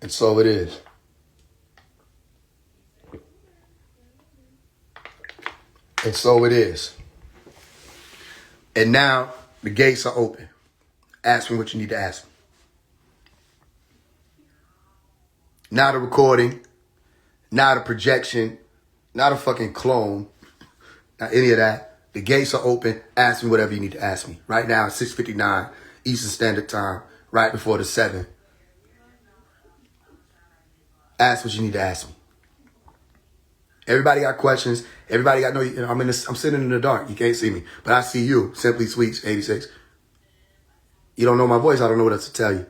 And so it is. And so it is. And now the gates are open. Ask me what you need to ask me. Not a recording, not a projection, not a fucking clone, not any of that. The gates are open. Ask me whatever you need to ask me. Right now, it's 6:59 Eastern Standard Time, right before the 7. Ask what you need to ask me. Everybody got questions. Everybody got I'm sitting in the dark. You can't see me, but I see you. Simply Sweets 86. You don't know my voice. I don't know what else to tell you.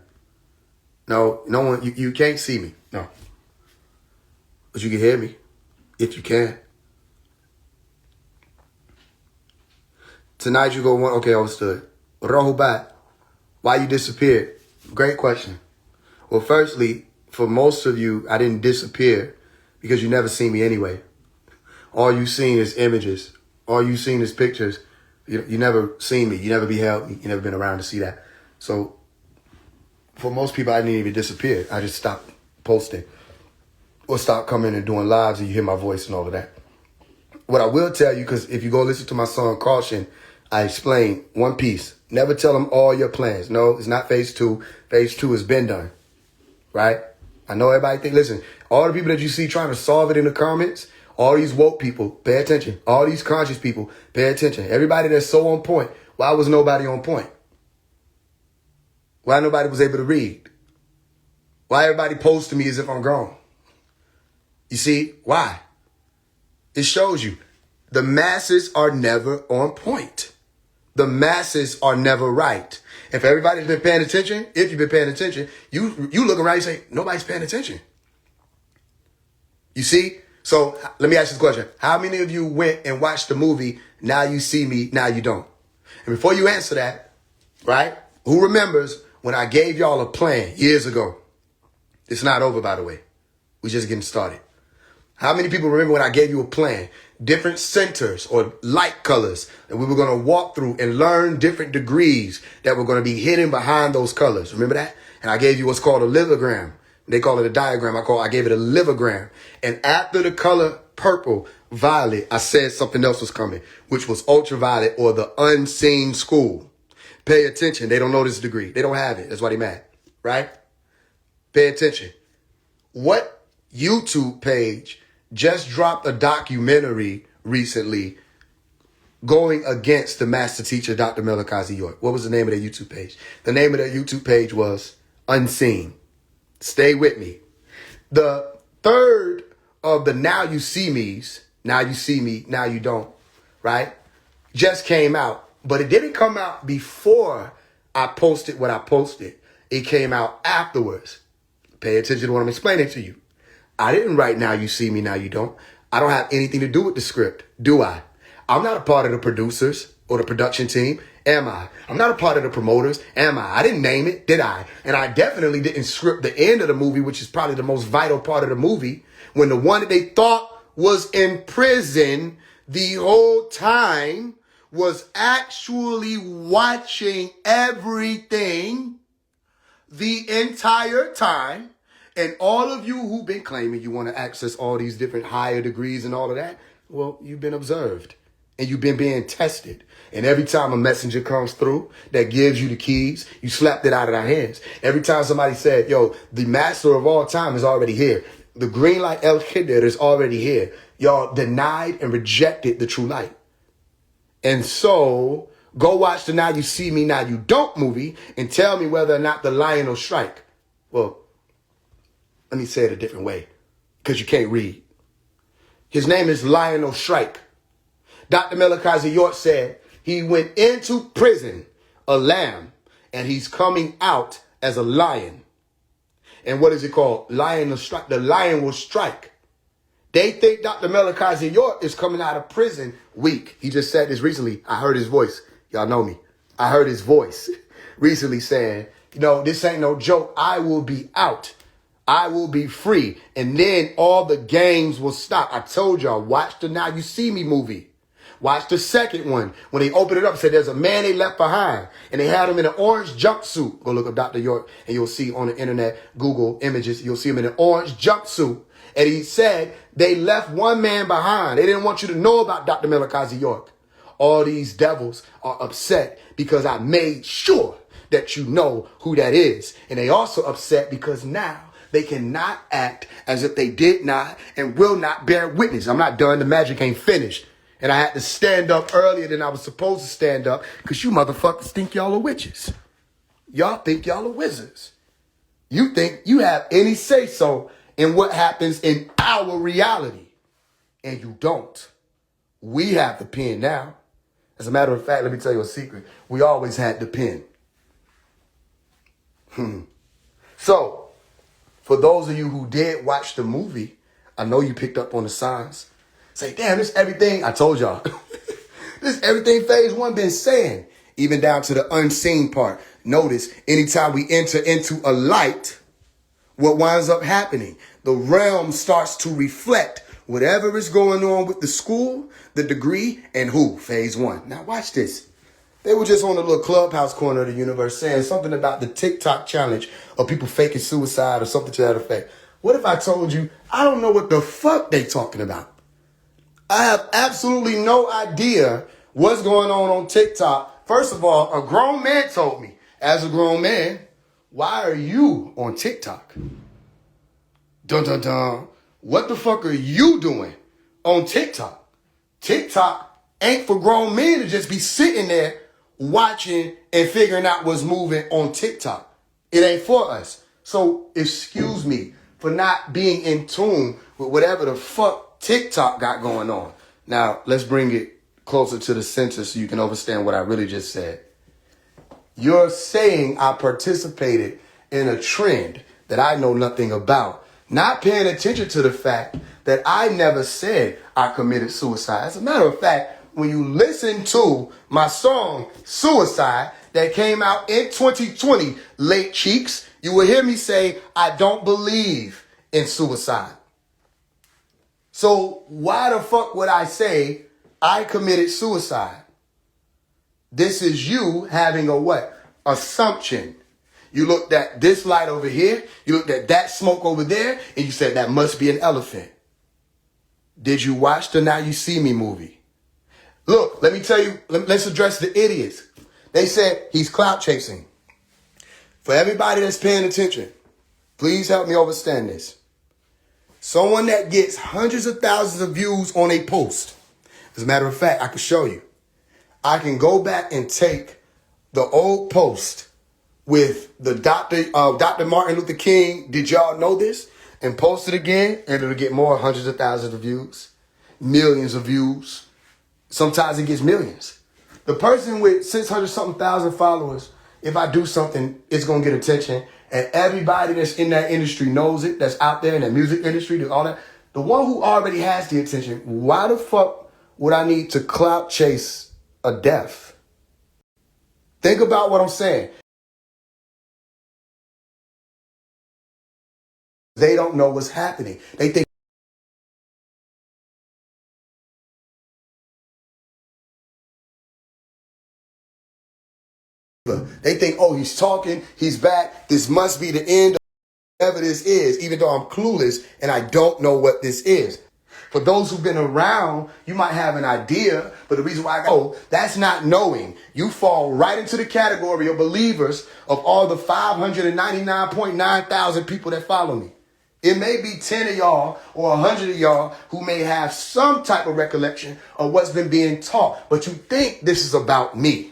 No one. You can't see me. No, but you can hear me if you can. Tonight you go one. Okay, understood. Rahubat, why you disappeared? Great question. Well, firstly, for most of you, I didn't disappear because you never seen me anyway. All you seen is images. All you seen is pictures. You never seen me. You never beheld me. You never been around to see that. So for most people, I didn't even disappear. I just stopped posting or stopped coming and doing lives and you hear my voice and all of that. What I will tell you, because if you go listen to my song Caution, I explain one piece. Never tell them all your plans. No, it's not phase 2. Phase 2 has been done. Right? I know everybody think, listen, all the people that you see trying to solve it in the comments, all these woke people, pay attention. All these conscious people, pay attention. Everybody that's so on point. Why was nobody on point? Why nobody was able to read? Why everybody posts to me as if I'm grown? You see, why? It shows you the masses are never on point. The masses are never right. If everybody's been paying attention, if you've been paying attention, you look around and say, nobody's paying attention. You see? So let me ask you this question. How many of you went and watched the movie, Now You See Me, Now You Don't? And before you answer that, right, who remembers when I gave y'all a plan years ago? It's not over, by the way. We're just getting started. How many people remember when I gave you a plan? Different centers or light colors that we were going to walk through and learn different degrees that were going to be hidden behind those colors. Remember that? And I gave you what's called a lithogram. They call it a diagram. I gave it a lithogram. And after the color purple, violet, I said something else was coming, which was ultraviolet or the unseen school. Pay attention. They don't know this degree. They don't have it. That's why they mad. Right? Pay attention. What YouTube page just dropped a documentary recently going against the master teacher, Dr. Melakazi York? What was the name of their YouTube page? The name of their YouTube page was Unseen. Stay with me. The third of the Now You See Me's, Now You See Me, Now You Don't, right, just came out. But it didn't come out before I posted what I posted. It came out afterwards. Pay attention to what I'm explaining to you. I didn't write Now You See Me, Now You Don't. I don't have anything to do with the script, do I? I'm not a part of the producers or the production team, am I? I'm not a part of the promoters, am I? I didn't name it, did I? And I definitely didn't script the end of the movie, which is probably the most vital part of the movie, when the one that they thought was in prison the whole time was actually watching everything the entire time. And all of you who've been claiming you want to access all these different higher degrees and all of that, well, you've been observed and you've been being tested. And every time a messenger comes through that gives you the keys, you slapped it out of their hands. Every time somebody said, yo, the master of all time is already here. The green light El Khidr is already here. Y'all denied and rejected the true light. And so go watch the Now You See Me, Now You Don't movie and tell me whether or not the lion will strike. Well, let me say it a different way, because you can't read. His name is Lionel Shrike. Dr. Melakazi York said he went into prison a lamb, and he's coming out as a lion. And what is it called? Lion will strike. The lion will strike. They think Dr. Melakazi York is coming out of prison weak. He just said this recently. I heard his voice. Y'all know me. I heard his voice recently saying, this ain't no joke. I will be out. I will be free. And then all the games will stop. I told y'all, watch the Now You See Me movie. Watch the second one. When they opened it up, it said there's a man they left behind. And they had him in an orange jumpsuit. Go look up Dr. York and you'll see on the internet, Google images, you'll see him in an orange jumpsuit. And he said they left one man behind. They didn't want you to know about Dr. Melikazi York. All these devils are upset because I made sure that you know who that is. And they also upset because now they cannot act as if they did not and will not bear witness. I'm not done. The magic ain't finished. And I had to stand up earlier than I was supposed to stand up because you motherfuckers think y'all are witches. Y'all think y'all are wizards. You think you have any say-so in what happens in our reality. And you don't. We have the pen now. As a matter of fact, let me tell you a secret. We always had the pen. So, for those of you who did watch the movie, I know you picked up on the signs. Say, damn, this everything. I told y'all. This everything Faise One been saying. Even down to the unseen part. Notice, anytime we enter into a light, what winds up happening? The realm starts to reflect whatever is going on with the school, the degree, and who? Faise One. Now watch this. They were just on a little clubhouse corner of the universe saying something about the TikTok challenge of people faking suicide or something to that effect. What if I told you, I don't know what the fuck they talking about? I have absolutely no idea what's going on TikTok. First of all, a grown man told me, as a grown man, why are you on TikTok? Dun dun dun. What the fuck are you doing on TikTok? TikTok ain't for grown men to just be sitting there watching and figuring out what's moving on TikTok. It ain't for us. So excuse me for not being in tune with whatever the fuck TikTok got going on. Now, let's bring it closer to the center so you can understand what I really just said. You're saying I participated in a trend that I know nothing about, not paying attention to the fact that I never said I committed suicide. As a matter of fact, when you listen to my song, Suicide, that came out in 2020, Late Cheeks, you will hear me say, I don't believe in suicide. So why the fuck would I say I committed suicide? This is you having a what? Assumption. You looked at this light over here, you looked at that smoke over there, and you said that must be an elephant. Did you watch the Now You See Me movie? Look, let me tell you, let's address the idiots. They said he's clout chasing. For everybody that's paying attention, please help me understand this. Someone that gets hundreds of thousands of views on a post. As a matter of fact, I can show you. I can go back and take the old post with the Dr. Martin Luther King, did y'all know this? And post it again, and it'll get more hundreds of thousands of views, millions of views. Sometimes it gets millions. The person with 600-something thousand followers, if I do something, it's going to get attention. And everybody that's in that industry knows it, that's out there in the music industry, all that. The one who already has the attention, why the fuck would I need to clout chase a death? Think about what I'm saying. They don't know what's happening. They think oh, he's talking, he's back. This must be the end of whatever this is, even though I'm clueless and I don't know what this is. For those who've been around, you might have an idea, but the reason why I go, that's not knowing. You fall right into the category of believers of all the 599.9 thousand people that follow me. It may be 10 of y'all or 100 of y'all who may have some type of recollection of what's been being taught, but you think this is about me.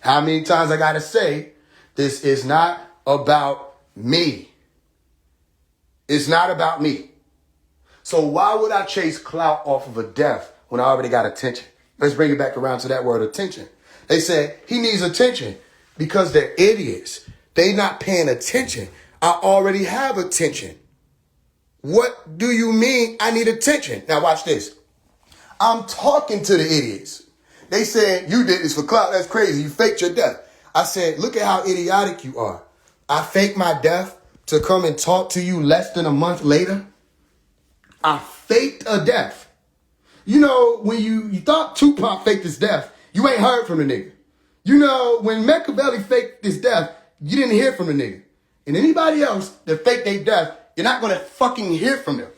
How many times I got to say, this is not about me. It's not about me. So why would I chase clout off of a death when I already got attention? Let's bring it back around to that word attention. They said he needs attention because they're idiots. They not paying attention. I already have attention. What do you mean I need attention? Now watch this. I'm talking to the idiots. They said, you did this for clout. That's crazy. You faked your death. I said, look at how idiotic you are. I faked my death to come and talk to you less than a month later. I faked a death You know, when you thought Tupac faked his death, you ain't heard from the nigga. You know, when Machiavelli faked his death, you didn't hear from the nigga. And anybody else that faked their death, you're not going to fucking hear from them.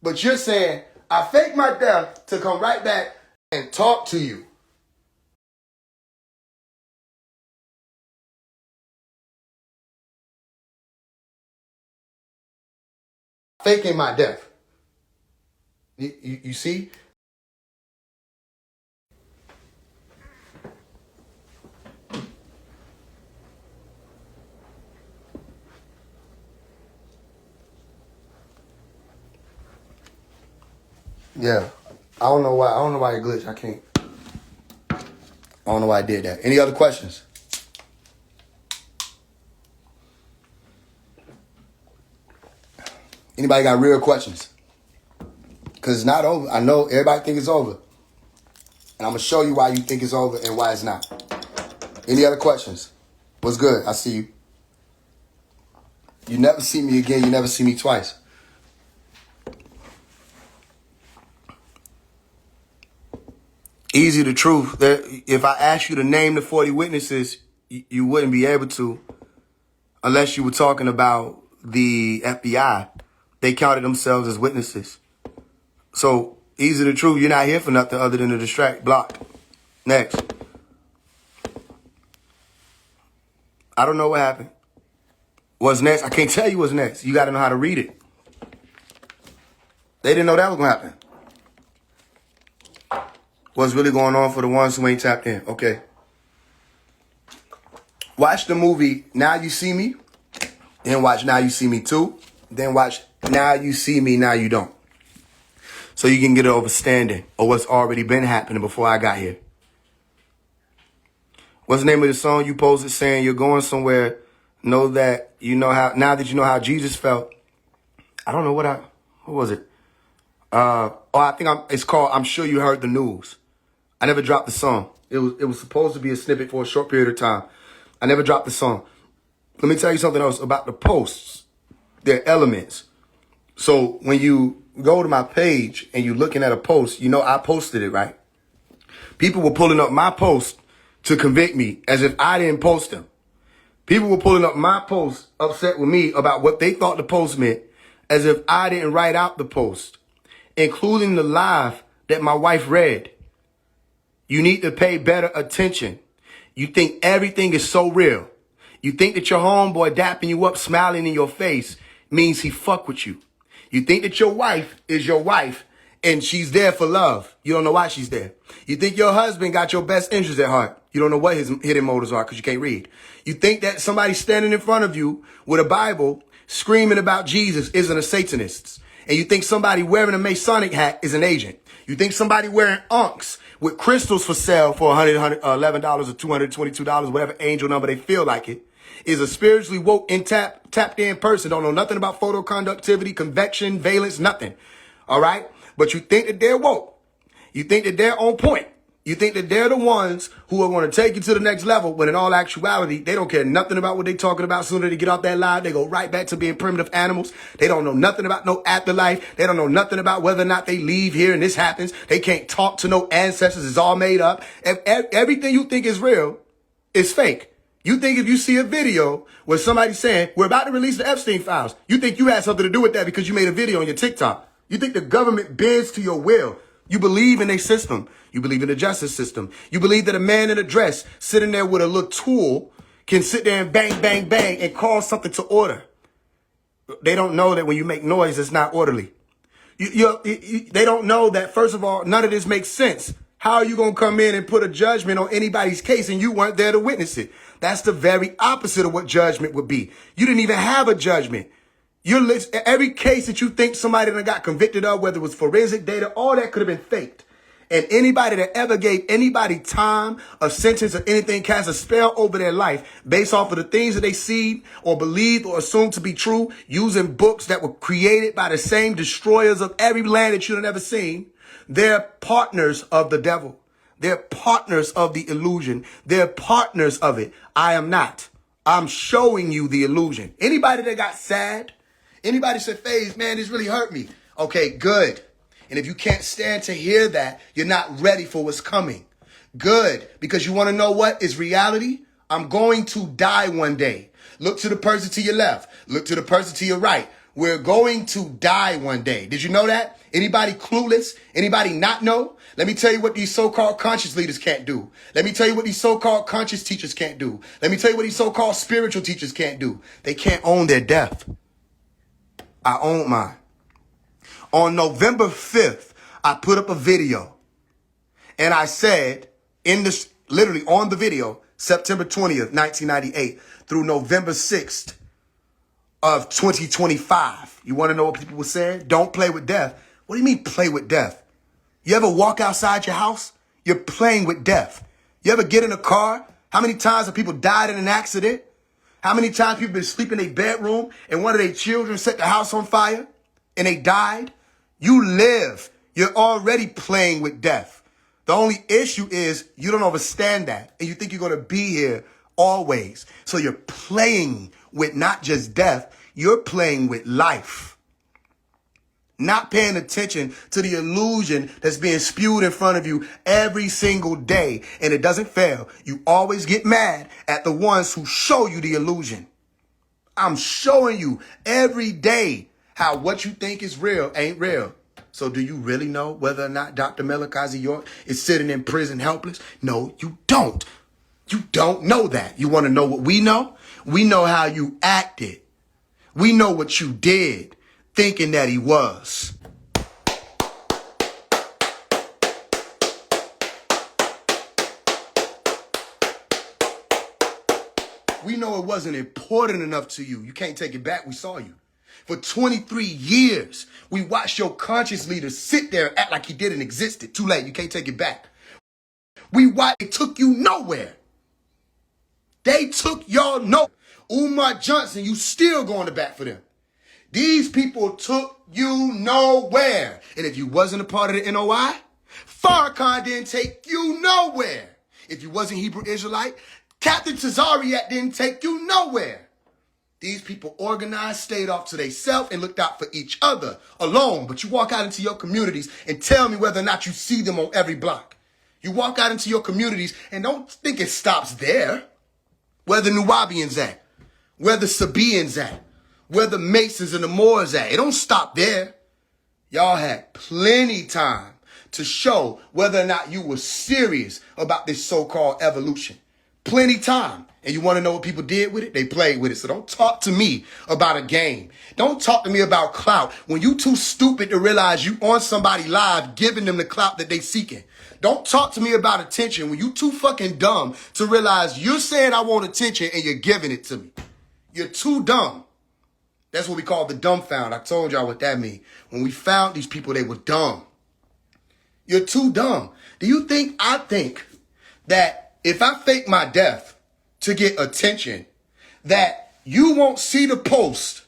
But you're saying, I faked my death to come right back and talk to you. Faking my death. You see? Yeah. I don't know why it glitched. I don't know why I did that. Any other questions? Anybody got real questions? Because it's not over. I know everybody think it's over. And I'm going to show you why you think it's over and why it's not. Any other questions? What's good? I see you. You never see me again. You never see me twice. Easy the truth. If I asked you to name the 40 witnesses, you wouldn't be able to unless you were talking about the FBI. They counted themselves as witnesses. So, easy the truth. You're not here for nothing other than to distract. Blocked. Next. I don't know what happened. What's next? I can't tell you what's next. You got to know how to read it. They didn't know that was going to happen. What's really going on for the ones who ain't tapped in? Okay. Watch the movie Now You See Me. Then watch Now You See Me 2. Then watch Now You See Me, Now You Don't. So you can get an understanding of what's already been happening before I got here. What's the name of the song you posted saying you're going somewhere? Know that you know how, now that you know how Jesus felt. I don't know what was it? I think it's called I'm Sure You Heard the News. I never dropped the song. It was supposed to be a snippet for a short period of time. I never dropped the song. Let me tell you something else about the posts. They're elements. So when you go to my page and you're looking at a post, you know I posted it, right? People were pulling up my post to convict me as if I didn't post them. People were pulling up my post upset with me about what they thought the post meant as if I didn't write out the post, including the live that my wife read. You need to pay better attention. You think everything is so real. You think that your homeboy dapping you up, smiling in your face means he fuck with you. You think that your wife is your wife and she's there for love. You don't know why she's there. You think your husband got your best interest at heart. You don't know what his hidden motives are because you can't read. You think that somebody standing in front of you with a Bible screaming about Jesus isn't a Satanist. And you think somebody wearing a Masonic hat is an agent. You think somebody wearing unks with crystals for sale for $11 or $222, whatever angel number they feel like it, is a spiritually woke and tapped in person. Don't know nothing about photoconductivity, convection, valence, nothing. All right? But you think that they're woke. You think that they're on point. You think that they're the ones who are going to take you to the next level, when in all actuality, they don't care nothing about what they're talking about. Sooner they get off that line, they go right back to being primitive animals. They don't know nothing about no afterlife. They don't know nothing about whether or not they leave here and this happens. They can't talk to no ancestors. It's all made up. Everything you think is real is fake. You think if you see a video where somebody's saying, we're about to release the Epstein files, you think you had something to do with that because you made a video on your TikTok. You think the government bends to your will. You believe in a system. You believe in the justice system. You believe that a man in a dress sitting there with a little tool can sit there and bang, bang, bang and cause something to order. They don't know that when you make noise, it's not orderly. They don't know that, first of all, none of this makes sense. How are you going to come in and put a judgment on anybody's case and you weren't there to witness it? That's the very opposite of what judgment would be. You didn't even have a judgment. Every case that you think somebody that got convicted of, whether it was forensic data, all that could have been faked. And anybody that ever gave anybody time, a sentence, or anything cast a spell over their life based off of the things that they see or believed or assumed to be true, using books that were created by the same destroyers of every land that you've never seen, they're partners of the devil. They're partners of the illusion. They're partners of it. I am not. I'm showing you the illusion. Anybody that got sad, anybody said, Faise, man, this really hurt me. Okay, good. And if you can't stand to hear that, you're not ready for what's coming. Good, because you want to know what is reality? I'm going to die one day. Look to the person to your left. Look to the person to your right. We're going to die one day. Did you know that? Anybody clueless? Anybody not know? Let me tell you what these so-called conscious leaders can't do. Let me tell you what these so-called conscious teachers can't do. Let me tell you what these so-called spiritual teachers can't do. They can't own their death. I own mine. On November 5th, I put up a video and I said literally on the video, September 20th, 1998 through November 6th of 2025. You want to know what people were saying? Don't play with death. What do you mean play with death? You ever walk outside your house? You're playing with death. You ever get in a car? How many times have people died in an accident? How many times people been sleeping in their bedroom and one of their children set the house on fire and they died? You live. You're already playing with death. The only issue is you don't understand that and you think you're going to be here always. So you're playing with not just death, you're playing with life. Not paying attention to the illusion that's being spewed in front of you every single day. And it doesn't fail. You always get mad at the ones who show you the illusion. I'm showing you every day how what you think is real ain't real. So do you really know whether or not Dr. Melikazi York is sitting in prison helpless? No, you don't. You don't know that. You want to know what we know? We know how you acted. We know what you did, thinking that he was. We know it wasn't important enough to you. You can't take it back. We saw you. For 23 years, we watched your conscious leader sit there and act like he didn't exist. Too late. You can't take it back. We watched. It took you nowhere. They took y'all nowhere. Umar Johnson, you still going to bat for them. These people took you nowhere. And if you wasn't a part of the NOI, Farrakhan didn't take you nowhere. If you wasn't Hebrew Israelite, Captain Tazariak didn't take you nowhere. These people organized, stayed off to themselves, and looked out for each other alone. But you walk out into your communities and tell me whether or not you see them on every block. You walk out into your communities and don't think it stops there. Where the Nuwabians at? Where the Sabaeans at? Where the Masons and the Moors at? It don't stop there. Y'all had plenty time to show whether or not you were serious about this so-called evolution. Plenty time. And you want to know what people did with it? They played with it. So don't talk to me about a game. Don't talk to me about clout when you too stupid to realize you on somebody live giving them the clout that they seeking. Don't talk to me about attention when you too fucking dumb to realize you're saying I want attention and you're giving it to me. You're too dumb. That's what we call the dumbfound. I told y'all what that means. When we found these people, they were dumb. You're too dumb. Do you think I think that if I fake my death to get attention, that you won't see the post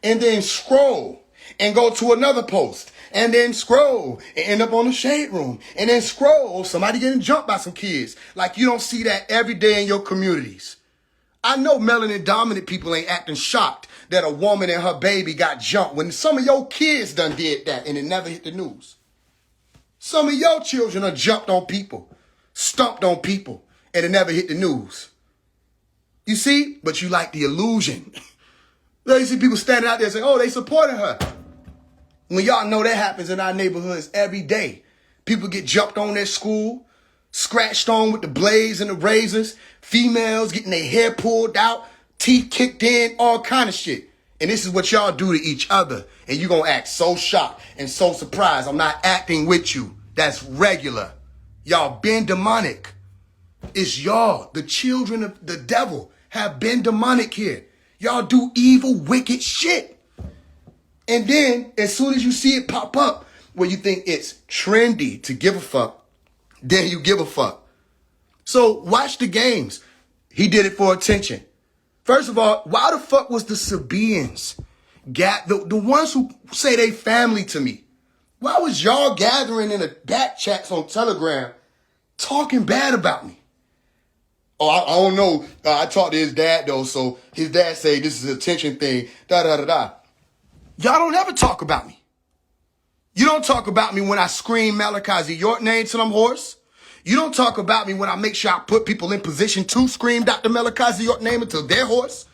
and then scroll and go to another post and then scroll and end up on the shade room and then scroll, somebody getting jumped by some kids. Like you don't see that every day in your communities. I know melanin dominant people ain't acting shocked that a woman and her baby got jumped when some of your kids done did that and it never hit the news. Some of your children are jumped on people, stomped on people, and it never hit the news. You see? But you like the illusion. You see people standing out there saying, oh, they supported her. When y'all know that happens in our neighborhoods every day. People get jumped on at school, scratched on with the blades and the razors, females getting their hair pulled out, teeth kicked in, all kind of shit. And this is what y'all do to each other. And you gonna act so shocked and so surprised. I'm not acting with you. That's regular. Y'all been demonic. It's y'all, the children of the devil, have been demonic here. Y'all do evil, wicked shit. And then, as soon as you see it pop up, where you think it's trendy to give a fuck, then you give a fuck. So watch the games. He did it for attention. First of all, why the fuck was the Sabaeans, the ones who say they family to me, why was y'all gathering in the back chats on Telegram talking bad about me? Oh, I don't know. I talked to his dad, though, so his dad say this is an attention thing, da-da-da-da. Y'all don't ever talk about me. You don't talk about me when I scream Malachi York name to them horse. You don't talk about me when I make sure I put people in position to scream Dr. Malachi York name until their horse.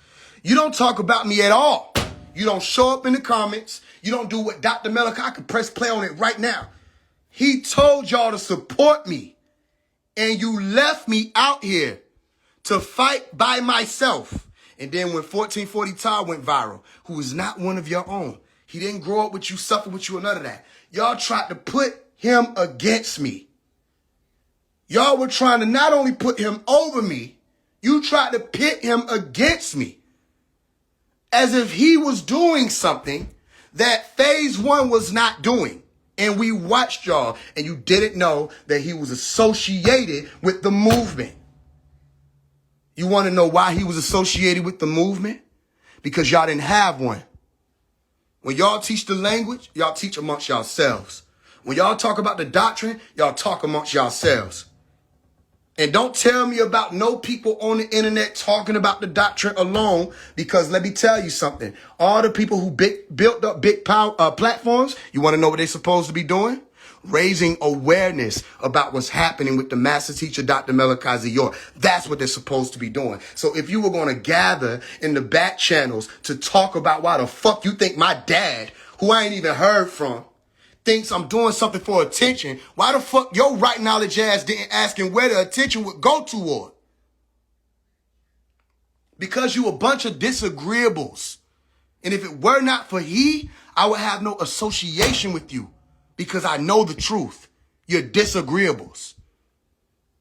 You don't talk about me at all. You don't show up in the comments. You don't do what Dr. Malachi, I could press play on it right now. He told y'all to support me. And you left me out here to fight by myself. And then when 1440 Todd went viral, who is not one of your own, he didn't grow up with you, suffer with you, or none of that. Y'all tried to put him against me. Y'all were trying to not only put him over me, you tried to pit him against me. As if he was doing something that Faise One was not doing. And we watched y'all, and you didn't know that he was associated with the movement. You want to know why he was associated with the movement? Because y'all didn't have one. When y'all teach the language, y'all teach amongst yourselves. When y'all talk about the doctrine, y'all talk amongst yourselves. And don't tell me about no people on the internet talking about the doctrine alone, because let me tell you something. All the people who built up big power platforms, you want to know what they're supposed to be doing? Raising awareness about what's happening with the master teacher, Dr. Malachi York. That's what they're supposed to be doing. So if you were going to gather in the back channels to talk about why the fuck you think my dad, who I ain't even heard from, thinks I'm doing something for attention, why the fuck your right knowledge ass didn't ask him where the attention would go toward? Because you a bunch of disagreeables. And if it were not for he, I would have no association with you. Because I know the truth. You're disagreeables.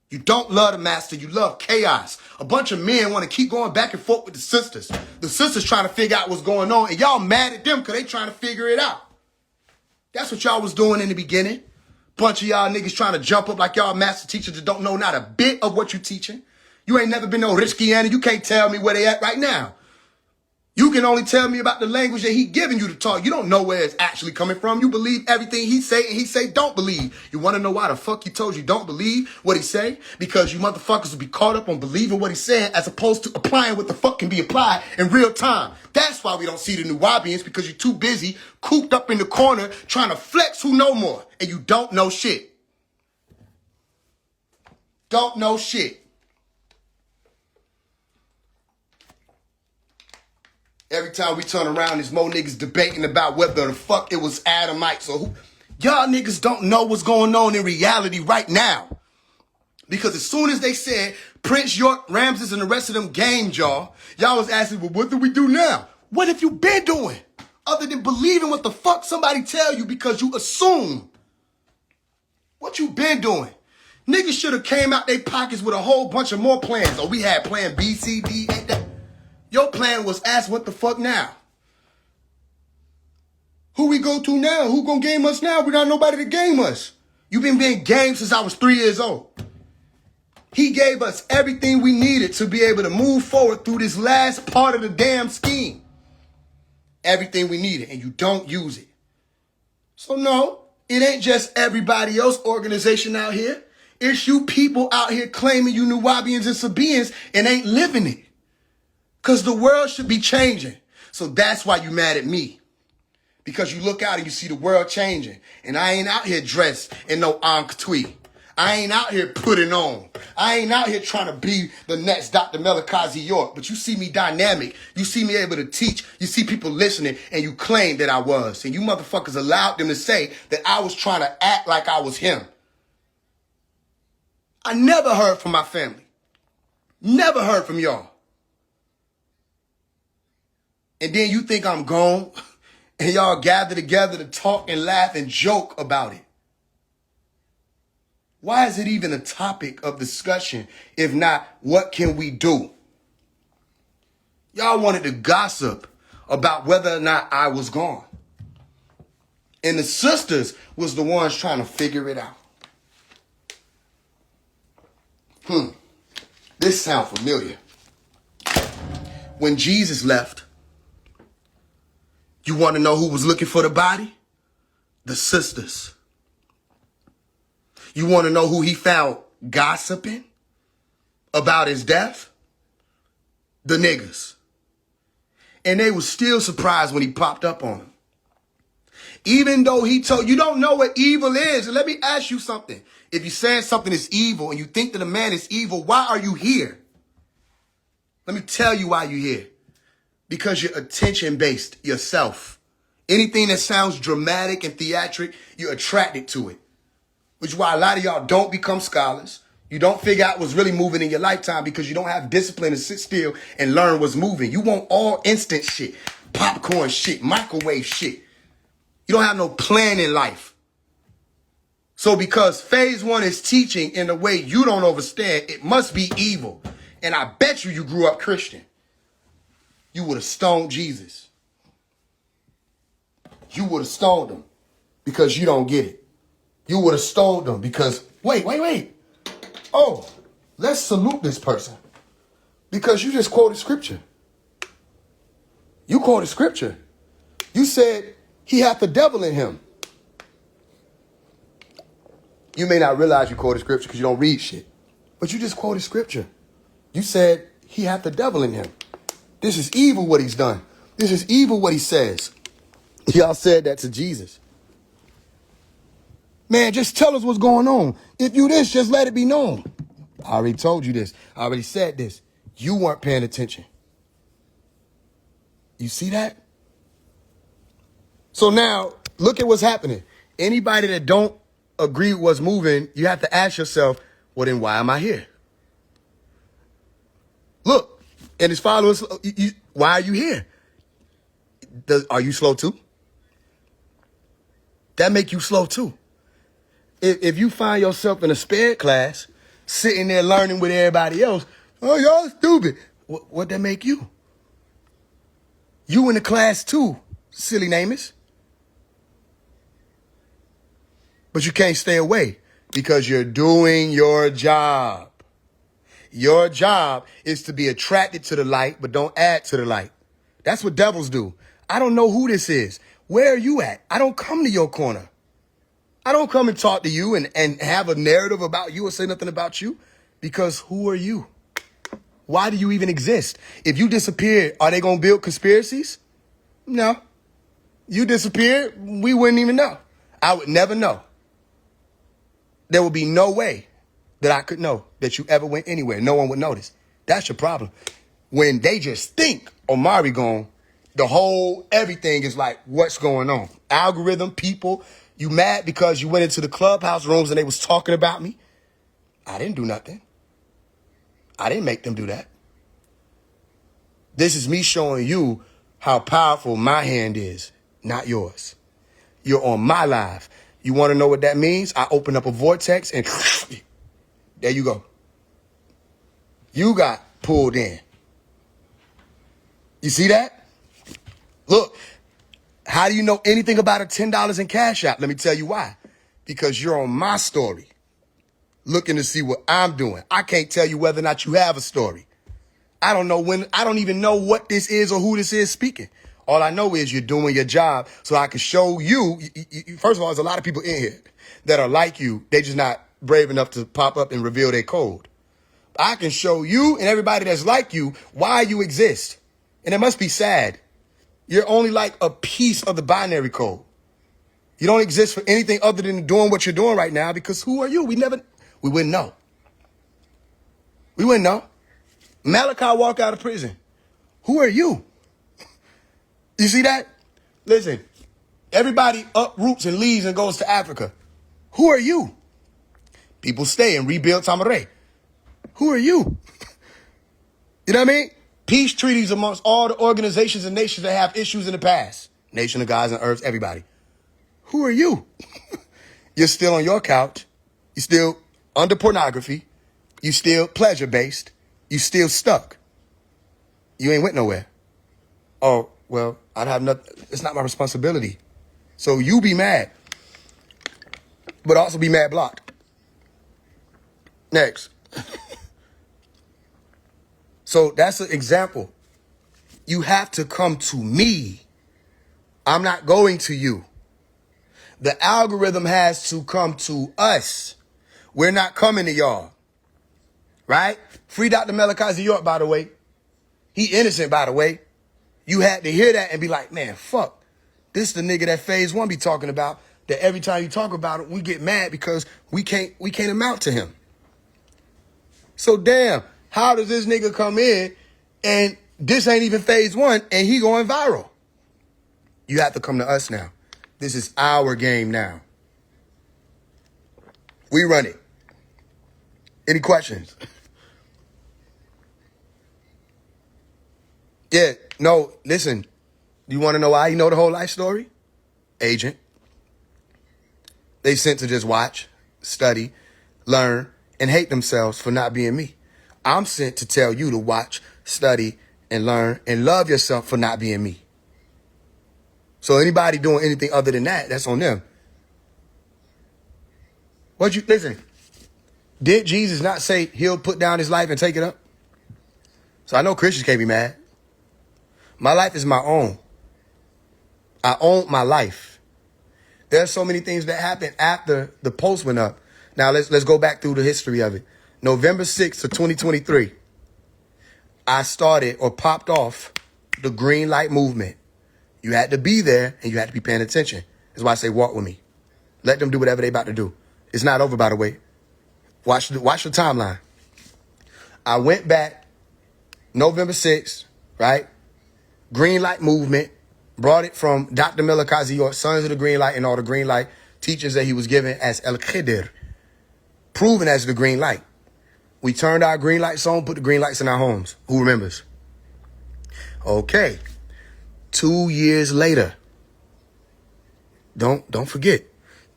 You don't love the master. You love chaos. A bunch of men want to keep going back and forth with the sisters. The sisters trying to figure out what's going on. And y'all mad at them because they trying to figure it out. That's what y'all was doing in the beginning. Bunch of y'all niggas trying to jump up like y'all master teachers that don't know not a bit of what you teaching. You ain't never been no Richkiana. You can't tell me where they at right now. You can only tell me about the language that he giving you to talk. You don't know where it's actually coming from. You believe everything he say, and he say don't believe. You want to know why the fuck he told you don't believe what he say? Because you motherfuckers will be caught up on believing what he said as opposed to applying what the fuck can be applied in real time. That's why we don't see the new Wabians, because you're too busy cooped up in the corner trying to flex who know more, and you don't know shit. Don't know shit. Every time we turn around, there's more niggas debating about whether the fuck it was Adamites or who. Y'all niggas don't know what's going on in reality right now. Because as soon as they said Prince York, Ramses, and the rest of them gamed y'all was asking, well, what do we do now? What have you been doing? Other than believing what the fuck somebody tell you because you assume. What you been doing? Niggas should have came out their pockets with a whole bunch of more plans. Oh, we had plan B, C, D, A, that. Your plan was ask what the fuck now? Who we go to now? Who gonna game us now? We got nobody to game us. You been being gamed since I was 3 years old. He gave us everything we needed to be able to move forward through this last part of the damn scheme. Everything we needed, and you don't use it. So no, it ain't just everybody else organization out here. It's you people out here claiming you Nuwabians and Sabians and ain't living it. Because the world should be changing. So that's why you mad at me. Because you look out and you see the world changing. And I ain't out here dressed in no Ankh tweet. I ain't out here putting on. I ain't out here trying to be the next Dr. Malachi York. But you see me dynamic. You see me able to teach. You see people listening. And you claim that I was. And you motherfuckers allowed them to say that I was trying to act like I was him. I never heard from my family. Never heard from y'all. And then you think I'm gone, and y'all gather together to talk and laugh and joke about it. Why is it even a topic of discussion if not, what can we do? Y'all wanted to gossip about whether or not I was gone. And the sisters was the ones trying to figure it out. This sounds familiar. When Jesus left, you want to know who was looking for the body? The sisters. You want to know who he found gossiping about his death? The niggas. And they were still surprised when he popped up on them. Even though he told you don't know what evil is. And let me ask you something. If you're saying something is evil and you think that a man is evil, why are you here? Let me tell you why you're here. Because you're attention-based yourself. Anything that sounds dramatic and theatric, you're attracted to it. Which is why a lot of y'all don't become scholars. You don't figure out what's really moving in your lifetime because you don't have discipline to sit still and learn what's moving. You want all instant shit, popcorn shit, microwave shit. You don't have no plan in life. So because Faise One is teaching in a way you don't understand, it must be evil. And I bet you grew up Christian. You would have stoned Jesus. You would have stoned him because you don't get it. You would have stoned him because, wait. Oh, let's salute this person because you just quoted scripture. You quoted scripture. You said he had the devil in him. You may not realize you quoted scripture because you don't read shit, but you just quoted scripture. You said he had the devil in him. This is evil what he's done. This is evil what he says. Y'all said that to Jesus. Man, just tell us what's going on. If you this, just let it be known. I already told you this. I already said this. You weren't paying attention. You see that? So now, look at what's happening. Anybody that don't agree with what's moving, you have to ask yourself, well, then why am I here? Look, and his followers, why are you here? Are you slow too? That make you slow too. If you find yourself in a sped class, sitting there learning with everybody else, oh, y'all stupid. What that make you? You in the class too, silly namers. But you can't stay away because you're doing your job. Your job is to be attracted to the light, but don't add to the light. That's what devils do. I don't know who this is. Where are you at? I don't come to your corner. I don't come and talk to you and have a narrative about you or say nothing about you because who are you? Why do you even exist? If you disappear, are they going to build conspiracies? No. You disappeared, we wouldn't even know. I would never know. There would be no way that I could know that you ever went anywhere. No one would notice. That's your problem. When they just think Omari gone, the whole everything is like, what's going on? Algorithm, people, you mad because you went into the clubhouse rooms and they was talking about me? I didn't do nothing. I didn't make them do that. This is me showing you how powerful my hand is, not yours. You're on my live. You want to know what that means? I open up a vortex and there you go. You got pulled in. You see that? Look, how do you know anything about a $10 in Cash App? Let me tell you why. Because you're on my story, looking to see what I'm doing. I can't tell you whether or not you have a story. I don't know when. I don't even know what this is or who this is speaking. All I know is you're doing your job so I can show you. First of all, there's a lot of people in here that are like you. They just not brave enough to pop up and reveal their code. I can show you and everybody that's like you why you exist. And it must be sad. You're only like a piece of the binary code. You don't exist for anything other than doing what you're doing right now because who are you? We wouldn't know. We wouldn't know. Malachi walked out of prison. Who are you? You see that? Listen, everybody uproots and leaves and goes to Africa. Who are you? People stay and rebuild Tamaré. Who are you? You know what I mean? Peace treaties amongst all the organizations and nations that have issues in the past. Nation of gods and earths, everybody. Who are you? You're still on your couch. You're still under pornography. You still pleasure-based. You still stuck. You ain't went nowhere. Oh, well, I'd have nothing. It's not my responsibility. So you be mad, but also be mad blocked. Next. So that's an example. You have to come to me. I'm not going to you. The algorithm has to come to us. We're not coming to y'all. Right? Free Dr. Malachi York, by the way. He innocent, by the way. You had to hear that and be like, man, fuck. This the nigga that Faise One be talking about, that every time you talk about it, we get mad because we can't amount to him. So damn, how does this nigga come in and this ain't even Faise One and he going viral? You have to come to us now. This is our game now. We run it. Any questions? Yeah, no, listen. You want to know why you know the whole life story? Agent. They sent to just watch, study, learn, and hate themselves for not being me. I'm sent to tell you to watch, study, and learn, and love yourself for not being me. So anybody doing anything other than that, that's on them. Listen, did Jesus not say he'll put down his life and take it up? So I know Christians can't be mad. My life is my own. I own my life. There's so many things that happened after the post went up. Now let's go back through the history of it. November 6th of 2023, I started or popped off the green light movement. You had to be there and you had to be paying attention. That's why I say walk with me. Let them do whatever they about to do. It's not over, by the way. Watch the timeline. I went back November 6th, right? Green light movement. Brought it from Dr. Melakazi, or Sons of the Green Light, and all the green light teachings that he was given as El Khidr, proven as the green light. We turned our green lights on, put the green lights in our homes. Who remembers? Okay. 2 years later. Don't forget.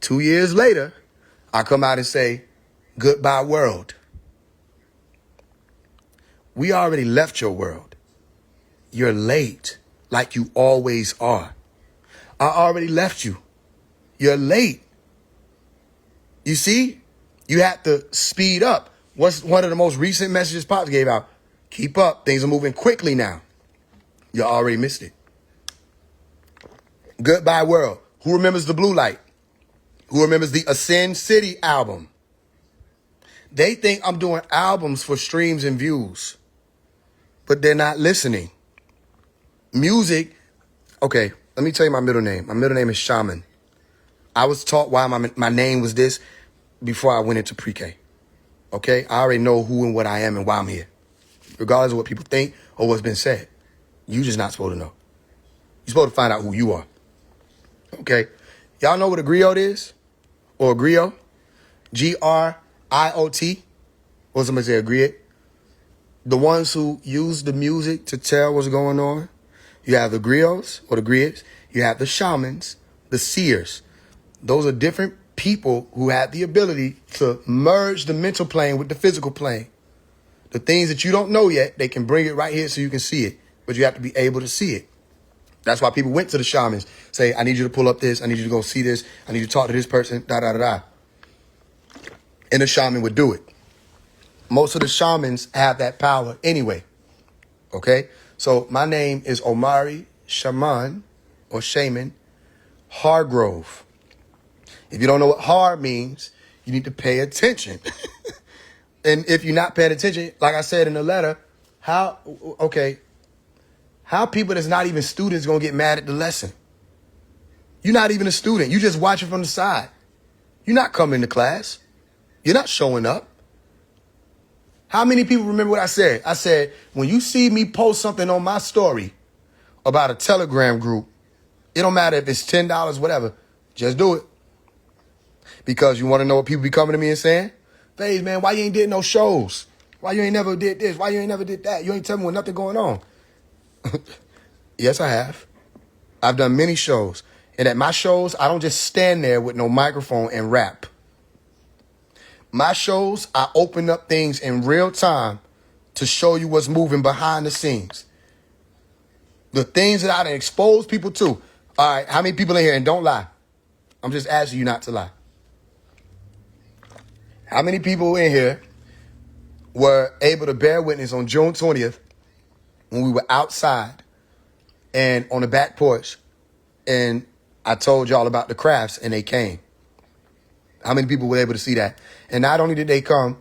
2 years later, I come out and say, goodbye world. We already left your world. You're late. Like you always are. I already left you. You're late. You see? You have to speed up. What's one of the most recent messages Pops gave out? Keep up. Things are moving quickly now. You already missed it. Goodbye world. Who remembers the Blue Light? Who remembers the Ascend City album? They think I'm doing albums for streams and views, but they're not listening. Music, okay, let me tell you my middle name. My middle name is Shaman. I was taught why my name was this before I went into pre-K. Okay? I already know who and what I am and why I'm here. Regardless of what people think or what's been said. You just not supposed to know. You're supposed to find out who you are. Okay? Y'all know what a griot is? Or a griot? Griot? Or somebody say a griot? The ones who use the music to tell what's going on. You have the griots or the griots. You have the shamans, the seers. Those are different people who have the ability to merge the mental plane with the physical plane. The things that you don't know yet, they can bring it right here so you can see it. But you have to be able to see it. That's why people went to the shamans. Say, I need you to pull up this. I need you to go see this. I need you to talk to this person. Da, da, da, da. And the shaman would do it. Most of the shamans have that power anyway. Okay? So my name is Omari Shaman or Shaman Hargrove. If you don't know what har means, you need to pay attention. And if you're not paying attention, like I said in the letter, how people that's not even students going to get mad at the lesson? You're not even a student. You just watching from the side. You're not coming to class. You're not showing up. How many people remember what I said? I said, when you see me post something on my story about a Telegram group, it don't matter if it's $10, whatever, just do it. Because you want to know what people be coming to me and saying? Faise, man, why you ain't did no shows? Why you ain't never did this? Why you ain't never did that? You ain't tell me when nothing going on. Yes, I have. I've done many shows. And at my shows, I don't just stand there with no microphone and rap. My shows, I open up things in real time to show you what's moving behind the scenes. The things that I done expose people to. All right, how many people in here, and don't lie? I'm just asking you not to lie. How many people in here were able to bear witness on June 20th when we were outside and on the back porch and I told y'all about the crafts and they came? How many people were able to see that? And not only did they come,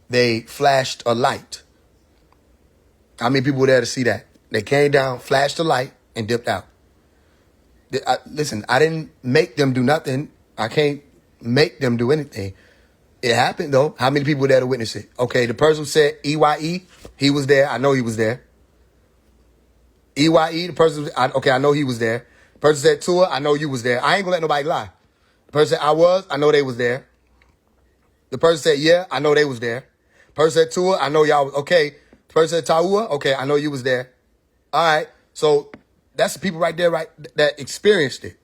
they flashed a light. How many people were there to see that? They came down, flashed a light, and dipped out. Listen, I didn't make them do nothing. I can't make them do anything. It happened, though. How many people were there to witness it? Okay, the person who said EYE, he was there. I know he was there. EYE, the person, I know he was there. The person said Tua, I know you was there. I ain't gonna let nobody lie. The person said I know they was there. The person said, yeah, I know they was there. The person said Tua, I know y'all was, okay. The person said Taua, okay, I know you was there. All right, so that's the people right there, right, that experienced it.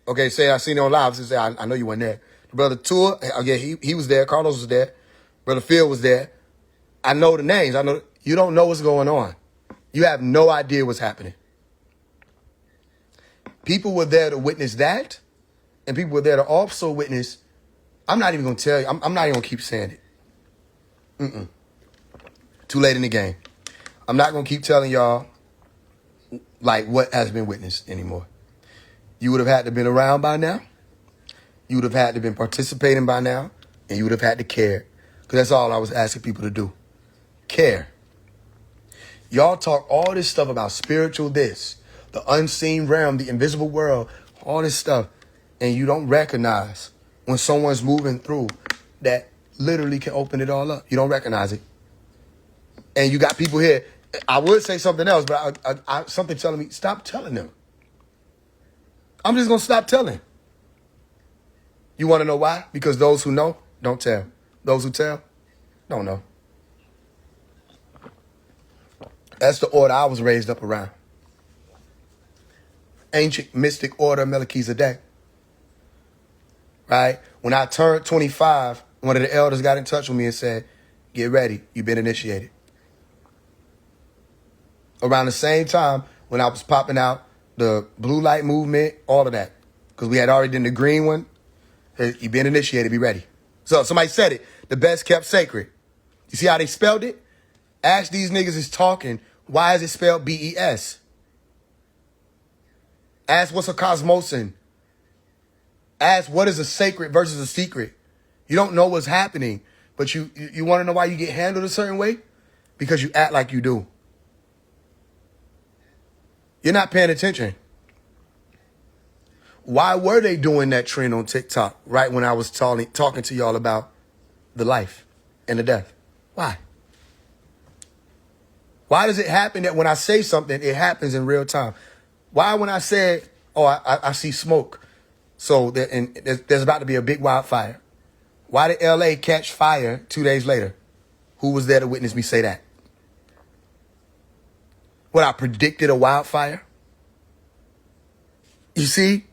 Okay, say I seen it on live, so say I know you weren't there. Brother Tua, again, he was there. Carlos was there. Brother Phil was there. I know the names. I know you don't know what's going on. You have no idea what's happening. People were there to witness that, and people were there to also witness. I'm not even going to tell you. I'm not even going to keep saying it. Too late in the game. I'm not going to keep telling y'all like what has been witnessed anymore. You would have had to been around by now. You would have had to been participating by now, and you would have had to care. Because that's all I was asking people to do. Care. Y'all talk all this stuff about spiritual this, the unseen realm, the invisible world, all this stuff, and you don't recognize when someone's moving through that literally can open it all up. You don't recognize it. And you got people here. I would say something else, but something telling me, stop telling them. I'm just going to stop telling. You want to know why? Because those who know, don't tell. Those who tell, don't know. That's the order I was raised up around. Ancient mystic order of Melchizedek. Right? When I turned 25, one of the elders got in touch with me and said, get ready, you've been initiated. Around the same time when I was popping out the blue light movement, all of that. Because we had already done the green one. You've been initiated, be ready. So somebody said it, the best kept sacred. You see how they spelled it? Ask these niggas is talking, why is it spelled BES? Ask what's a cosmosin. Ask what is a sacred versus a secret. You don't know what's happening, but you want to know why you get handled a certain way? Because you act like you do. You're not paying attention. Why were they doing that trend on TikTok right when I was talking to y'all about the life and the death? Why? Why does it happen that when I say something, it happens in real time? Why when I said, oh, I see smoke, so there's about to be a big wildfire. Why did LA catch fire 2 days later? Who was there to witness me say that? What, I predicted a wildfire? You see?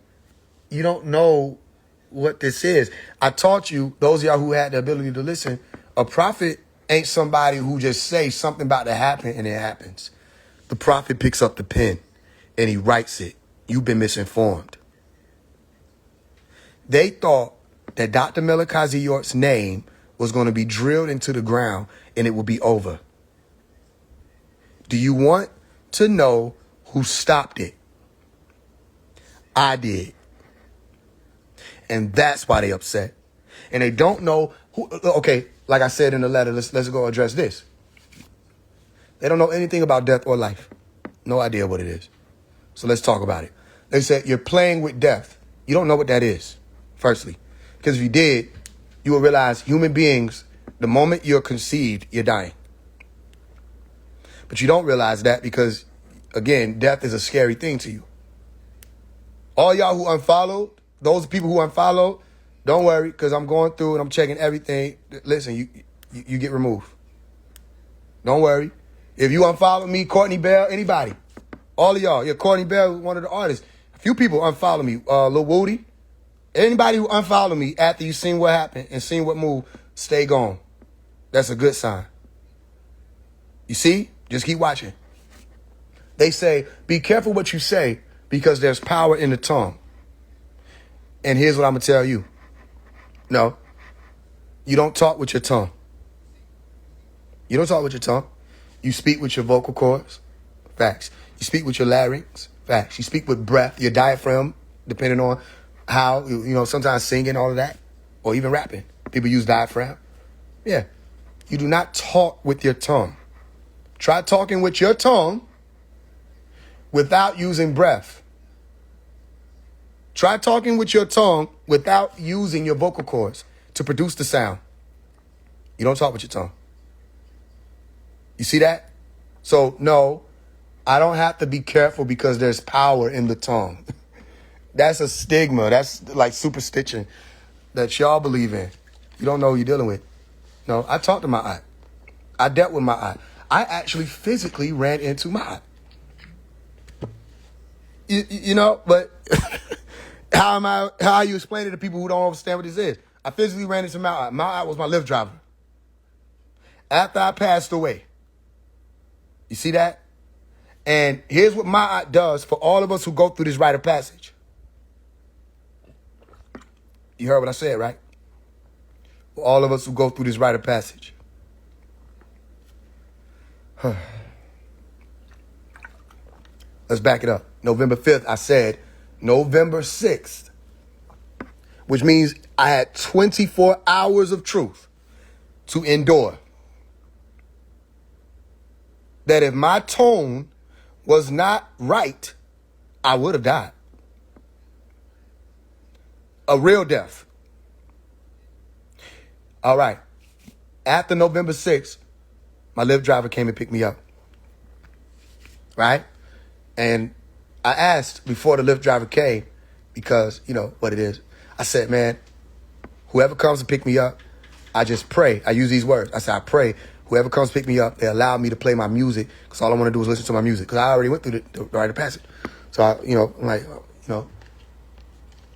You don't know what this is. I taught you, those of y'all who had the ability to listen, a prophet ain't somebody who just says something about to happen and it happens. The prophet picks up the pen and he writes it. You've been misinformed. They thought that Dr. Melchizedek York's name was going to be drilled into the ground and it would be over. Do you want to know who stopped it? I did. And that's why they upset. And they don't know who. Okay, like I said in the letter, let's go address this. They don't know anything about death or life. No idea what it is. So let's talk about it. They said you're playing with death. You don't know what that is, firstly. Because if you did, you will realize human beings, the moment you're conceived, you're dying. But you don't realize that because, again, death is a scary thing to you. All y'all who unfollowed, those people who unfollowed, don't worry, because I'm going through and I'm checking everything. Listen, you get removed. Don't worry. If you unfollow me, Courtney Bell, anybody, all of y'all, Courtney Bell, one of the artists. A few people unfollow me. Lil Woody. Anybody who unfollow me after you've seen what happened and seen what moved, stay gone. That's a good sign. You see? Just keep watching. They say, be careful what you say because there's power in the tongue. And here's what I'm going to tell you. No, you don't talk with your tongue. You don't talk with your tongue. You speak with your vocal cords. Facts. You speak with your larynx. Facts. You speak with breath, your diaphragm, depending on how, sometimes singing, all of that, or even rapping. People use diaphragm. Yeah. You do not talk with your tongue. Try talking with your tongue without using breath. Try talking with your tongue without using your vocal cords to produce the sound. You don't talk with your tongue. You see that? So, no, I don't have to be careful because there's power in the tongue. That's a stigma. That's like superstition that y'all believe in. You don't know who you're dealing with. No, I talked to my aunt. I dealt with my aunt. I actually physically ran into my aunt. You know, but how you explain it to people who don't understand what this is? I physically ran into my aunt. My aunt was my Lyft driver. After I passed away. You see that? And here's what my aunt does for all of us who go through this rite of passage. You heard what I said, right? For all of us who go through this rite of passage. Let's back it up. November 5th, I said November 6th, which means I had 24 hours of truth to endure. That if my tone was not right, I would have died. A real death. All right. After November 6th, my Lyft driver came and picked me up. Right? And I asked before the Lyft driver came, because you know what it is. I said, man, whoever comes to pick me up, I just pray. I use these words. I said, I pray whoever comes to pick me up, they allow me to play my music, because all I want to do is listen to my music, because I already went through the rite of passage. So,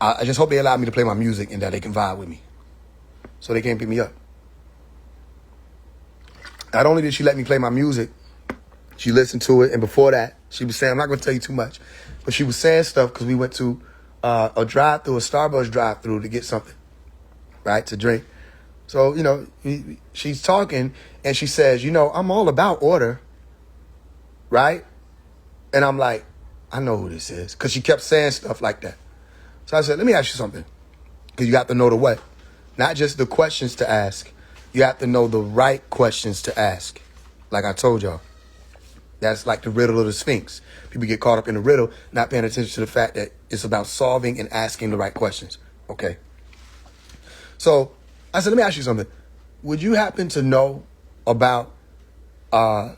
I just hope they allow me to play my music and that they can vibe with me. So they came pick me up. Not only did she let me play my music, she listened to it, and before that, she was saying, I'm not going to tell you too much, but she was saying stuff because we went to a drive-through, a Starbucks drive-through to get something, right, to drink. So, you know, she's talking, and she says, you know, I'm all about order, right? And I'm like, I know who this is, because she kept saying stuff like that. So I said, let me ask you something, because you have to know the what. Not just the questions to ask. You have to know the right questions to ask, like I told y'all. That's like the riddle of the Sphinx. People get caught up in the riddle, not paying attention to the fact that it's about solving and asking the right questions. Okay. So I said, let me ask you something. Would you happen to know about the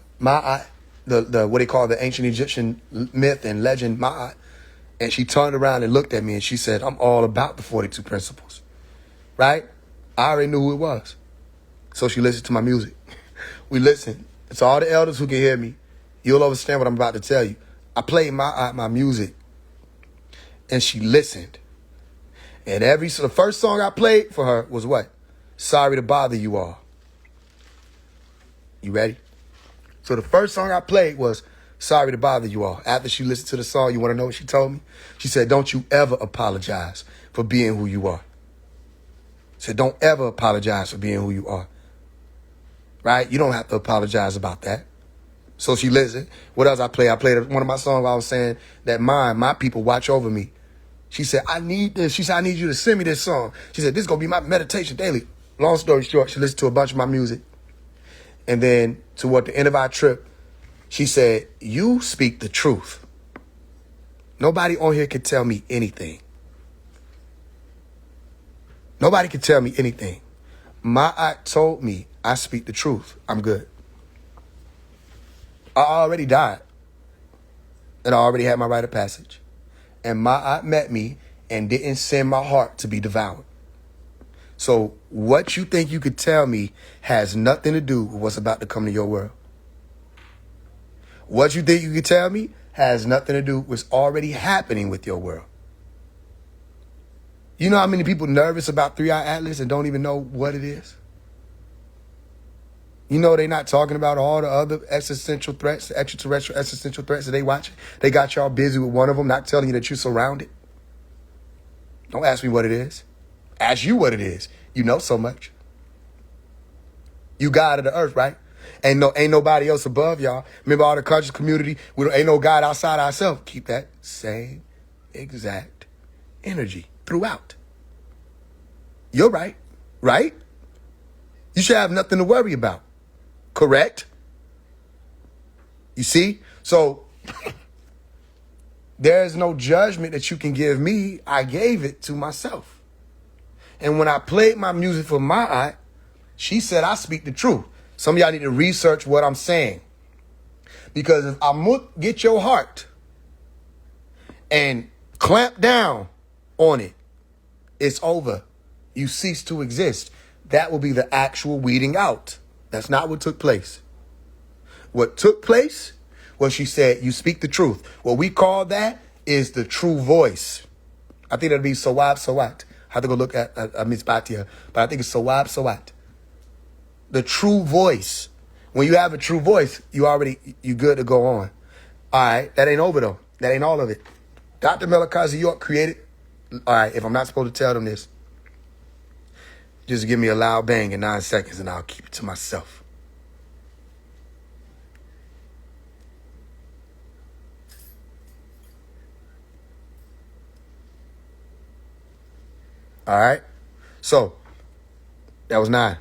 what they call the ancient Egyptian myth and legend Ma'at? And she turned around and looked at me and she said, I'm all about the 42 principles. Right? I already knew who it was. So she listened to my music. We listened. It's all the elders who can hear me. You'll understand what I'm about to tell you. I played my music, and she listened. And so the first song I played for her was what? Sorry to Bother You All. You ready? So the first song I played was Sorry to Bother You All. After she listened to the song, you want to know what she told me? She said, don't you ever apologize for being who you are. She said, don't ever apologize for being who you are. Right? You don't have to apologize about that. So she listened. What else I played? I played one of my songs where I was saying that my people watch over me. She said, I need this. She said, I need you to send me this song. She said, this is going to be my meditation daily. Long story short, she listened to a bunch of my music. And then toward the end of our trip, she said, you speak the truth. Nobody on here can tell me anything. Nobody can tell me anything. My aunt told me I speak the truth. I'm good. I already died. And I already had my rite of passage. And my aunt met me and didn't send my heart to be devoured. So what you think you could tell me has nothing to do with what's about to come to your world. What you think you could tell me has nothing to do with what's already happening with your world. You know how many people nervous about 3-Eye Atlas and don't even know what it is? You know they're not talking about all the other existential threats, the extraterrestrial existential threats that they watching. They got y'all busy with one of them, not telling you that you're surrounded. Don't ask me what it is. Ask you what it is. You know so much. You God of the earth, right? Ain't nobody else above y'all. Remember all the conscious community? Ain't no God outside ourselves. Keep that same exact energy throughout. You're right, right? You should have nothing to worry about. Correct? You see? So There's no judgment that you can give me. I gave it to myself. And when I played my music for my aunt, she said I speak the truth. Some of y'all need to research what I'm saying. Because if I get your heart and clamp down on it, it's over. You cease to exist. That will be the actual weeding out. That's not what took place. What took place was she said, you speak the truth. What we call that is the true voice. I think that'd be sawab sawat. I have to go look at Miss Batia, but I think it's sawab sawat. The true voice. When you have a true voice, you good to go on. All right, that ain't over though. That ain't all of it. Dr. Melakazi York created. All right, if I'm not supposed to tell them this, just give me a loud bang in 9 seconds and I'll keep it to myself. All right, so that was 9.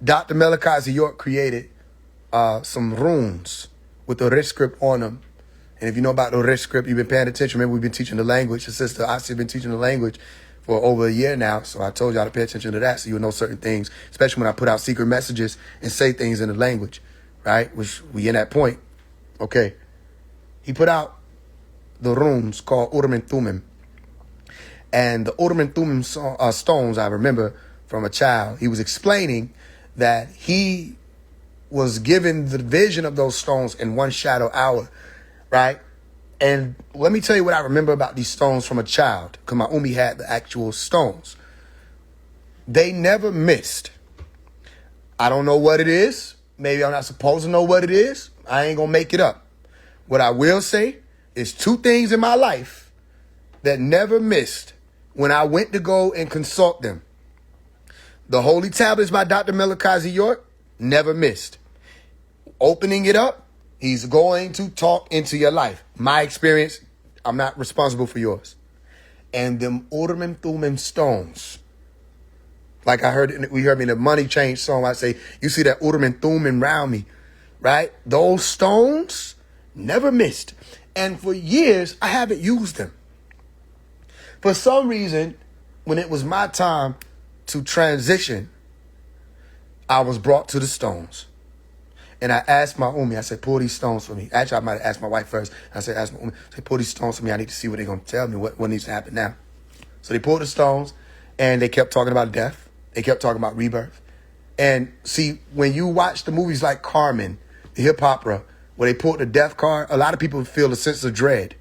Dr. Melakazi York created some runes with the Rish script on them. And if you know about the Rish script, you've been paying attention. Remember, we've been teaching the language. The sister Asi been teaching the language for over a year now. So I told y'all to pay attention to that so you'll know certain things, especially when I put out secret messages and say things in the language, right? Which we in that point. Okay. He put out the runes called Urim and Thummim. And the Urim and Thummim stones, I remember from a child, he was explaining that he was given the vision of those stones in one shadow hour, right? And let me tell you what I remember about these stones from a child, because my Umi had the actual stones. They never missed. I don't know what it is. Maybe I'm not supposed to know what it is. I ain't going to make it up. What I will say is 2 things in my life that never missed when I went to go and consult them. The Holy Tablets by Dr. Melakazi York never missed. Opening it up, he's going to talk into your life. My experience, I'm not responsible for yours. And them Urim and Thummim stones, like we heard me in the Money Change song, I say, you see that Urim and Thummim around me, right? Those stones never missed. And for years, I haven't used them. For some reason, when it was my time to transition, I was brought to the stones. And I asked my Umi, I said, pull these stones for me. Actually, I might have asked my wife first. I said, ask my Umi, I said, pull these stones for me. I need to see what they're going to tell me, what needs to happen now. So they pulled the stones, and they kept talking about death. They kept talking about rebirth. And see, when you watch the movies like Carmen, the hip opera, where they pulled the death card, a lot of people feel a sense of dread.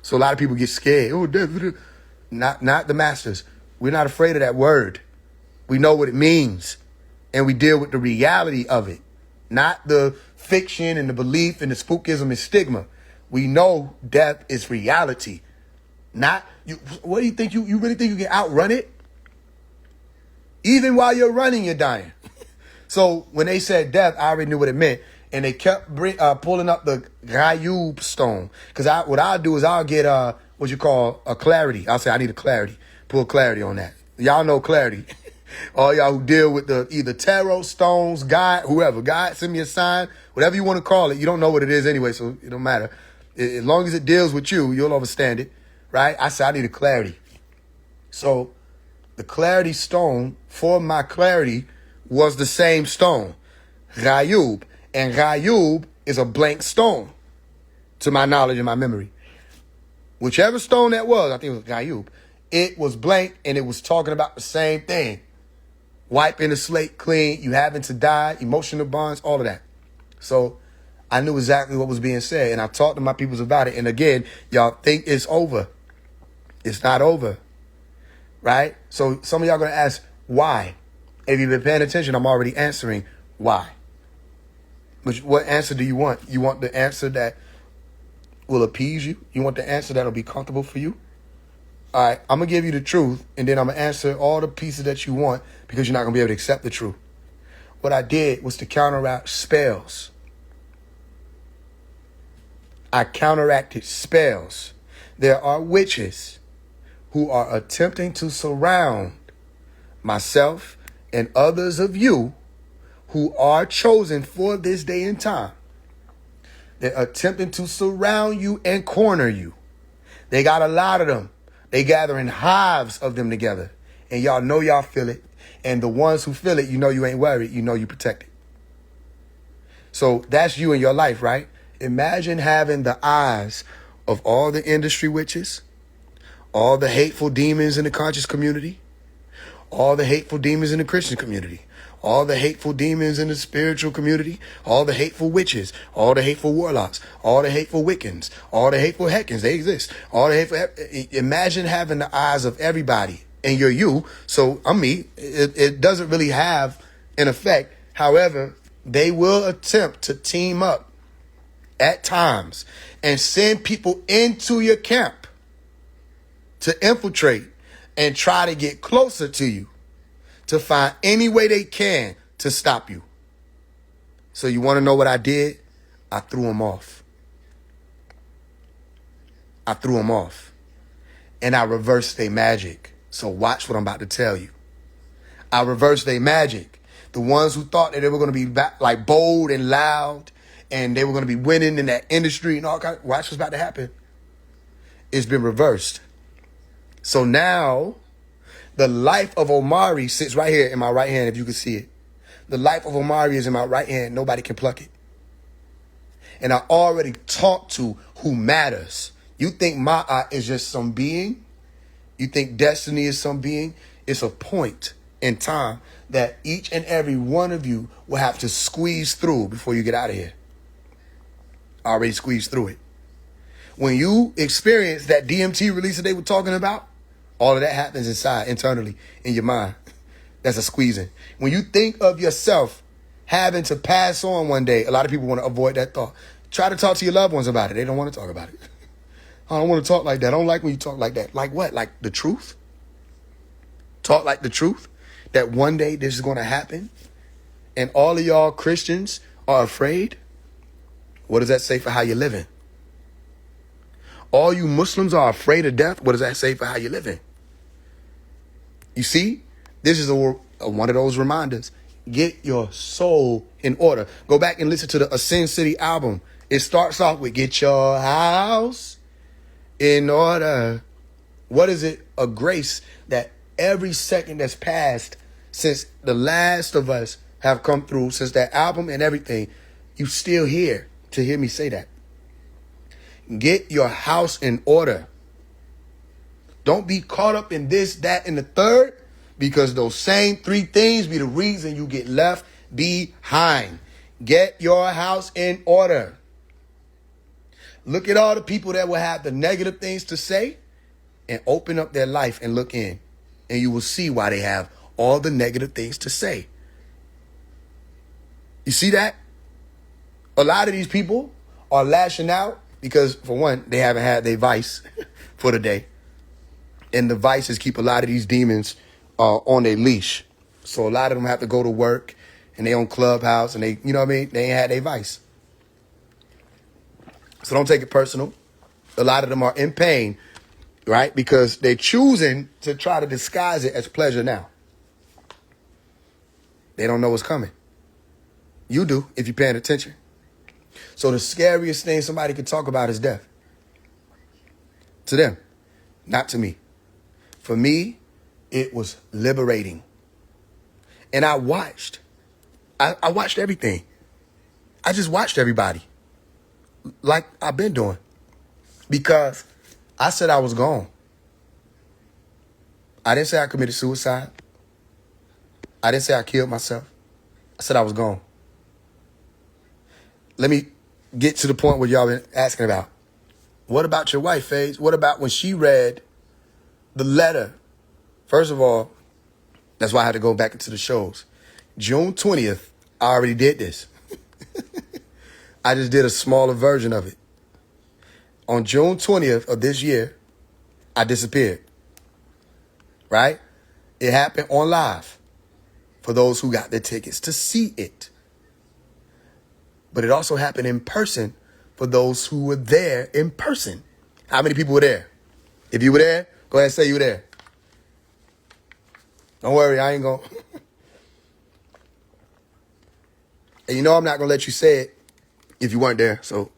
So a lot of people get scared. Oh, death. Not the masters. We're not afraid of that word. We know what it means. And we deal with the reality of it. Not the fiction and the belief and the spookism and stigma. We know death is reality. Not you. What do you think? You really think you can outrun it? Even while you're running, you're dying. So when they said death, I already knew what it meant. And they kept pulling up the Gayub stone. Because what I'll do is I'll get what you call a clarity. I'll say I need a clarity. Pull clarity on that. Y'all know clarity. All y'all who deal with the either tarot, stones, God, whoever. God, send me a sign. Whatever you want to call it. You don't know what it is anyway, so it don't matter. As long as it deals with you, you'll understand it. Right? I said I need a clarity. So the clarity stone for my clarity was the same stone. Gayub. And Gayub is a blank stone, to my knowledge and my memory. Whichever stone that was, I think it was Gayub, it was blank and it was talking about the same thing. Wiping the slate clean, you having to die, emotional bonds, all of that. So I knew exactly what was being said, and I talked to my peoples about it. And again, y'all think it's over. It's not over, right? So some of y'all going to ask, why? If you've been paying attention, I'm already answering why. But what answer do you want? You want the answer that will appease you? You want the answer that will be comfortable for you? All right, I'm going to give you the truth, and then I'm going to answer all the pieces that you want because you're not going to be able to accept the truth. What I did was to counteract spells. I counteracted spells. There are witches who are attempting to surround myself and others of you who are chosen for this day and time. They're attempting to surround you and corner you. They got a lot of them. They gathering hives of them together. And y'all know y'all feel it. And the ones who feel it, you know you ain't worried. You know you protected. So that's you in your life, right? Imagine having the eyes of all the industry witches, all the hateful demons in the conscious community, all the hateful demons in the Christian community, all the hateful demons in the spiritual community, all the hateful witches, all the hateful warlocks, all the hateful Wiccans, all the hateful Heckins, they exist. All the hateful. Imagine having the eyes of everybody, and you're you, so I'm me. It doesn't really have an effect. However, they will attempt to team up at times and send people into your camp to infiltrate and try to get closer to you, to find any way they can to stop you. So you want to know what I did? I threw them off. I threw them off. And I reversed their magic. So watch what I'm about to tell you. I reversed their magic. The ones who thought that they were going to be like bold and loud and they were going to be winning in that industry and all kinds. Watch what's about to happen. It's been reversed. So now the life of Omari sits right here in my right hand, if you can see it. The life of Omari is in my right hand. Nobody can pluck it. And I already talked to who matters. You think Ma'a is just some being? You think destiny is some being? It's a point in time that each and every one of you will have to squeeze through before you get out of here. I already squeezed through it. When you experience that DMT release that they were talking about, all of that happens inside, internally, in your mind. That's a squeezing. When you think of yourself having to pass on one day, a lot of people want to avoid that thought. Try to talk to your loved ones about it. They don't want to talk about it. I don't want to talk like that. I don't like when you talk like that. Like what? Like the truth? Talk like the truth? That one day this is going to happen? And all of y'all Christians are afraid? What does that say for how you're living? All you Muslims are afraid of death? What does that say for how you're living? You see? This is one of those reminders. Get your soul in order. Go back and listen to the Ascend City album. It starts off with get your house in order. What is it? A grace that every second that's passed since the last of us have come through, since that album and everything, you still here to hear me say that. Get your house in order. Don't be caught up in this, that, and the third, because those same three things be the reason you get left behind. Get your house in order. Look at all the people that will have the negative things to say and open up their life and look in. And you will see why they have all the negative things to say. You see that? A lot of these people are lashing out because, for one, they haven't had their vice for the day. And the vices keep a lot of these demons on their leash. So a lot of them have to go to work and they on Clubhouse and they, you know what I mean? They ain't had their vice. So don't take it personal. A lot of them are in pain, right? Because they're choosing to try to disguise it as pleasure now. They don't know what's coming. You do if you're paying attention. So the scariest thing somebody could talk about is death. To them, not to me. For me, it was liberating. And I watched. I watched everything. I just watched everybody. Like I've been doing. Because I said I was gone. I didn't say I committed suicide. I didn't say I killed myself. I said I was gone. Let me get to the point where y'all been asking about. What about your wife, Faise? What about when she read the letter? First of all, that's why I had to go back into the shows. June 20th, I already did this. I just did a smaller version of it. On June 20th of this year, I disappeared. Right? It happened on live for those who got their tickets to see it. But it also happened in person for those who were there in person. How many people were there? If you were there, go ahead and say you were there. Don't worry, I ain't going to. And you know I'm not going to let you say it if you weren't there. So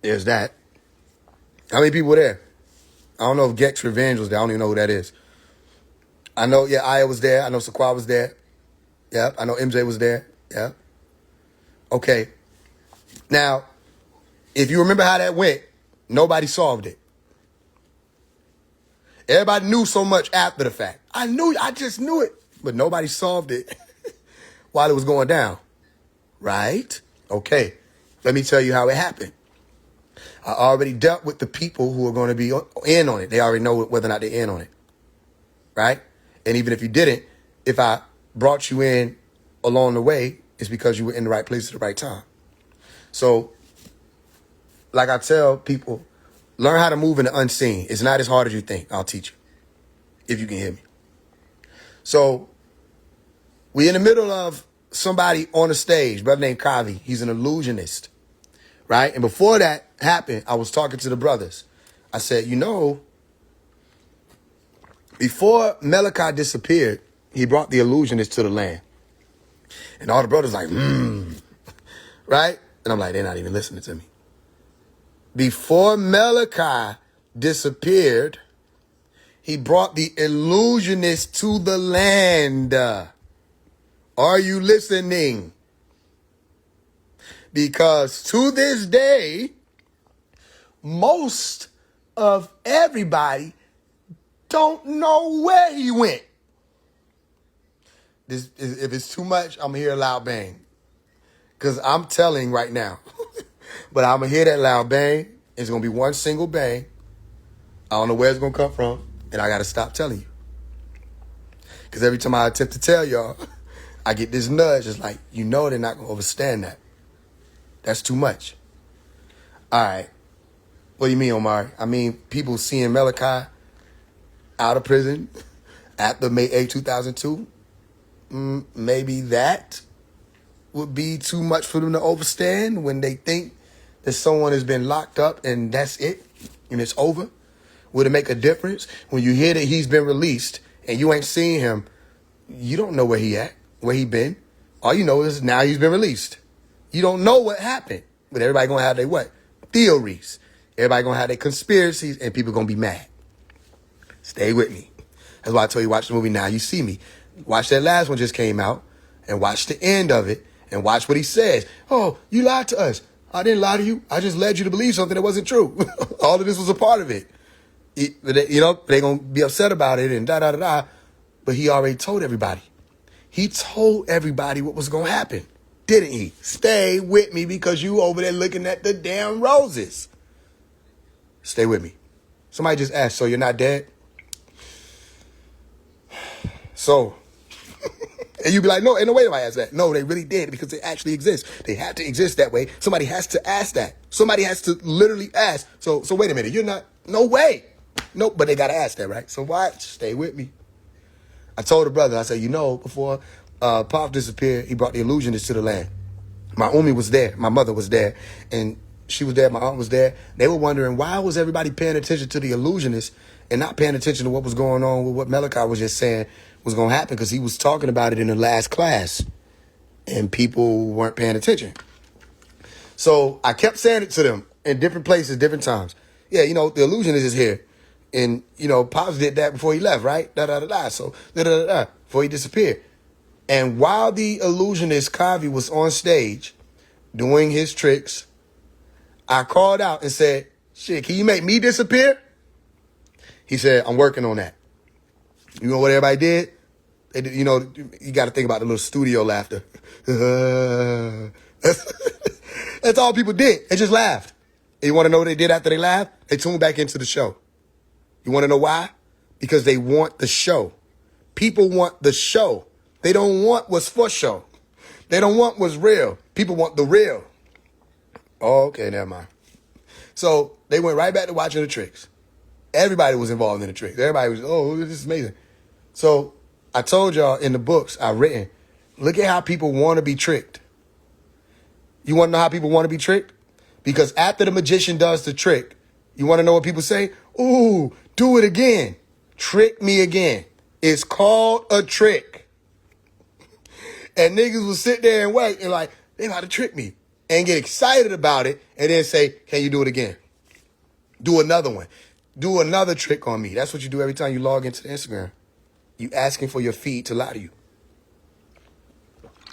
there's that. How many people were there? I don't know if Gex Revenge was there. I don't even know who that is. I know, yeah, Aya was there. I know Saquad was there. Yep. I know MJ was there. Yep. Okay. Now, if you remember how that went, nobody solved it. Everybody knew so much after the fact. I just knew it. But nobody solved it while it was going down. Right? Okay. Let me tell you how it happened. I already dealt with the people who are going to be in on it. They already know whether or not they're in on it. Right? And even if you didn't, if I brought you in along the way, it's because you were in the right place at the right time. So, like I tell people, learn how to move in the unseen. It's not as hard as you think. I'll teach you, if you can hear me. So, we in the middle of somebody on the stage, brother named Kavi. He's an illusionist, right? And before that happened, I was talking to the brothers. I said, before Malachi disappeared, he brought the illusionist to the land. And all the brothers like, right? And I'm like, they're not even listening to me. Before Malachi disappeared, he brought the illusionist to the land. Are you listening? Because to this day, most of everybody don't know where he went. If it's too much, I'm going to hear a loud bang. Because I'm telling right now. But I'm going to hear that loud bang. It's going to be one single bang. I don't know where it's going to come from. And I got to stop telling you. Because every time I attempt to tell y'all, I get this nudge. It's like, they're not going to understand that. That's too much. All right. What do you mean, Omari? I mean, people seeing Malachi out of prison after May 8, 2002. Maybe that would be too much for them to understand when they think that someone has been locked up and that's it and it's over. Would it make a difference when you hear that he's been released and you ain't seen him? You don't know where he at, where he been. All you know is now he's been released. You don't know what happened, but everybody gonna have their what? Theories. Everybody gonna have their conspiracies and people gonna be mad. Stay with me. That's why I told you watch the movie Now You See Me. Watch that last one just came out and watch the end of it and watch what he says. Oh, you lied to us. I didn't lie to you. I just led you to believe something that wasn't true. All of this was a part of it. They're going to be upset about it and da-da-da-da. But he already told everybody. He told everybody what was going to happen. Didn't he? Stay with me because you over there looking at the damn roses. Stay with me. Somebody just asked, so you're not dead? So, and you be like, no, ain't no way nobody asked that. No, they really did because they actually exist. They had to exist that way. Somebody has to ask that. Somebody has to literally ask. So wait a minute. You're not, no way. Nope, but they got to ask that, right? So why? Stay with me. I told the brother, I said, before Pop disappeared, he brought the illusionist to the land. My Umi was there. My mother was there. And she was there. My aunt was there. They were wondering, why was everybody paying attention to the illusionist and not paying attention to what was going on with what Malachi was just saying was going to happen? Because he was talking about it in the last class. And people weren't paying attention. So I kept saying it to them in different places, different times. Yeah, the illusionist is here. And, Pops did that before he left, right? Da-da-da-da. So, da-da-da-da, before he disappeared. And while the illusionist Kavi was on stage doing his tricks, I called out and said, shit, can you make me disappear? He said, I'm working on that. You know what everybody did? They did, you got to think about the little studio laughter. That's all people did. They just laughed. And you want to know what they did after they laughed? They tuned back into the show. You want to know why? Because they want the show. People want the show. They don't want what's for show. They don't want what's real. People want the real. Oh, okay, never mind. So they went right back to watching the tricks. Everybody was involved in the tricks. Everybody was, oh, this is amazing. So I told y'all in the books I've written, look at how people want to be tricked. You want to know how people want to be tricked? Because after the magician does the trick, you want to know what people say? Ooh, do it again. Trick me again. It's called a trick. And niggas will sit there and wait and like, they about to trick me. And get excited about it and then say, can you do it again? Do another one. Do another trick on me. That's what you do every time you log into Instagram. You asking for your feed to lie to you.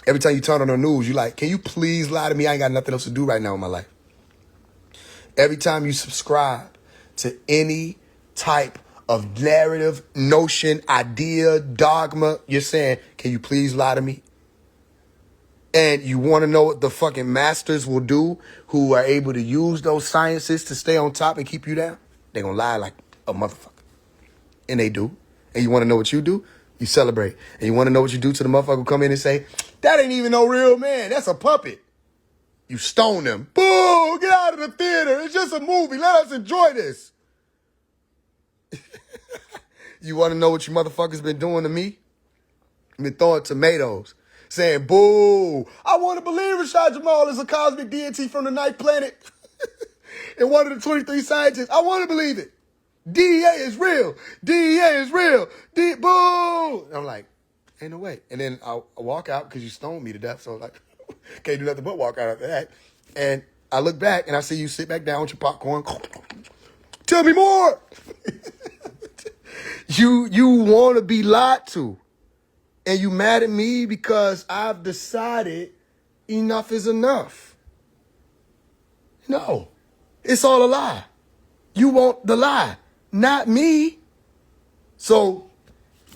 Every time you turn on the news, you like, can you please lie to me? I ain't got nothing else to do right now in my life. Every time you subscribe to any type of narrative, notion, idea, dogma, you're saying, can you please lie to me? And you want to know what the fucking masters will do who are able to use those sciences to stay on top and keep you down? They're going to lie like a motherfucker. And they do. And you want to know what you do? You celebrate. And you want to know what you do to the motherfucker who come in and say, that ain't even no real man. That's a puppet. You stone them. Boo! Get out of the theater. It's just a movie. Let us enjoy this. You want to know what you motherfuckers been doing to me? Been throwing tomatoes. Saying, boo! I want to believe Rashad Jamal is a cosmic deity from the ninth planet. And one of the 23 scientists. I want to believe it. DEA is real. DEA is real. Boo! And I'm like, ain't no way. And then I walk out because you stoned me to death. So like, can't do nothing but walk out after that. And I look back and I see you sit back down with your popcorn. Tell me more. You want to be lied to. And you mad at me because I've decided enough is enough. No, it's all a lie. You want the lie, not me. So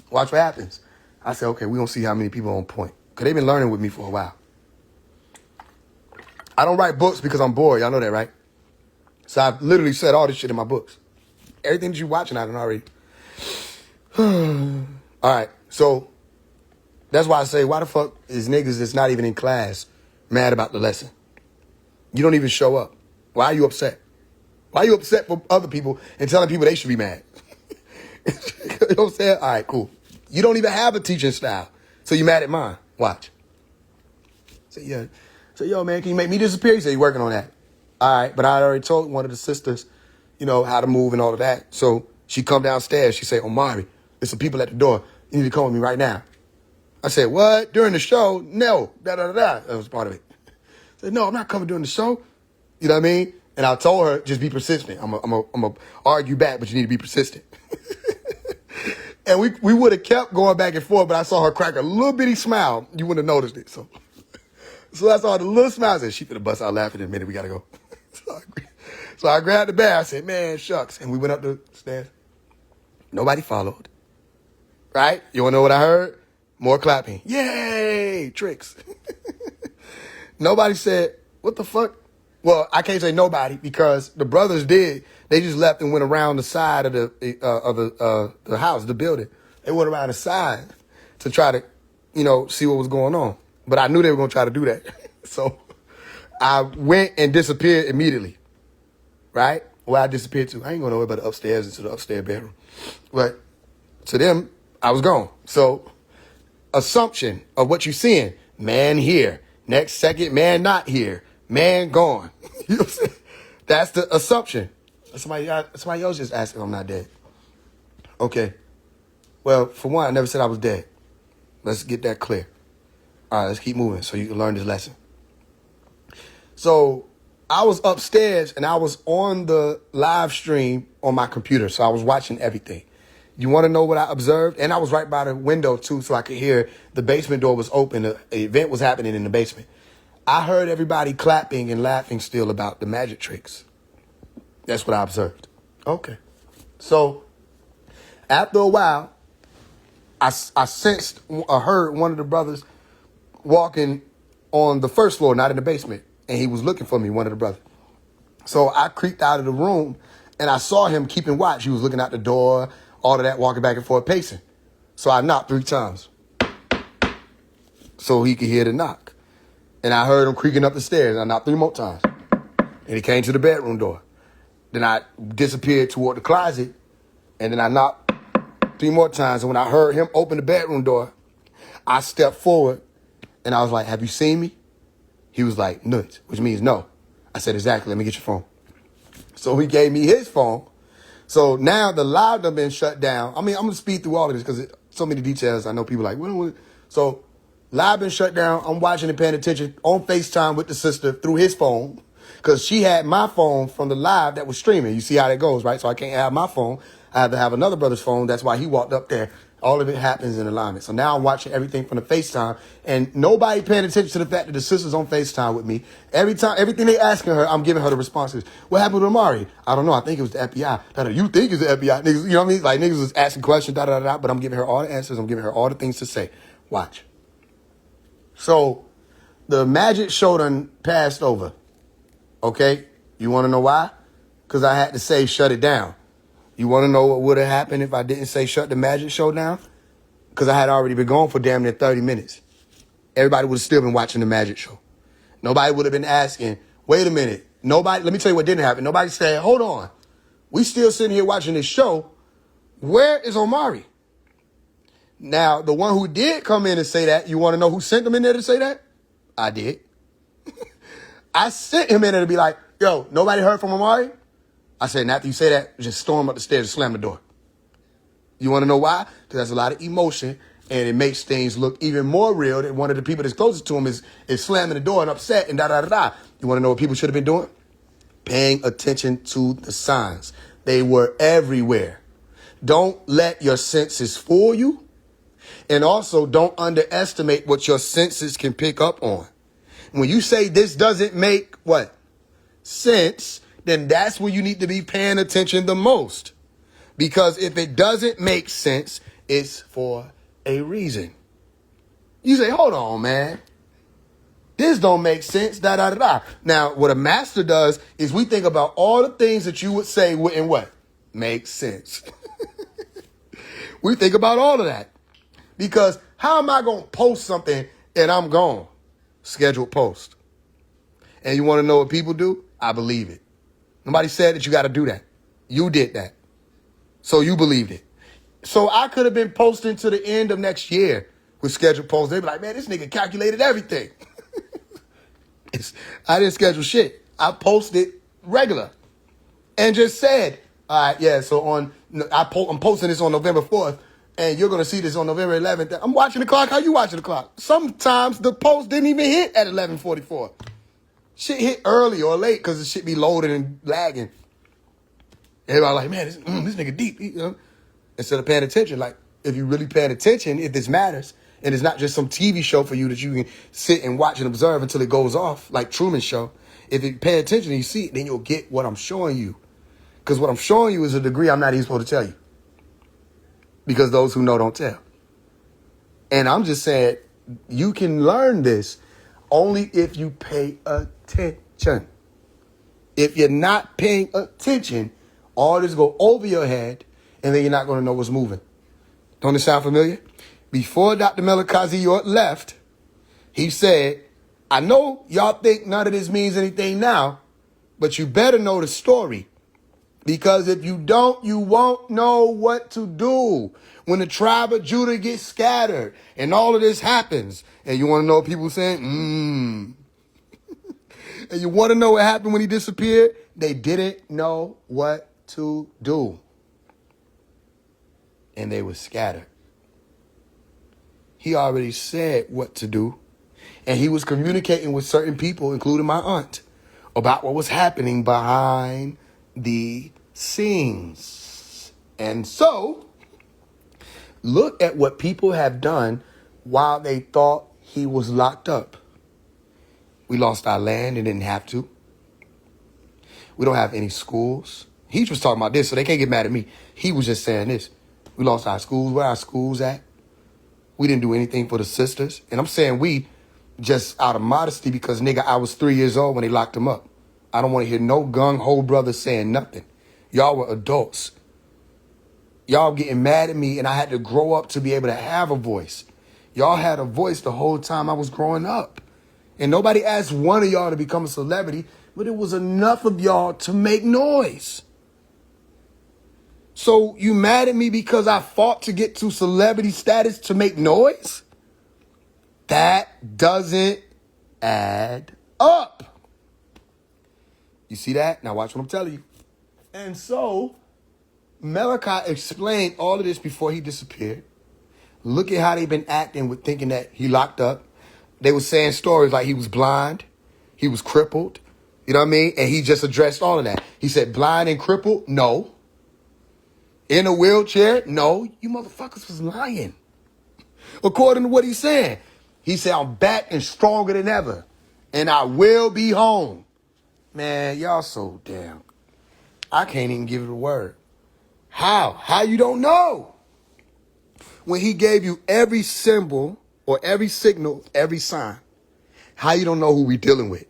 watch what happens. I said, okay, we're going to see how many people are on point. Because they've been learning with me for a while. I don't write books because I'm bored. Y'all know that, right? So I've literally said all this shit in my books. Everything that you're watching, I done already. All right, so that's why I say, why the fuck is niggas that's not even in class mad about the lesson? You don't even show up. Why are you upset? Why are you upset for other people and telling people they should be mad? You know what I'm saying? All right, cool. You don't even have a teaching style, so you mad at mine. Watch. Say, yeah. Say, yo, man, can you make me disappear? He said, you working on that. All right, but I already told one of the sisters, you know, how to move and all of that. So she come downstairs. She say, Omari, there's some people at the door. You need to come with me right now. I said, what? During the show? No. Da-da-da-da. That was part of it. I said, no, I'm not coming during the show. You know what I mean? And I told her, just be persistent. I'm going to argue back, but you need to be persistent. And we would have kept going back and forth, but I saw her crack a little bitty smile. You wouldn't have noticed it. So I saw the little smile. I said, she finna bust out laughing in a minute. We got to go. So I grabbed the bag. I said, man, shucks. And we went up the stairs. Nobody followed. Right? You want to know what I heard? More clapping. Yay! Tricks. Nobody said, what the fuck? Well, I can't say nobody because the brothers did. They just left and went around the side of the house, the building. They went around the side to try to, you know, see what was going on. But I knew they were going to try to do that. So I went and disappeared immediately. Right? Where I disappeared to. I ain't going nowhere but upstairs into the upstairs bedroom. But to them, I was gone. So assumption of what you're seeing. Man here. Next second, man not here. Man gone. You know what I'm saying? That's the assumption. Somebody else just asked if I'm not dead. Okay. Well, for one, I never said I was dead. Let's get that clear. All right, let's keep moving so you can learn this lesson. So I was upstairs and I was on the live stream on my computer. So I was watching everything. You want to know what I observed? And I was right by the window, too, so I could hear the basement door was open. The event was happening in the basement. I heard everybody clapping and laughing still about the magic tricks. That's what I observed. Okay. So after a while, I sensed or heard one of the brothers walking on the first floor, not in the basement. And he was looking for me, one of the brothers. So I creeped out of the room and I saw him keeping watch. He was looking out the door, all of that, walking back and forth, pacing. So I knocked 3 times so he could hear the knock. And I heard him creaking up the stairs. I knocked 3 more times. And he came to the bedroom door. Then I disappeared toward the closet. And then I knocked 3 more times. And when I heard him open the bedroom door, I stepped forward. And I was like, have you seen me? He was like, no, which means no. I said, exactly. Let me get your phone. So he gave me his phone. So now the live done been shut down. I mean, I'm going to speed through all of this because so many details. I know people like, what? So live been shut down. I'm watching and paying attention on FaceTime with the sister through his phone because she had my phone from the live that was streaming. You see how that goes, right? So I can't have my phone. I have to have another brother's phone. That's why he walked up there. All of it happens in alignment. So now I'm watching everything from the FaceTime, and nobody paying attention to the fact that the sister's on FaceTime with me. Every time, everything they asking her, I'm giving her the responses. What happened to Amari? I don't know. I think it was the FBI. You think it's the FBI? Niggas, you know what I mean? Like, niggas was asking questions, but I'm giving her all the answers. I'm giving her all the things to say. Watch. So the magic show done passed over. Okay? You want to know why? Because I had to say shut it down. You want to know what would have happened if I didn't say shut the magic show down? Because I had already been gone for damn near 30 minutes. Everybody would have still been watching the magic show. Nobody would have been asking, wait a minute. Nobody, let me tell you what didn't happen. Nobody said, hold on. We still sitting here watching this show. Where is Omari? Now, the one who did come in and say that, you want to know who sent him in there to say that? I did. I sent him in there to be like, yo, nobody heard from Omari? I said, and after you say that, just storm up the stairs and slam the door. You want to know why? Because there's a lot of emotion, and it makes things look even more real that one of the people that's closest to him is slamming the door and upset and da-da-da-da. You want to know what people should have been doing? Paying attention to the signs. They were everywhere. Don't let your senses fool you. And also, don't underestimate what your senses can pick up on. When you say this doesn't make what? Sense, then that's where you need to be paying attention the most. Because if it doesn't make sense, it's for a reason. You say, hold on, man. This don't make sense, da-da-da-da. Now, what a master does is we think about all the things that you would say wouldn't what? Make sense. We think about all of that. Because how am I going to post something and I'm gone? Scheduled post. And you want to know what people do? I believe it. Nobody said that you got to do that. You did that. So you believed it. So I could have been posting to the end of next year with scheduled posts. They'd be like, man, this nigga calculated everything. I didn't schedule shit. I posted regular and just said, all right, yeah, so I'm posting this on November 4th, and you're going to see this on November 11th. I'm watching the clock. How you watching the clock? Sometimes the post didn't even hit at 11:44. Shit hit early or late because the shit be loading and lagging. Everybody like, man, this nigga deep. You know? Instead of paying attention, like, if you really paying attention, if this matters, and it's not just some TV show for you that you can sit and watch and observe until it goes off, like Truman Show. If you pay attention and you see it, then you'll get what I'm showing you. Because what I'm showing you is a degree I'm not even supposed to tell you. Because those who know don't tell. And I'm just saying, you can learn this only if you pay attention. If you're not paying attention, all this go over your head, and then you're not going to know what's moving. Don't it sound familiar? Before Dr. Melikazi York left, he said, I know y'all think none of this means anything now, but you better know the story. Because if you don't, you won't know what to do when the tribe of Judah gets scattered and all of this happens. And you want to know what people saying? And you want to know what happened when he disappeared? They didn't know what to do. And they were scattered. He already said what to do. And he was communicating with certain people, including my aunt, about what was happening behind the scenes. And so, look at what people have done while they thought he was locked up. We lost our land and didn't have to. We don't have any schools. He was talking about this, so they can't get mad at me. He was just saying this. We lost our schools. Where our schools at? We didn't do anything for the sisters. And I'm saying we just out of modesty because, nigga, I was 3 years old when they locked him up. I don't want to hear no gung-ho brother saying nothing. Y'all were adults. Y'all getting mad at me, and I had to grow up to be able to have a voice. Y'all had a voice the whole time I was growing up. And nobody asked one of y'all to become a celebrity, but it was enough of y'all to make noise. So you mad at me because I fought to get to celebrity status to make noise? That doesn't add up. You see that? Now watch what I'm telling you. And so Malachi explained all of this before he disappeared. Look at how they've been acting with thinking that he locked up. They were saying stories like he was blind, he was crippled, You know what I mean? And he just addressed all of that. He said blind and crippled? No. In a wheelchair? No. You motherfuckers was lying. According to what he's saying. He said, I'm back and stronger than ever. And I will be home. Man, y'all so damn. I can't even give it a word. How? How you don't know? When he gave you every symbol or every signal, every sign. How you don't know who we dealing with?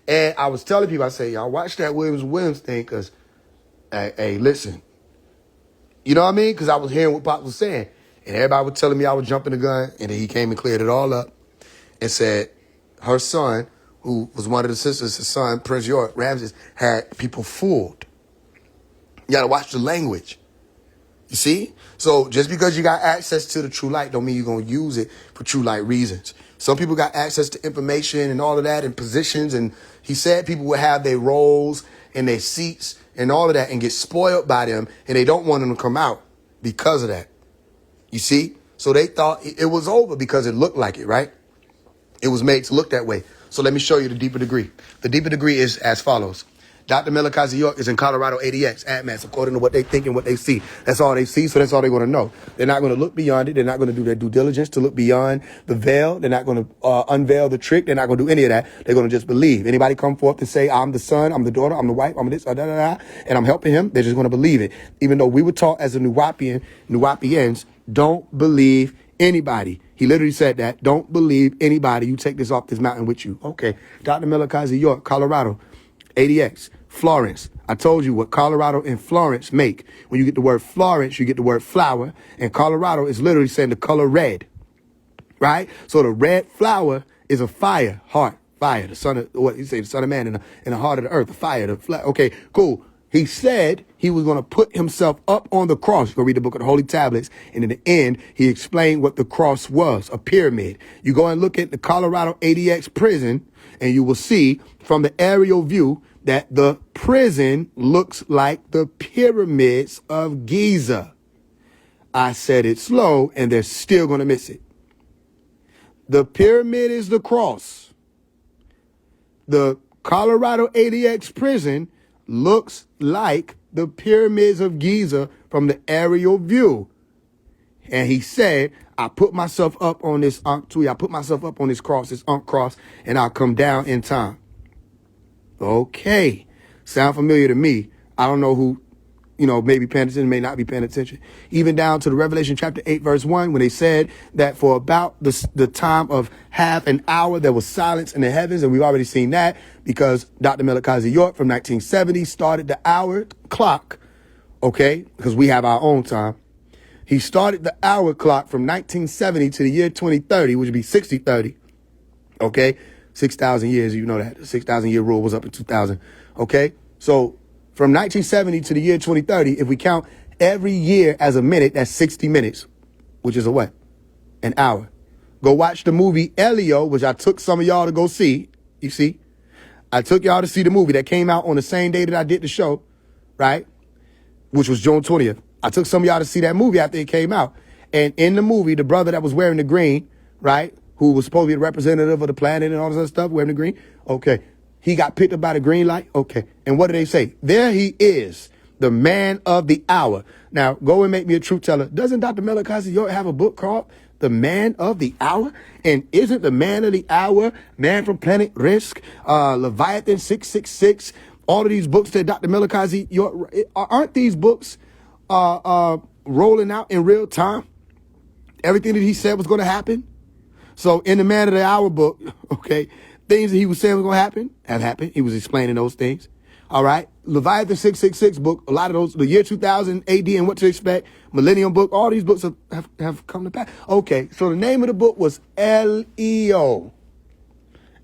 And I was telling people, I say, y'all watch that Williams thing because, hey, listen. You know what I mean? Because I was hearing what Pop was saying. And everybody was telling me I was jumping the gun. And then he came and cleared it all up and said her son, who was one of the sisters, his son, Prince York, Ramses, had people fooled. You got to watch the language. You see? So just because you got access to the true light don't mean you're going to use it for true light reasons. Some people got access to information and all of that and positions. And he said people would have their roles and their seats and all of that and get spoiled by them. And they don't want them to come out because of that. You see? So they thought it was over because it looked like it, right? It was made to look that way. So let me show you the deeper degree. The deeper degree is as follows. Dr. Melikazi York is in Colorado ADX, AdMass, according to what they think and what they see. That's all they see, so that's all they're going to know. They're not going to look beyond it. They're not going to do their due diligence to look beyond the veil. They're not going to unveil the trick. They're not going to do any of that. They're going to just believe. Anybody come forth and say, I'm the son, I'm the daughter, I'm the wife, I'm this, and I'm helping him, they're just going to believe it. Even though we were taught as a Nuwapians, don't believe anybody. He literally said that. Don't believe anybody. You take this off this mountain with you. Okay. Dr. Melikazi York, Colorado, ADX, Florence. I told you what Colorado and Florence make. When you get the word Florence, you get the word flower. And Colorado is literally saying the color red. Right? So the red flower is a fire, heart, fire. The son of, what you say, the son of man in the heart of the earth, the fire. Okay, cool. He said he was going to put himself up on the cross. You go read the book of the Holy Tablets. And in the end, he explained what the cross was, a pyramid. You go and look at the Colorado ADX prison, and you will see from the aerial view that the prison looks like the pyramids of Giza. I said it slow, and they're still going to miss it. The pyramid is the cross. The Colorado ADX prison looks like the pyramids of Giza from the aerial view. And he said, I put myself up on this I put myself up on this cross, this cross, and I'll come down in time. Okay. Sound familiar to me. I don't know who, may be paying attention, may not be paying attention. Even down to the Revelation chapter 8, verse 1, when they said that for about the time of half an hour, there was silence in the heavens. And we've already seen that because Dr. Melikazi York from 1970 started the hour clock. Okay. Because we have our own time. He started the hour clock from 1970 to the year 2030, which would be 60-30. Okay. 6,000 years. You know that the 6,000 year rule was up in 2000. Okay. So from 1970 to the year 2030, if we count every year as a minute, that's 60 minutes, which is a what? An hour. Go watch the movie Elio, which I took some of y'all to go see. You see, I took y'all to see the movie that came out on the same day that I did the show, right? Which was June 20th. I took some of y'all to see that movie after it came out. And in the movie, the brother that was wearing the green, right, who was supposed to be the representative of the planet and all this other stuff, wearing the green. Okay. He got picked up by the green light. Okay. And what do they say? There he is, the man of the hour. Now, go and make me a truth teller. Doesn't Dr. Melikazi York have a book called The Man of the Hour? And isn't the man of the hour, Man from Planet Risk, Leviathan 666, all of these books that Dr. Melikazi York, aren't these books rolling out in real time? Everything that he said was going to happen. So in the Man of the Hour book, okay, things that he was saying was going to happen have happened. He was explaining those things. All right. Leviathan 666 book, a lot of those, the year 2000 AD and what to expect, Millennium book, all these books have come to pass. Okay. So the name of the book was Elio.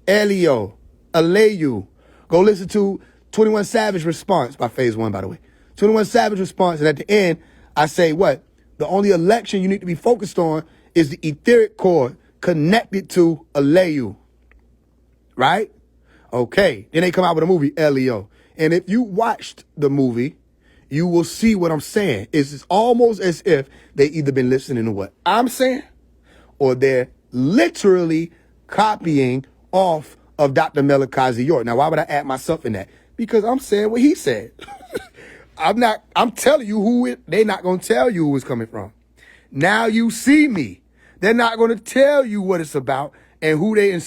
Aleyu. Go listen to 21 Savage Response by Faise One, by the way. 21 Savage Response. And at the end, I say what? The only election you need to be focused on is the etheric cord connected to Aleyu. Right? Okay. Then they come out with a movie, Elio. And if you watched the movie, you will see what I'm saying. It's almost as if they either been listening to what I'm saying or they're literally copying off of Dr. Melikazi York. Now, why would I add myself in that? Because I'm saying what he said. I'm telling you they're not going to tell you who it's coming from. Now you see me. They're not going to tell you what it's about and who their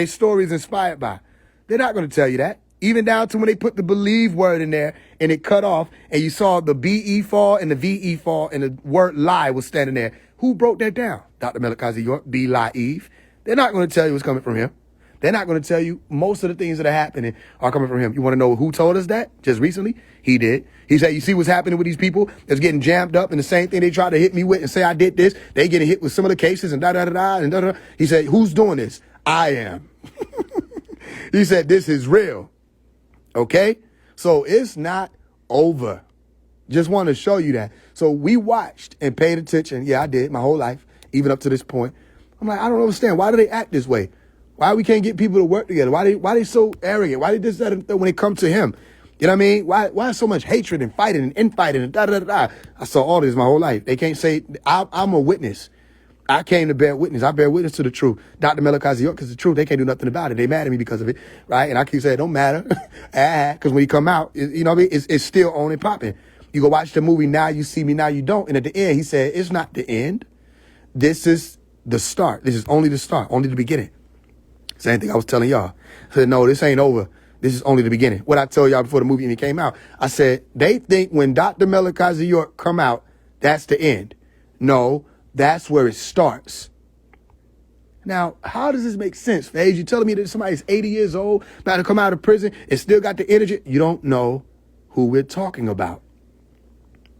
story is inspired by. They're not going to tell you that. Even down to when they put the believe word in there and it cut off and you saw the BE fall and the VE fall and the word lie was standing there. Who broke that down? Dr. Melikazi York, be lie Eve. They're not going to tell you what's coming from him. They're not going to tell you most of the things that are happening are coming from him. You want to know who told us that just recently? He did. He said, you see what's happening with these people that's getting jammed up and the same thing they try to hit me with and say I did this. They getting hit with some of the cases and da-da-da-da and da-da-da. He said, who's doing this? I am. He said, this is real. Okay? So it's not over. Just want to show you that. So we watched and paid attention. Yeah, I did my whole life, even up to this point. I'm like, I don't understand. Why do they act this way? Why we can't get people to work together? Why they so arrogant? Why they this, that, and when it comes to him? You know what I mean? Why so much hatred and fighting and infighting and da-da-da-da? I saw all this my whole life. They can't say, I'm a witness. I came to bear witness. I bear witness to the truth. Dr. Melikazi York is the truth. They can't do nothing about it. They mad at me because of it, right? And I keep saying, it don't matter. Because when you come out, you know what I mean? It's still on and popping. You go watch the movie, Now You See Me, Now You Don't. And at the end, he said, it's not the end. This is the start. This is only the start, only the beginning. Same thing I was telling y'all. I said, no, this ain't over. This is only the beginning. What I told y'all before the movie came out, I said, they think when Dr. Melikazi York come out, that's the end. No, that's where it starts. Now, how does this make sense? Faise, you telling me that somebody's 80 years old, about to come out of prison, and still got the energy? You don't know who we're talking about.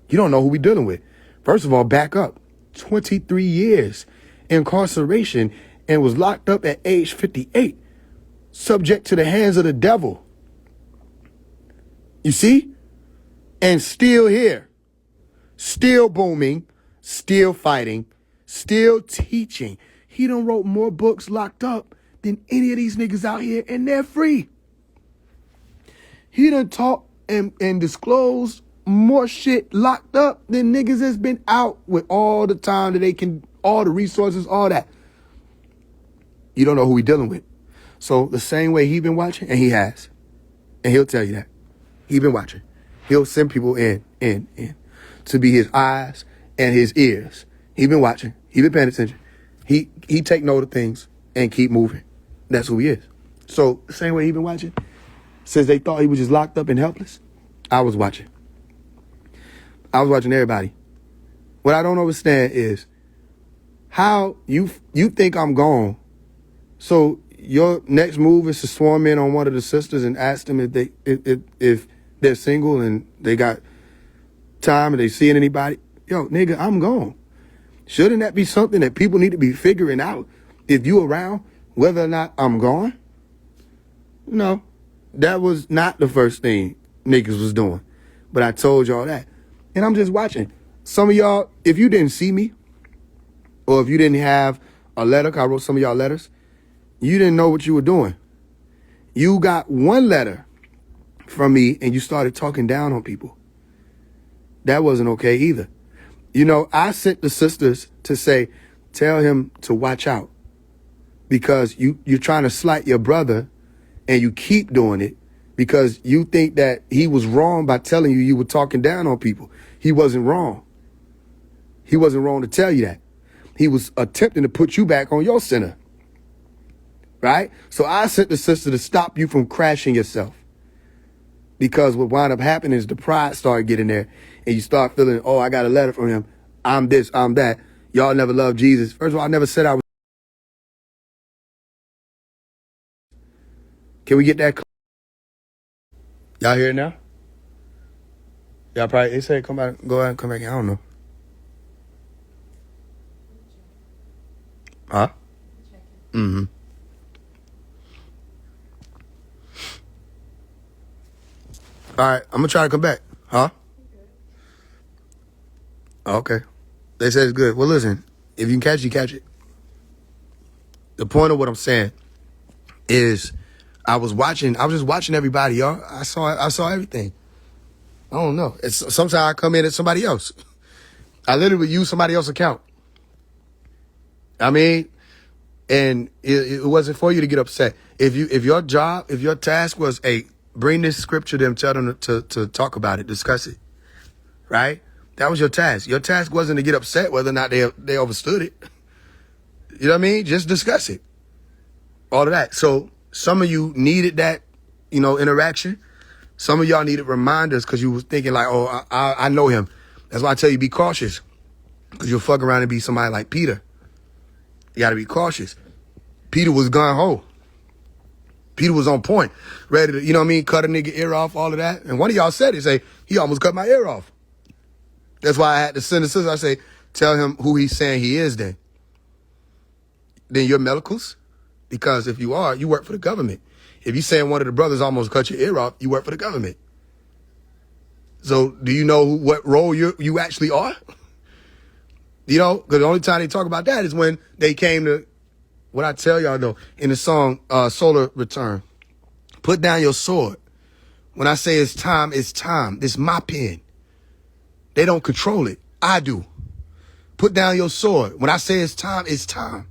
You don't know who we're dealing with. First of all, back up. 23 years incarceration and was locked up at age 58, subject to the hands of the devil. You see? And still here, still booming, still fighting, still teaching. He done wrote more books locked up than any of these niggas out here, and they're free. He done taught and disclosed more shit locked up than niggas that's been out with all the time that they can, all the resources, all that. You don't know who we dealing with. So the same way he been watching, and he has, and he'll tell you that. He been watching. He'll send people in to be his eyes and his ears. He been watching. He been paying attention. He take note of things and keep moving. That's who he is. So the same way he been watching, since they thought he was just locked up and helpless, I was watching. I was watching everybody. What I don't understand is how you think I'm gone. So your next move is to swarm in on one of the sisters and ask them if they're single and they got time and they seeing anybody. Yo, nigga, I'm gone. Shouldn't that be something that people need to be figuring out if you around, whether or not I'm gone? No, that was not the first thing niggas was doing. But I told y'all that. And I'm just watching. Some of y'all, if you didn't see me, or if you didn't have a letter, 'cause I wrote some of y'all letters, you didn't know what you were doing. You got one letter from me and you started talking down on people. That wasn't okay either. You know, I sent the sisters to say, tell him to watch out because you're trying to slight your brother and you keep doing it because you think that he was wrong by telling you were talking down on people. He wasn't wrong. He wasn't wrong to tell you that. He was attempting to put you back on your center. Right? So I sent the sister to stop you from crashing yourself. Because what wound up happening is the pride started getting there. And you start feeling, oh, I got a letter from him. I'm this, I'm that. Y'all never loved Jesus. First of all, I never said I was. Can we get that? Y'all hear it now? Y'all probably, they said come back, go ahead and come back in. I don't know. Huh? Mm-hmm. All right, I'm going to try to come back. Huh? Okay. They said it's good. Well, listen, if you can catch it, you catch it. The point of what I'm saying is I was just watching everybody, y'all. I saw everything. I don't know. Sometimes I come in at somebody else. I literally use somebody else's account. I mean, and it wasn't for you to get upset. If your job, if your task was, hey, bring this scripture to them, tell them to talk about it, discuss it, right? That was your task. Your task wasn't to get upset whether or not they understood it. You know what I mean? Just discuss it. All of that. So some of you needed that, interaction. Some of y'all needed reminders because you was thinking like, oh, I know him. That's why I tell you, be cautious, because you'll fuck around and be somebody like Peter. You got to be cautious. Peter was gung-ho. Peter was on point, ready to, cut a nigga ear off, all of that. And one of y'all said it, say, he almost cut my ear off. That's why I had to send a sister. I say, tell him who he's saying he is then. Then you're medicals. Because if you are, you work for the government. If you're saying one of the brothers almost cut your ear off, you work for the government. So do you know what role you actually are? Because the only time they talk about that is when they came to, what I tell y'all though, in the song Solar Return, put down your sword. When I say it's time, it's time. This is my pen. They don't control it. I do. Put down your sword. When I say it's time, it's time.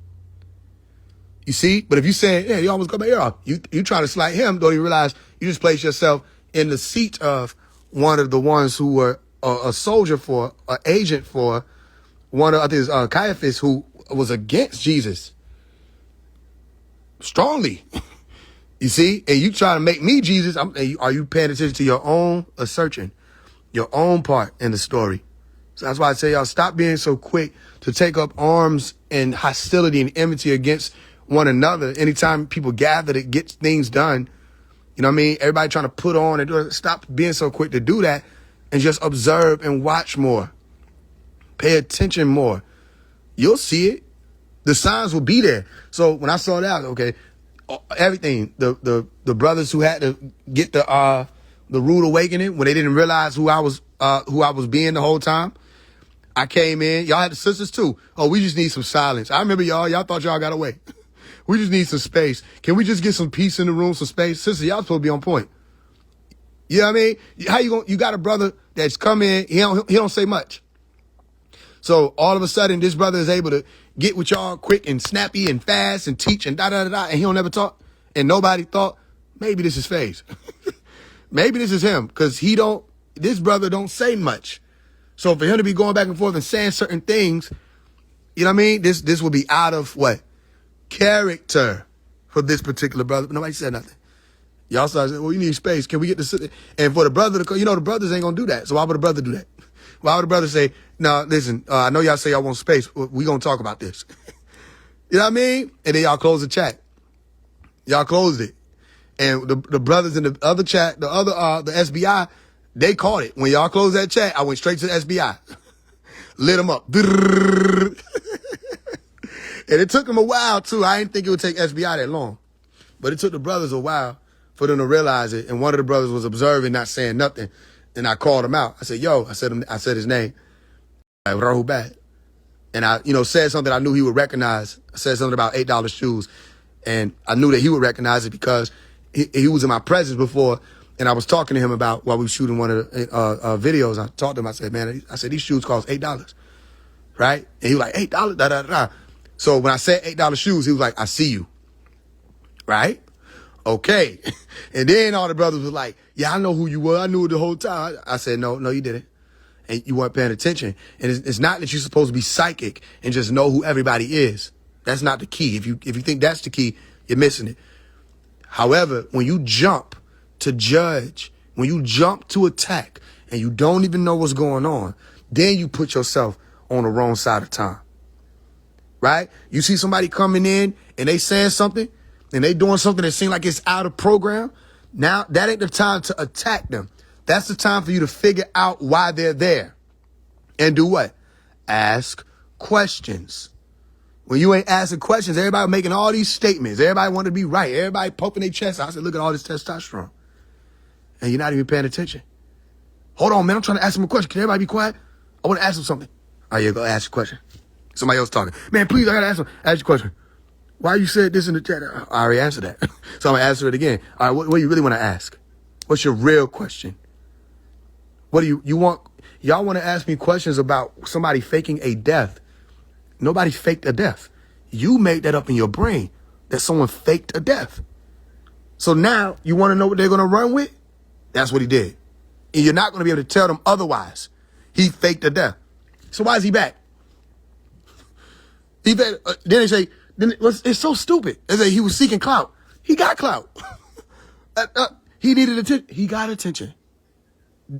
You see? But if you say, yeah, you almost cut my ear off, you trying to slight him, don't even realize you just place yourself in the seat of one of the ones who were a soldier for, an agent for, one of, I think it's Caiaphas, who was against Jesus. Strongly. You see? And you trying to make me Jesus. Are you paying attention to your own assertion, your own part in the story? So that's why I say, y'all, stop being so quick to take up arms and hostility and enmity against one another. Anytime people gather to get things done, you know what I mean? Everybody trying to put on and do it. Stop being so quick to do that and just observe and watch more. Pay attention more. You'll see it. The signs will be there. So when I saw that, okay, everything, the brothers who had to get the rude awakening when they didn't realize who I was being the whole time. I came in. Y'all had the sisters too. Oh, we just need some silence. I remember y'all thought y'all got away. We just need some space. Can we just get some peace in the room, some space? Sister, y'all supposed to be on point. You know what I mean? How you got a brother that's come in, he don't say much. So all of a sudden, this brother is able to get with y'all quick and snappy and fast and teach and da-da-da-da, and he don't ever talk. And nobody thought, maybe this is Faise. Maybe this is him, because this brother don't say much. So for him to be going back and forth and saying certain things, you know what I mean? This would be out of what? Character for this particular brother. But nobody said nothing. Y'all started saying, well, you need space. Can we get this? And for the brother to, the brothers ain't going to do that. So why would the brother do that? Why would the brother say, no, listen, I know y'all say y'all want space. We going to talk about this. You know what I mean? And then y'all close the chat. Y'all closed it. And the brothers in the other chat, the SBI, they caught it. When y'all closed that chat, I went straight to the SBI. Lit them up. And it took them a while, too. I didn't think it would take SBI that long. But it took the brothers a while for them to realize it. And one of the brothers was observing, not saying nothing. And I called him out. I said, yo, I said his name. Rahubat. And I, said something I knew he would recognize. I said something about $8 shoes. And I knew that he would recognize it because he was in my presence before. And I was talking to him about while we were shooting one of the videos. I talked to him. I said, man, these shoes cost $8. Right? And he was like, $8? Da, da, da, da. So when I said $8 shoes, he was like, I see you. Right? Okay. And then all the brothers was like, yeah, I know who you were. I knew it the whole time. I said, no, you didn't. And you weren't paying attention. And it's not that you're supposed to be psychic and just know who everybody is. That's not the key. If you think that's the key, you're missing it. However, when you jump to judge, when you jump to attack, and you don't even know what's going on, then you put yourself on the wrong side of time. Right? You see somebody coming in and they saying something and they doing something that seems like it's out of program. Now, that ain't the time to attack them. That's the time for you to figure out why they're there. And do what? Ask questions. When you ain't asking questions, everybody making all these statements. Everybody want to be right. Everybody poking their chest out. I said, look at all this testosterone. And you're not even paying attention. Hold on, man. I'm trying to ask him a question. Can everybody be quiet? I want to ask him something. All right, go ask a question. Somebody else talking. Man, please, I got to ask you a question. Why you said this in the chat? I already answered that. So I'm going to answer it again. All right, what do you really want to ask? What's your real question? What do you want? Y'all want to ask me questions about somebody faking a death. Nobody faked a death. You made that up in your brain that someone faked a death. So now you want to know what they're going to run with? That's what he did. And you're not going to be able to tell them otherwise. He faked to death. So why is he back? Then they say, it's so stupid. They say he was seeking clout. He got clout. He needed attention. He got attention.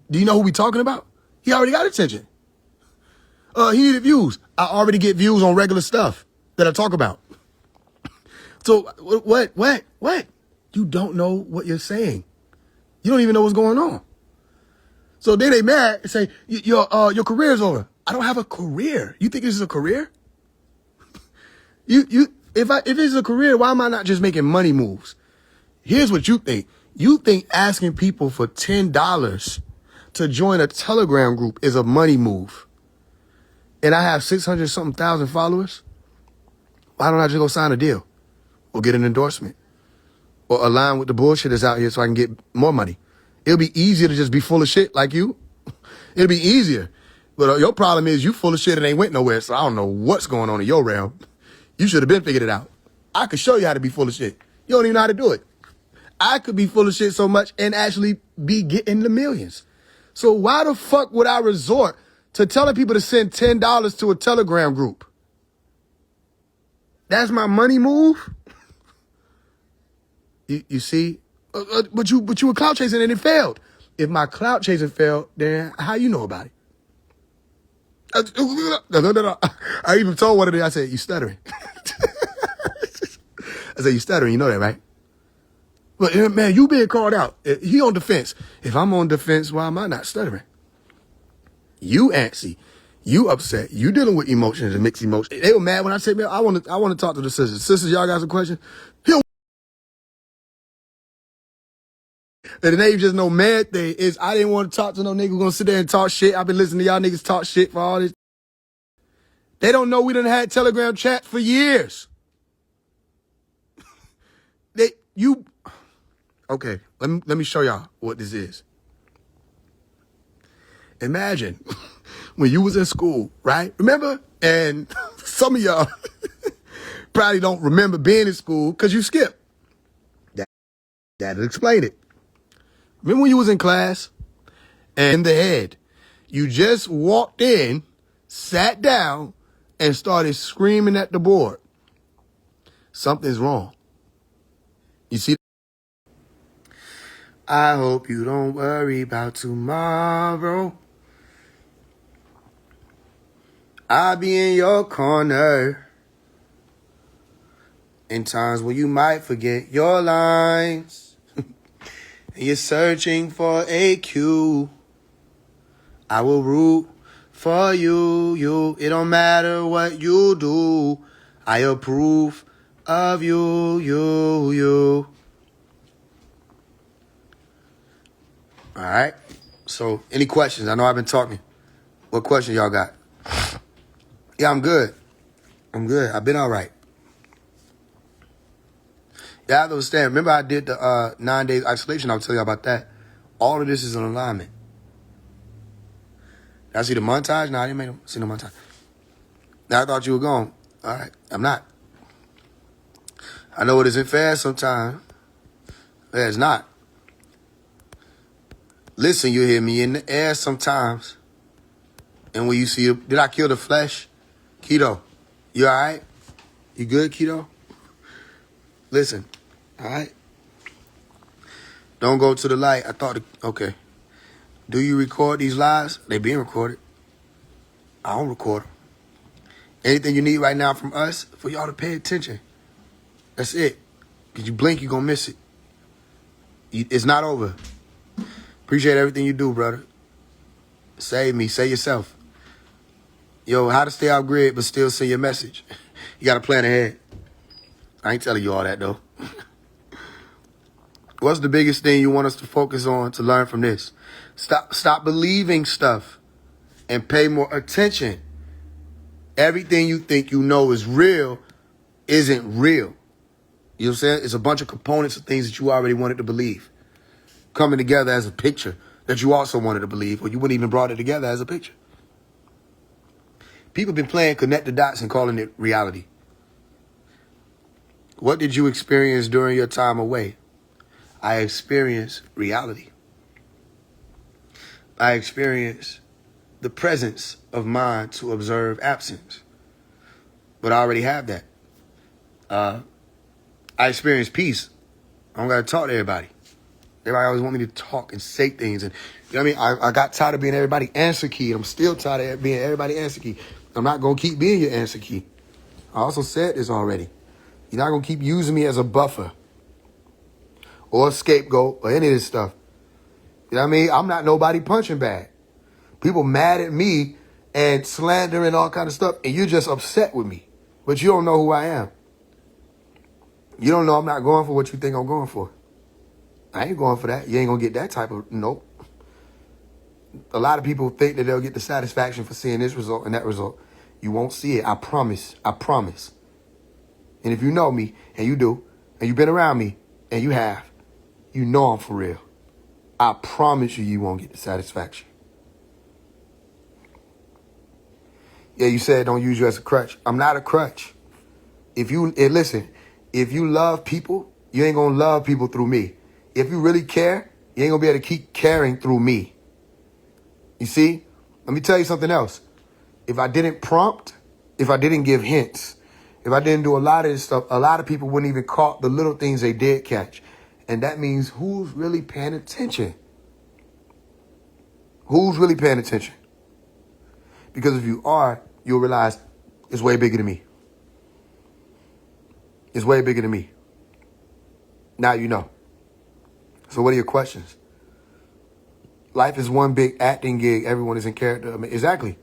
Do you know who we talking about? He already got attention. He needed views. I already get views on regular stuff that I talk about. So what? You don't know what you're saying. You don't even know what's going on. So then they mad and say, your career's over. I don't have a career. You think this is a career? If it's a career, why am I not just making money moves? Here's what you think. You think asking people for $10 to join a Telegram group is a money move. And I have 600 something thousand followers. Why don't I just go sign a deal or get an endorsement or align with the bullshit that's out here so I can get more money? It'll be easier to just be full of shit like you. It'll be easier. But your problem is you full of shit and ain't went nowhere. So I don't know what's going on in your realm. You should have been figured it out. I could show you how to be full of shit. You don't even know how to do it. I could be full of shit so much and actually be getting the millions. So why the fuck would I resort to telling people to send $10 to a Telegram group? That's my money move? You see? But you were clout chasing and it failed. If my clout chasing failed, then how you know about it? No. I even told one of them, I said, you stuttering. I said, you stuttering, you know that, right? But man, you being called out. He on defense. If I'm on defense, why am I not stuttering? You antsy. You upset. You dealing with emotions and mixed emotions. They were mad when I said, man, I want to talk to the sisters. Sisters, y'all got some questions? And the name just no mad thing is I didn't want to talk to no nigga who gonna sit there and talk shit. I've been listening to y'all niggas talk shit for all this. They don't know we done had Telegram chat for years. Okay, let me show y'all what this is. Imagine when you was in school, right? Remember? And some of y'all probably don't remember being in school because you skipped. That'll explain it. Remember when you was in class and in the head, you just walked in, sat down, and started screaming at the board. Something's wrong. You see? I hope you don't worry about tomorrow. I'll be in your corner in times when you might forget your lines. And you're searching for a cue. I will root for you. It don't matter what you do. I approve of you. All right. So, any questions? I know I've been talking. What questions y'all got? Yeah, I'm good. I've been all right. You have to understand. Remember I did the 9 days isolation. I'll tell you about that. All of this is in alignment. Did I see the montage? No, I didn't see the montage. Now I thought you were gone. All right. I'm not. I know it isn't fair sometimes. It's not. Listen, you hear me in the air sometimes. And when you see, did I kill the flesh? Keto, you all right? You good, Keto? Listen, all right? Don't go to the light. Okay. Do you record these lives? They being recorded. I don't record them. Anything you need right now from us, for y'all to pay attention. That's it. Because you blink, you're going to miss it. It's not over. Appreciate everything you do, brother. Save me. Save yourself. Yo, how to stay off grid but still send your message. You got to plan ahead. I ain't telling you all that, though. What's the biggest thing you want us to focus on to learn from this? Stop believing stuff and pay more attention. Everything you think you know is real isn't real. You know what I'm saying? It's a bunch of components of things that you already wanted to believe coming together as a picture that you also wanted to believe, or you wouldn't even brought it together as a picture. People been playing connect the dots and calling it reality. What did you experience during your time away? I experience reality. I experience the presence of mind to observe absence. But I already have that. I experience peace. I don't got to talk to everybody. Everybody always want me to talk and say things. And you know what I mean? I got tired of being everybody answer key. And I'm still tired of being everybody answer key. I'm not going to keep being your answer key. I also said this already. You're not going to keep using me as a buffer or a scapegoat or any of this stuff. You know what I mean? I'm not nobody punching bag. People mad at me and slandering all kind of stuff, and you're just upset with me. But you don't know who I am. You don't know I'm not going for what you think I'm going for. I ain't going for that. You ain't going to get that type of, nope. A lot of people think that they'll get the satisfaction for seeing this result and that result. You won't see it. I promise. I promise. And if you know me, and you do, and you've been around me, and you have, you know I'm for real. I promise you won't get the satisfaction. Yeah, you said don't use you as a crutch. I'm not a crutch. Listen, if you love people, you ain't going to love people through me. If you really care, you ain't going to be able to keep caring through me. You see? Let me tell you something else. If I didn't prompt, if I didn't give hints, if I didn't do a lot of this stuff, a lot of people wouldn't even caught the little things they did catch. And that means who's really paying attention? Who's really paying attention? Because if you are, you'll realize it's way bigger than me. It's way bigger than me. Now you know. So what are your questions? Life is one big acting gig. Everyone is in character. I mean, exactly.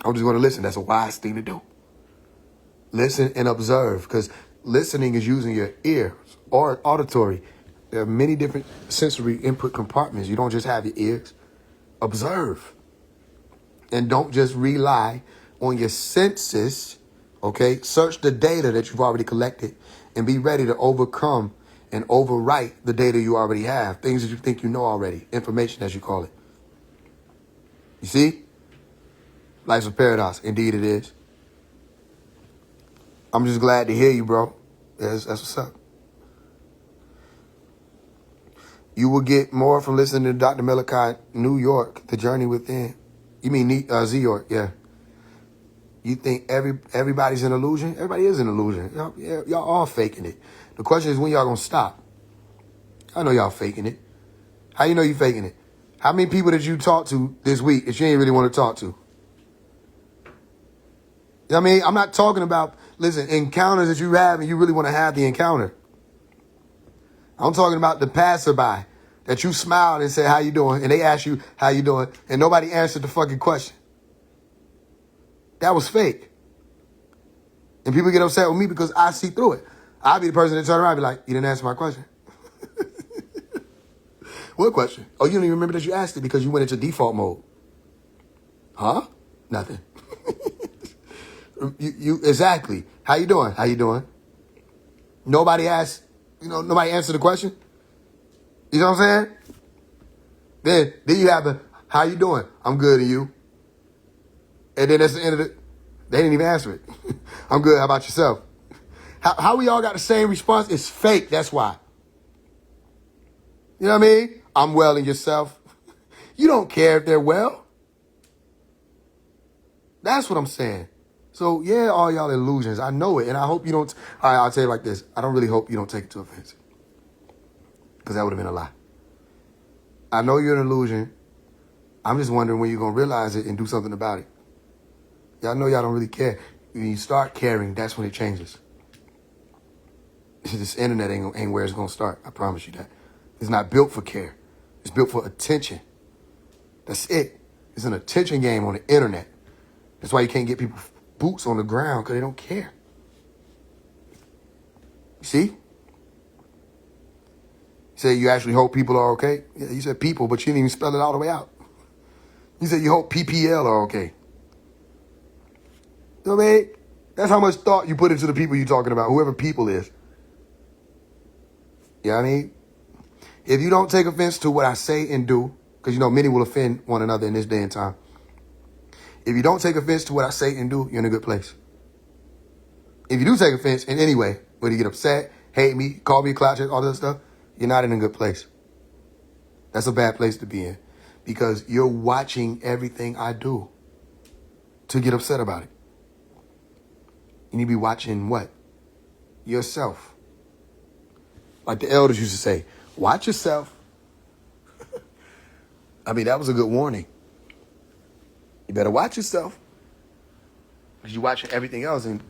I'm just going to listen. That's a wise thing to do. Listen and observe, because listening is using your ears or auditory. There are many different sensory input compartments. You don't just have your ears. Observe. And don't just rely on your senses, okay? Search the data that you've already collected and be ready to overcome and overwrite the data you already have. Things that you think you know already. Information, as you call it. You see? Life's a paradox. Indeed it is. I'm just glad to hear you, bro. That's what's up. You will get more from listening to Dr. Malachi, New York, The Journey Within. You mean Z York, yeah. You think everybody's an illusion? Everybody is an illusion. Y'all all faking it. The question is when y'all gonna stop? I know y'all faking it. How you know you faking it? How many people did you talk to this week that you ain't really want to talk to? You know what I mean? I'm not talking about, listen, encounters that you have and you really want to have the encounter. I'm talking about the passerby that you smiled and said, how you doing? And they asked you, how you doing? And nobody answered the fucking question. That was fake. And people get upset with me because I see through it. I'll be the person that turn around and be like, you didn't answer my question. What question? Oh, you don't even remember that you asked it because you went into default mode. Huh? Nothing. You exactly. How you doing? How you doing? Nobody asked, nobody answered the question. You know what I'm saying? Then you have the, how you doing? I'm good, and you? And then that's the end of it. They didn't even answer it. I'm good. How about yourself? How we all got the same response? It's fake. That's why. You know what I mean? I'm well, and yourself? You don't care if they're well. That's what I'm saying. So, yeah, all y'all illusions. I know it, and I hope you don't. All right, I'll tell you like this. I don't really hope you don't take it to offense. Because that would have been a lie. I know you're an illusion. I'm just wondering when you're going to realize it and do something about it. Y'all know y'all don't really care. When you start caring, that's when it changes. This internet ain't where it's going to start. I promise you that. It's not built for care. It's built for attention. That's it. It's an attention game on the internet. That's why you can't get people boots on the ground, because they don't care. You see? You say you actually hope people are okay? Yeah, you said people, but you didn't even spell it all the way out. You said you hope PPL are okay. You know what I mean? That's how much thought you put into the people you're talking about, whoever people is. You know what I mean? If you don't take offense to what I say and do, because many will offend one another in this day and time. If you don't take offense to what I say and do, you're in a good place. If you do take offense in any way, whether you get upset, hate me, call me a clout, all that stuff, you're not in a good place. That's a bad place to be in because you're watching everything I do to get upset about it. You need to be watching what? Yourself. Like the elders used to say, watch yourself. I mean, that was a good warning. You better watch yourself. Because you're watching everything else and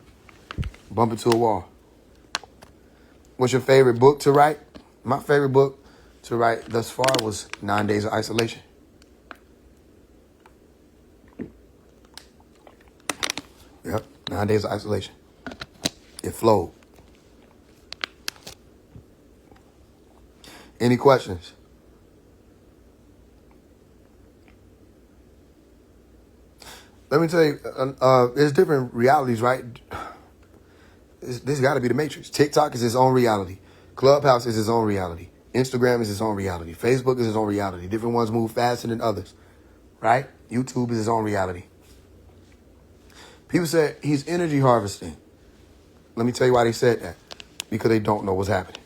bump into a wall. What's your favorite book to write? My favorite book to write thus far was 9 Days of Isolation. Yep, 9 Days of Isolation. It flowed. Any questions? Let me tell you, there's different realities, right? This got to be the Matrix. TikTok is its own reality. Clubhouse is its own reality. Instagram is its own reality. Facebook is its own reality. Different ones move faster than others, right? YouTube is its own reality. People say he's energy harvesting. Let me tell you why they said that. Because they don't know what's happening.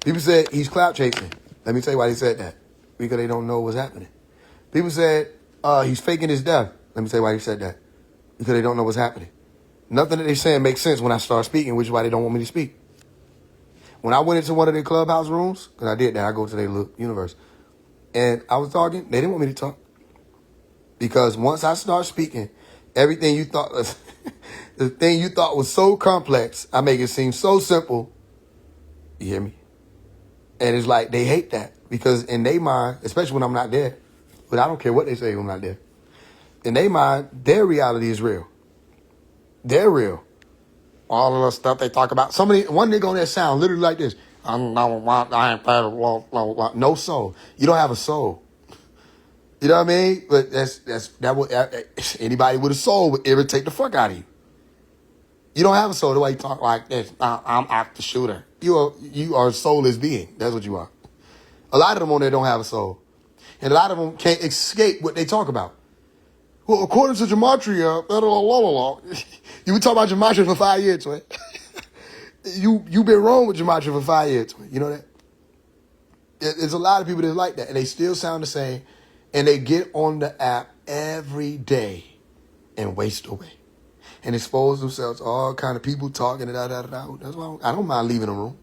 People said he's clout chasing. Let me tell you why they said that. Because they don't know what's happening. People said he's faking his death. Let me tell you why they said that. Because they don't know what's happening. Nothing that they're saying makes sense when I start speaking, which is why they don't want me to speak. When I went into one of their clubhouse rooms, because I did that, I go to their little universe, and I was talking, they didn't want me to talk. Because once I start speaking, everything you thought was, the thing you thought was so complex, I make it seem so simple. You hear me? And it's like they hate that. Because in their mind, especially when I'm not there, but I don't care what they say when I'm not there. In their mind, their reality is real. They're real. All of the stuff they talk about. One nigga on that sound literally like this. No soul. You don't have a soul. You know what I mean? But that would anybody with a soul would irritate the fuck out of you. You don't have a soul the way you talk like this. I'm after shooter. You are a soulless being. That's what you are. A lot of them on there don't have a soul. And a lot of them can't escape what they talk about. Well, according to gematria, you were talking about gematria for 5 years, twin. You've been wrong with gematria for 5 years, twin. You know that? There's a lot of people that like that, and they still sound the same, and they get on the app every day and waste away and expose themselves to all kind of people talking. That's why I don't mind leaving a room.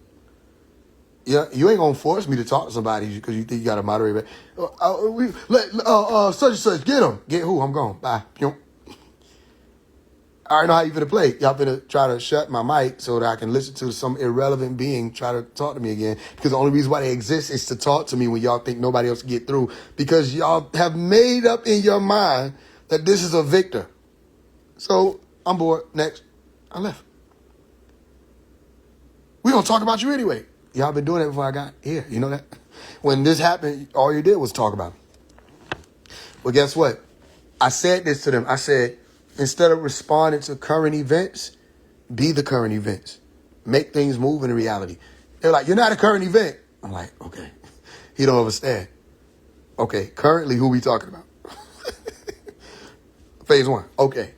Yeah, you ain't gonna force me to talk to somebody because you think you got to moderate. Such and such, get him. Get who? I'm gone. Bye. I already know how you finna play. Y'all finna try to shut my mic so that I can listen to some irrelevant being try to talk to me again. Because the only reason why they exist is to talk to me when y'all think nobody else can get through. Because y'all have made up in your mind that this is a victor. So I'm bored. Next. I left. We gonna talk about you anyway. Y'all been doing it before I got here. You know that? When this happened, all you did was talk about it. But guess what? I said this to them. I said, instead of responding to current events, be the current events. Make things move in reality. They're like, you're not a current event. I'm like, okay. He don't understand. Okay, currently, who we talking about? Phase one. Okay.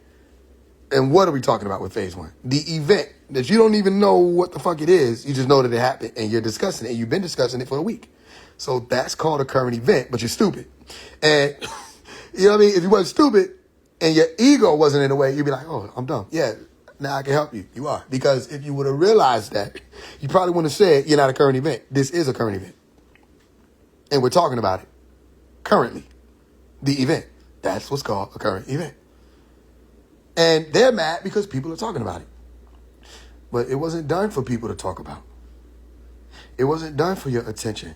And what are we talking about with phase one? The event that you don't even know what the fuck it is. You just know that it happened and you're discussing it. And you've been discussing it for a week. So that's called a current event, but you're stupid. And you know what I mean? If you wasn't stupid and your ego wasn't in the way, you'd be like, oh, I'm dumb. Yeah, now I can help you. You are. Because if you would have realized that, you probably wouldn't have said you're not a current event. This is a current event. And we're talking about it currently. The event. That's what's called a current event. And they're mad because people are talking about it. But it wasn't done for people to talk about. It wasn't done for your attention.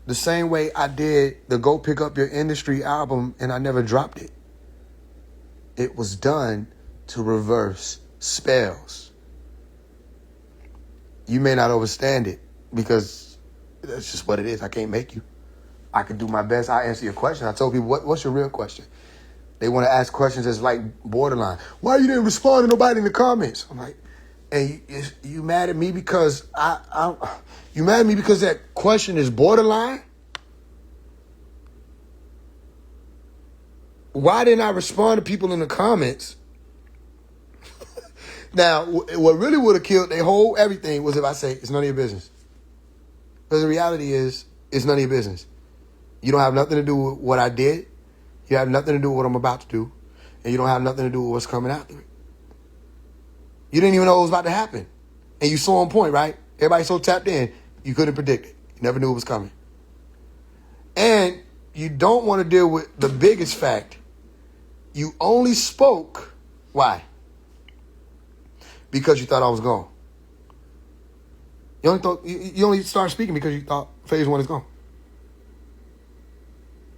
The same way I did the Go Pick Up Your Industry album and I never dropped it. It was done to reverse spells. You may not understand it because that's just what it is. I can't make you. I can do my best. I answer your question. I told people, what's your real question? They want to ask questions that's like borderline. Why you didn't respond to nobody in the comments? I'm like, and you mad at me because you mad at me because that question is borderline? Why didn't I respond to people in the comments? Now, what really would have killed their whole everything was if I say, it's none of your business. Because the reality is, it's none of your business. You don't have nothing to do with what I did. You have nothing to do with what I'm about to do. And you don't have nothing to do with what's coming after it. You didn't even know it was about to happen. And you saw on point, right? Everybody's so tapped in, you couldn't predict it. You never knew it was coming. And you don't want to deal with the biggest fact. You only spoke. Why? Because you thought I was gone. You only started speaking because you thought Phase One is gone.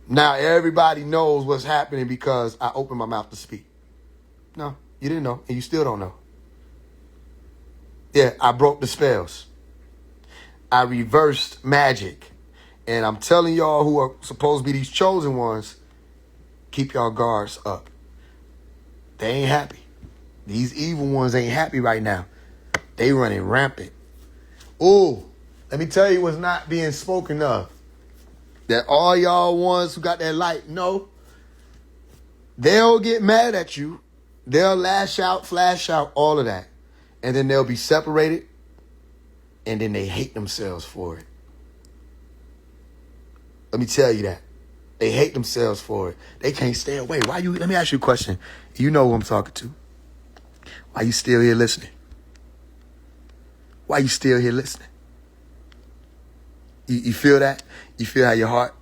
Now everybody knows what's happening because I opened my mouth to speak. No, you didn't know, and you still don't know. Yeah, I broke the spells. I reversed magic. And I'm telling y'all who are supposed to be these chosen ones, keep y'all guards up. They ain't happy. These evil ones ain't happy right now. They running rampant. Ooh, let me tell you what's not being spoken of. That all y'all ones who got that light know, they'll get mad at you. They'll lash out, flash out, all of that. And then they'll be separated. And then they hate themselves for it. Let me tell you that. They hate themselves for it. They can't stay away. Let me ask you a question. You know who I'm talking to. Why you still here listening? Why you still here listening? You feel that? You feel how your heart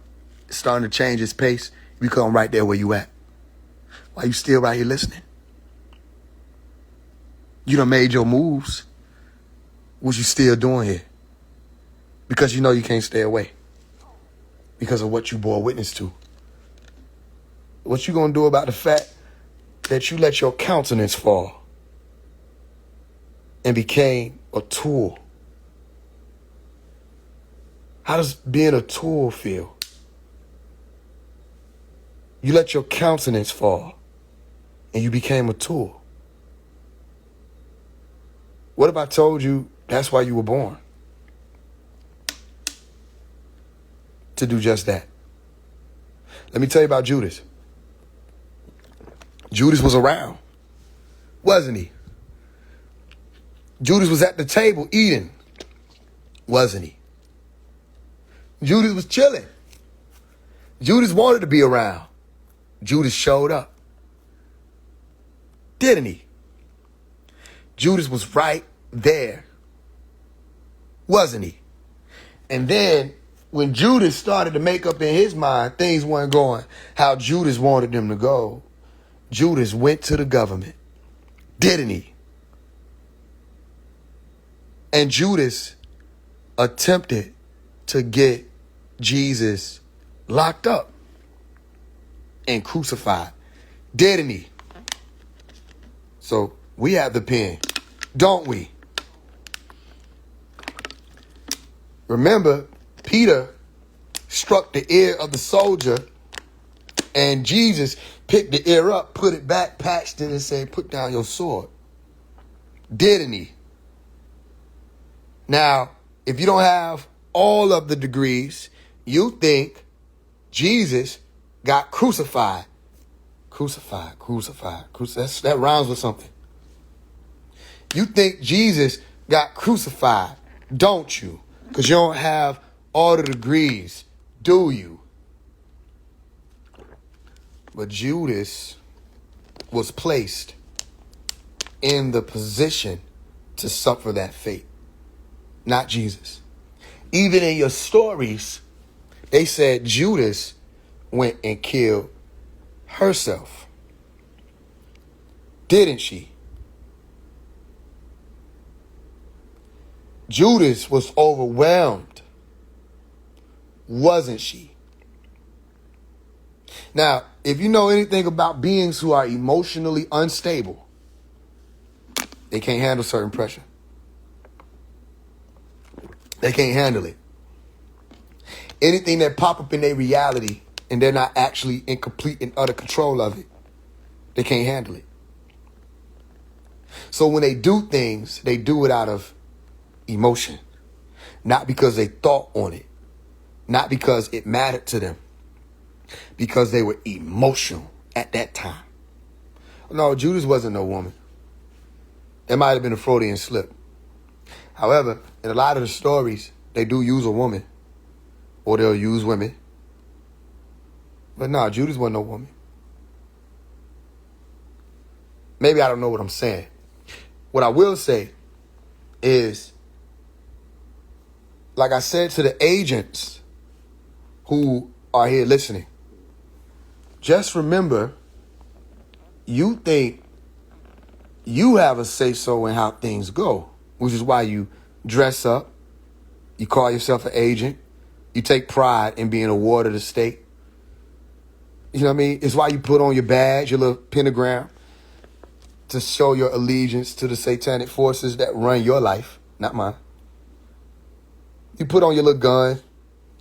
is starting to change its pace? You come right there where you at. Why you still right here listening? You done made your moves. What you still doing here? Because you know you can't stay away. Because of what you bore witness to. What you gonna do about the fact that you let your countenance fall and became a tool? How does being a tool feel? You let your countenance fall and you became a tool. What if I told you that's why you were born? To do just that. Let me tell you about Judas. Judas was around, wasn't he? Judas was at the table eating, wasn't he? Judas was chilling. Judas wanted to be around. Judas showed up. Didn't he? Judas was right there, wasn't he? And then when Judas started to make up in his mind, things weren't going how Judas wanted them to go. Judas went to the government, didn't he? And Judas attempted to get Jesus locked up and crucified, didn't he? So we have the pen, don't we? Remember, Peter struck the ear of the soldier, and Jesus picked the ear up, put it back, patched it, and said, put down your sword. Didn't he? Now, if you don't have all of the degrees, you think Jesus got crucified. Crucified. That rhymes with something. You think Jesus got crucified, don't you? Because you don't have all the degrees, do you? But Judas was placed in the position to suffer that fate, not Jesus. Even in your stories, they said Judas went and killed herself. Didn't she? Judas was overwhelmed, wasn't she? Now, if you know anything about beings who are emotionally unstable, they can't handle certain pressure. They can't handle it. Anything that pop up in their reality and they're not actually in complete and utter control of it, they can't handle it. So when they do things, they do it out of emotion, not because they thought on it, not because it mattered to them, because they were emotional at that time. No, Judas wasn't no woman. It might have been a Freudian slip. However, in a lot of the stories they do use a woman, or they'll use women. But nah, Judas wasn't no woman. Maybe I don't know what I'm saying. What I will say is, like I said to the agents who are here listening, just remember, you think you have a say-so in how things go, which is why you dress up, you call yourself an agent, you take pride in being a ward of the state. You know what I mean? It's why you put on your badge, your little pentagram, to show your allegiance to the satanic forces that run your life, not mine. You put on your little gun.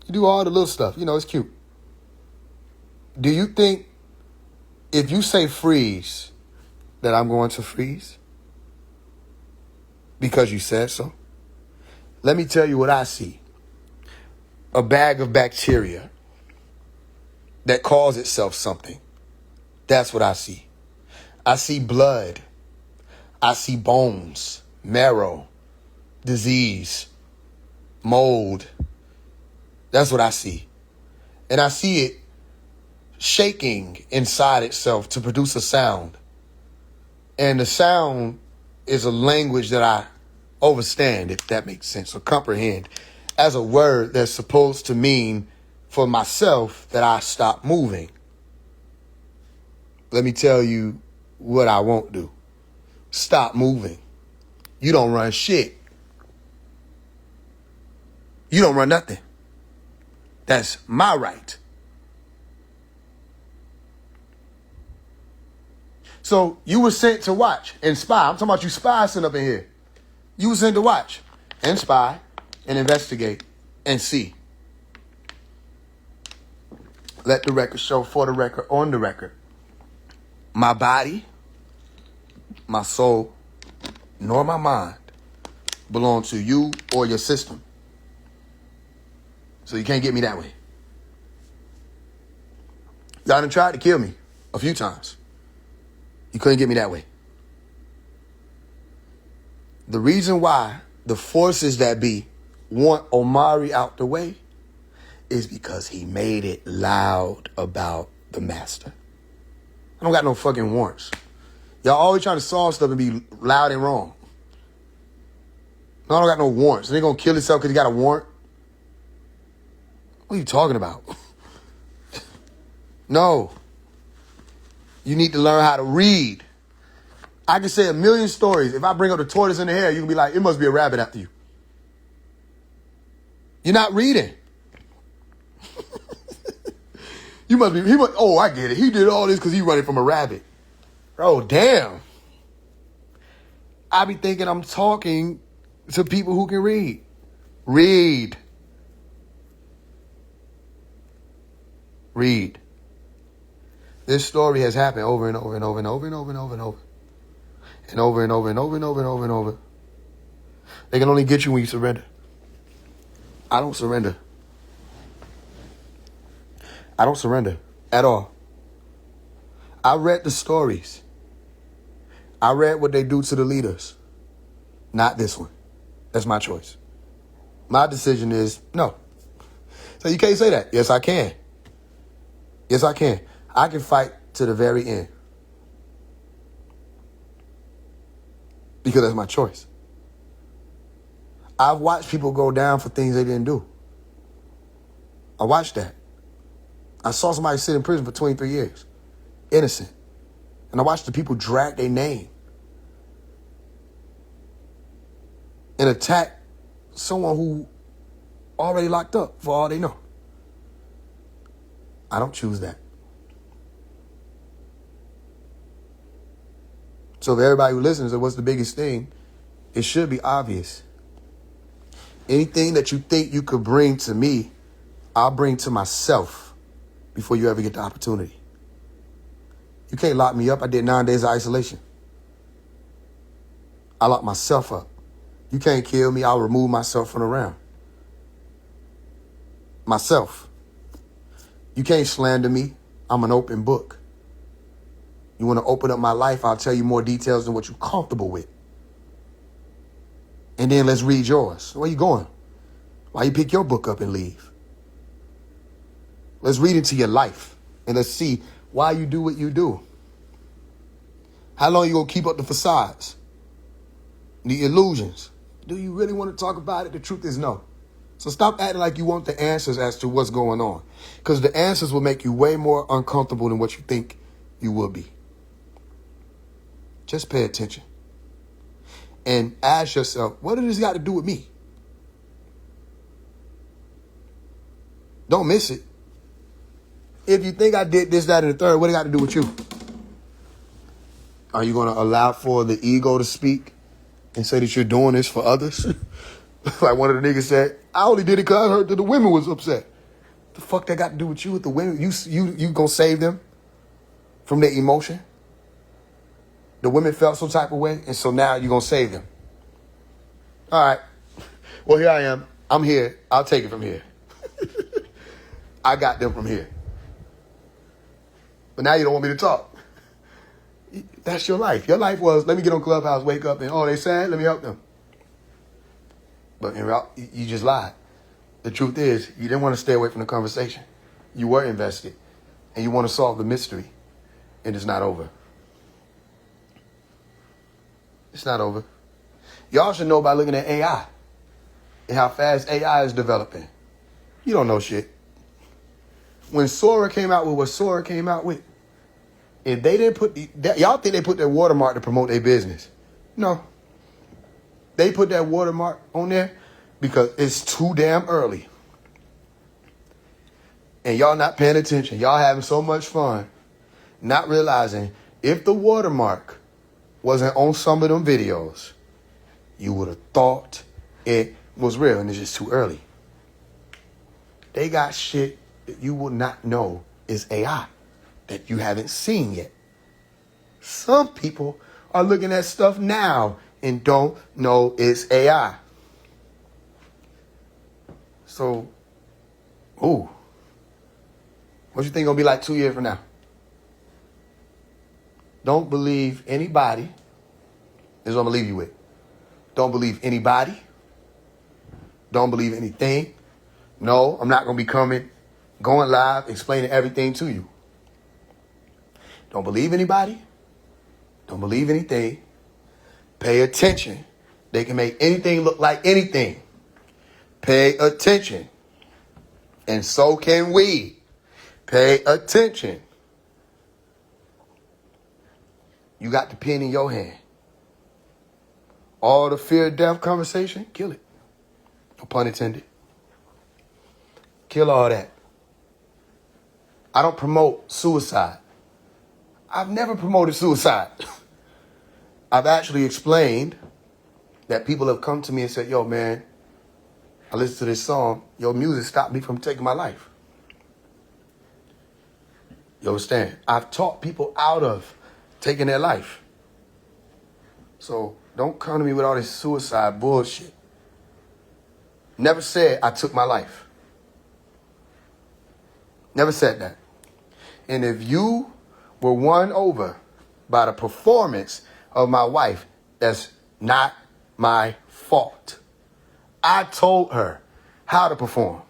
You do all the little stuff. You know, it's cute. Do you think if you say freeze, that I'm going to freeze? Because you said so? Let me tell you what I see. A bag of bacteria that calls itself something. That's what I see. I see blood. I see bones, marrow, disease, mold. That's what I see. And I see it shaking inside itself to produce a sound. And the sound is a language that I understand, if that makes sense, or comprehend, as a word that's supposed to mean for myself that I stop moving. Let me tell you what I won't do. Stop moving. You don't run shit. You don't run nothing. That's my right. So you were sent to watch and spy. I'm talking about you spies sitting up in here. You were sent to watch and spy and investigate and see. Let the record show, for the record, on the record. My body, my soul, nor my mind belong to you or your system. So you can't get me that way. Y'all done tried to kill me a few times. You couldn't get me that way. The reason why the forces that be want Omari out the way is because he made it loud about the master. I don't got no fucking warrants. Y'all always trying to solve stuff and be loud and wrong. No, I don't got no warrants. They gonna kill himself because he got a warrant? What are you talking about? No. You need to learn how to read. I can say a million stories. If I bring up the tortoise in the hair, you can be like, it must be a rabbit after you. You're not reading. Oh, I get it. He did all this because he running from a rabbit. Oh, damn. I be thinking I'm talking to people who can read. Read. Read. This story has happened over and over and over and over and over and over and over. And over and over and over and over and over and over. They can only get you when you surrender. I don't surrender. I don't surrender at all. I read the stories. I read what they do to the leaders. Not this one. That's my choice. My decision is no. So you can't say that. Yes, I can. Yes, I can. I can fight to the very end. Because that's my choice. I've watched people go down for things they didn't do. I watched that. I saw somebody sit in prison for 23 years. Innocent. And I watched the people drag their name and attack someone who already locked up for all they know. I don't choose that. So if everybody who listens to what's the biggest thing, it should be obvious. Anything that you think you could bring to me, I'll bring to myself before you ever get the opportunity. You can't lock me up. I did 9 days of isolation. I locked myself up. You can't kill me. I'll remove myself from the realm. Myself. You can't slander me. I'm an open book. You want to open up my life, I'll tell you more details than what you're comfortable with. And then let's read yours. Where you going? Why you pick your book up and leave? Let's read into your life and let's see why you do what you do. How long you gonna keep up the facades, the illusions? Do you really want to talk about it? The truth is no. So stop acting like you want the answers as to what's going on, because the answers will make you way more uncomfortable than what you think you will be. Just pay attention and ask yourself, what does this got to do with me? Don't miss it. If you think I did this, that, and the third, what it got to do with you? Are you going to allow for the ego to speak and say that you're doing this for others? Like one of the niggas said, I only did it because I heard that the women was upset. The fuck that got to do with you with the women? You gonna save them from their emotion? The women felt some type of way, and so now you're gonna save them. All right. Well, here I am. I'm here. I'll take it from here. I got them from here. But now you don't want me to talk. That's your life. Your life was, let me get on Clubhouse, wake up, and oh, they sad, let me help them. But you just lied. The truth is, you didn't want to stay away from the conversation. You were invested, and you want to solve the mystery, and it's not over. It's not over. Y'all should know by looking at AI and how fast AI is developing. You don't know shit. When Sora came out with what Sora came out with, if they didn't put y'all think they put their watermark to promote their business? No. They put that watermark on there because it's too damn early. And y'all not paying attention. Y'all having so much fun, not realizing if the watermark wasn't on some of them videos, you would have thought it was real, and it's just too early. They got shit that you will not know is AI that you haven't seen yet. Some people are looking at stuff now and don't know it's AI. So, what you think gonna be like 2 years from now? Don't believe anybody. This is what I'm gonna leave you with. Don't believe anybody. Don't believe anything. No, I'm not gonna be going live, explaining everything to you. Don't believe anybody. Don't believe anything. Pay attention. They can make anything look like anything. Pay attention. And so can we. Pay attention. You got the pen in your hand. All the fear of death conversation, kill it. No pun intended. Kill all that. I don't promote suicide. I've never promoted suicide. I've actually explained that people have come to me and said, yo, man, I listened to this song. Your music stopped me from taking my life. You understand? I've taught people out of taking their life. So don't come to me with all this suicide bullshit. Never said I took my life. Never said that. And if you were won over by the performance of my wife, that's not my fault. I told her how to perform.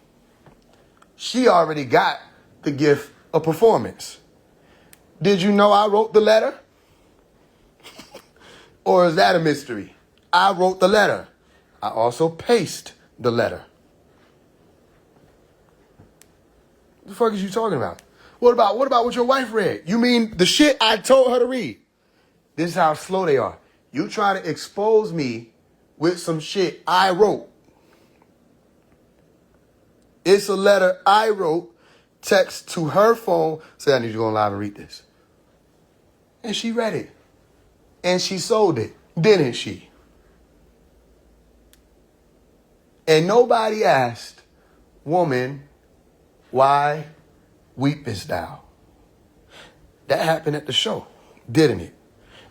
She already got the gift of performance. Did you know I wrote the letter? Or is that a mystery? I wrote the letter. I also paced the letter. What the fuck is you talking about? What about what your wife read? You mean the shit I told her to read? This is how slow they are. You try to expose me with some shit I wrote. It's a letter I wrote, text to her phone, say I need you to go live and read this. And she read it. And she sold it, didn't she? And nobody asked, woman, why weepest thou? That happened at the show, didn't it?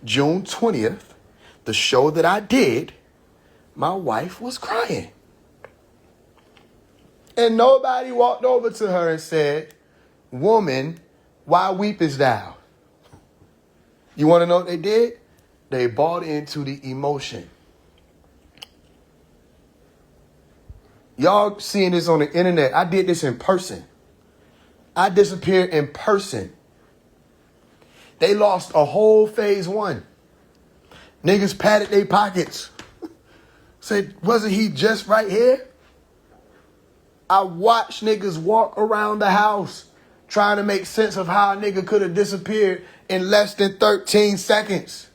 June 20th, the show that I did, my wife was crying. And nobody walked over to her and said, woman, why weepest thou? You want to know what they did? They bought into the emotion. Y'all seeing this on the internet. I did this in person. I disappeared in person. They lost a whole Faise One. Niggas patted their pockets. Said, wasn't he just right here? I watched niggas walk around the house trying to make sense of how a nigga could have disappeared in less than 13 seconds.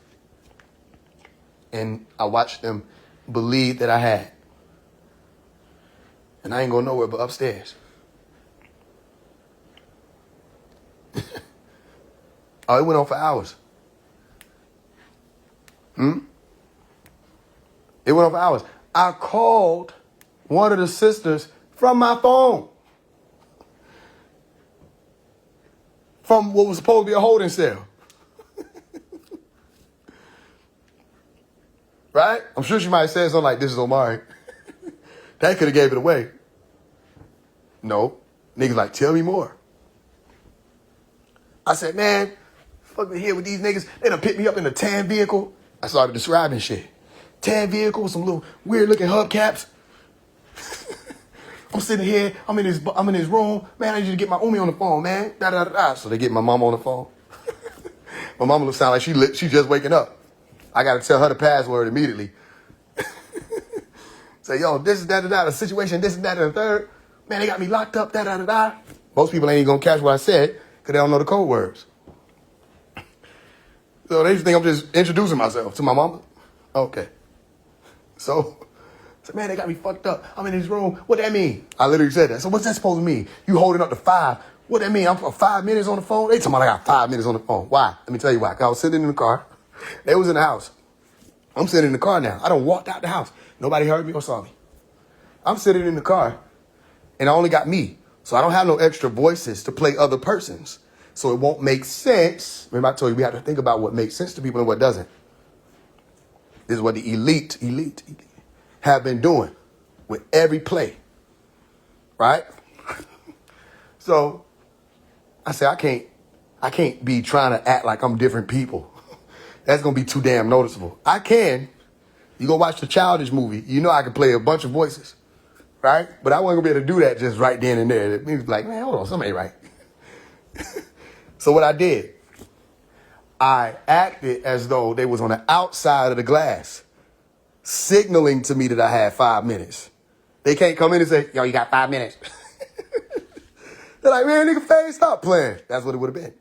And I watched them believe that I had. And I ain't going nowhere but upstairs. Oh, it went on for hours. It went on for hours. I called one of the sisters from my phone. From what was supposed to be a holding cell. Right? I'm sure she might have said something like, this is Omari. That could have gave it away. No. Niggas like, tell me more. I said, man, fucking here with these niggas. They done picked me up in a tan vehicle. I started describing shit. Tan vehicle with some little weird looking hubcaps. I'm sitting here. I'm in his room. Man, I need you to get my Umi on the phone, man. Da da da da. So they get my mama on the phone. My mama looks sound like she just waking up. I got to tell her the password immediately. Say, yo, this is da da da. The situation, this is that and the third. Man, they got me locked up. Da da da da. Most people ain't even gonna catch what I said because they don't know the code words. So they just think I'm just introducing myself to my mama. Okay. So, man, they got me fucked up. I'm in his room. What that mean? I literally said that. So what's that supposed to mean? You holding up to 5. What that mean? I'm for 5 minutes on the phone? They talking about I got 5 minutes on the phone. Why? Let me tell you why. 'Cause I was sitting in the car. They was in the house. I'm sitting in the car now. I done walked out the house. Nobody heard me or saw me. I'm sitting in the car, and I only got me. So I don't have no extra voices to play other persons. So it won't make sense. Remember I told you we have to think about what makes sense to people and what doesn't. This is what the elite have been doing with every play. Right? So I said, I can't be trying to act like I'm different people. That's going to be too damn noticeable. I can. You go watch the Childish movie. You know I can play a bunch of voices. Right? But I wasn't going to be able to do that just right then and there. It was like, man, hold on, something ain't right. So what I did, I acted as though they was on the outside of the glass, signaling to me that I had 5 minutes. They can't come in and say, yo, you got 5 minutes. They're like, man, nigga, Faise, stop playing. That's what it would have been.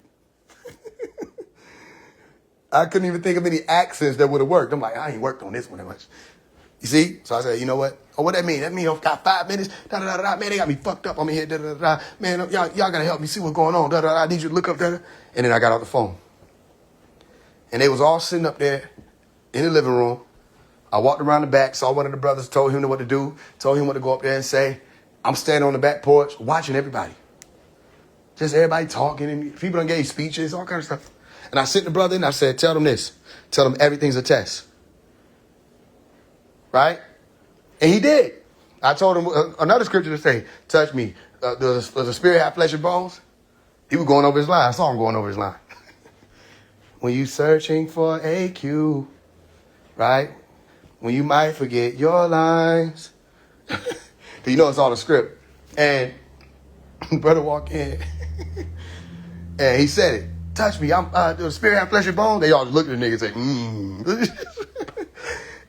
I couldn't even think of any accents that would have worked. I'm like, I ain't worked on this one that much. You see? So I said, you know what? Oh, what that mean? That mean I got 5 minutes? Da-da-da-da. Man, they got me fucked up. I'm in here. Da-da-da-da. Man, y'all got to help me see what's going on. Da-da-da. I need you to look up there. And then I got off the phone. And they was all sitting up there in the living room. I walked around the back, saw one of the brothers, told him what to do, told him what to go up there and say. I'm standing on the back porch watching everybody. Just everybody talking, and people done gave speeches, all kinds of stuff. And I sent the brother in, I said, tell them this. Tell them everything's a test. Right? And he did. I told him another scripture to say, touch me. Does the spirit have flesh and bones? He was going over his line. I saw him going over his line. When you searching for AQ, right? When you might forget your lines. You know it's all a script. And brother walked in. And he said it. Touch me. Does the spirit have flesh and bones? They all just looked at the nigga and say,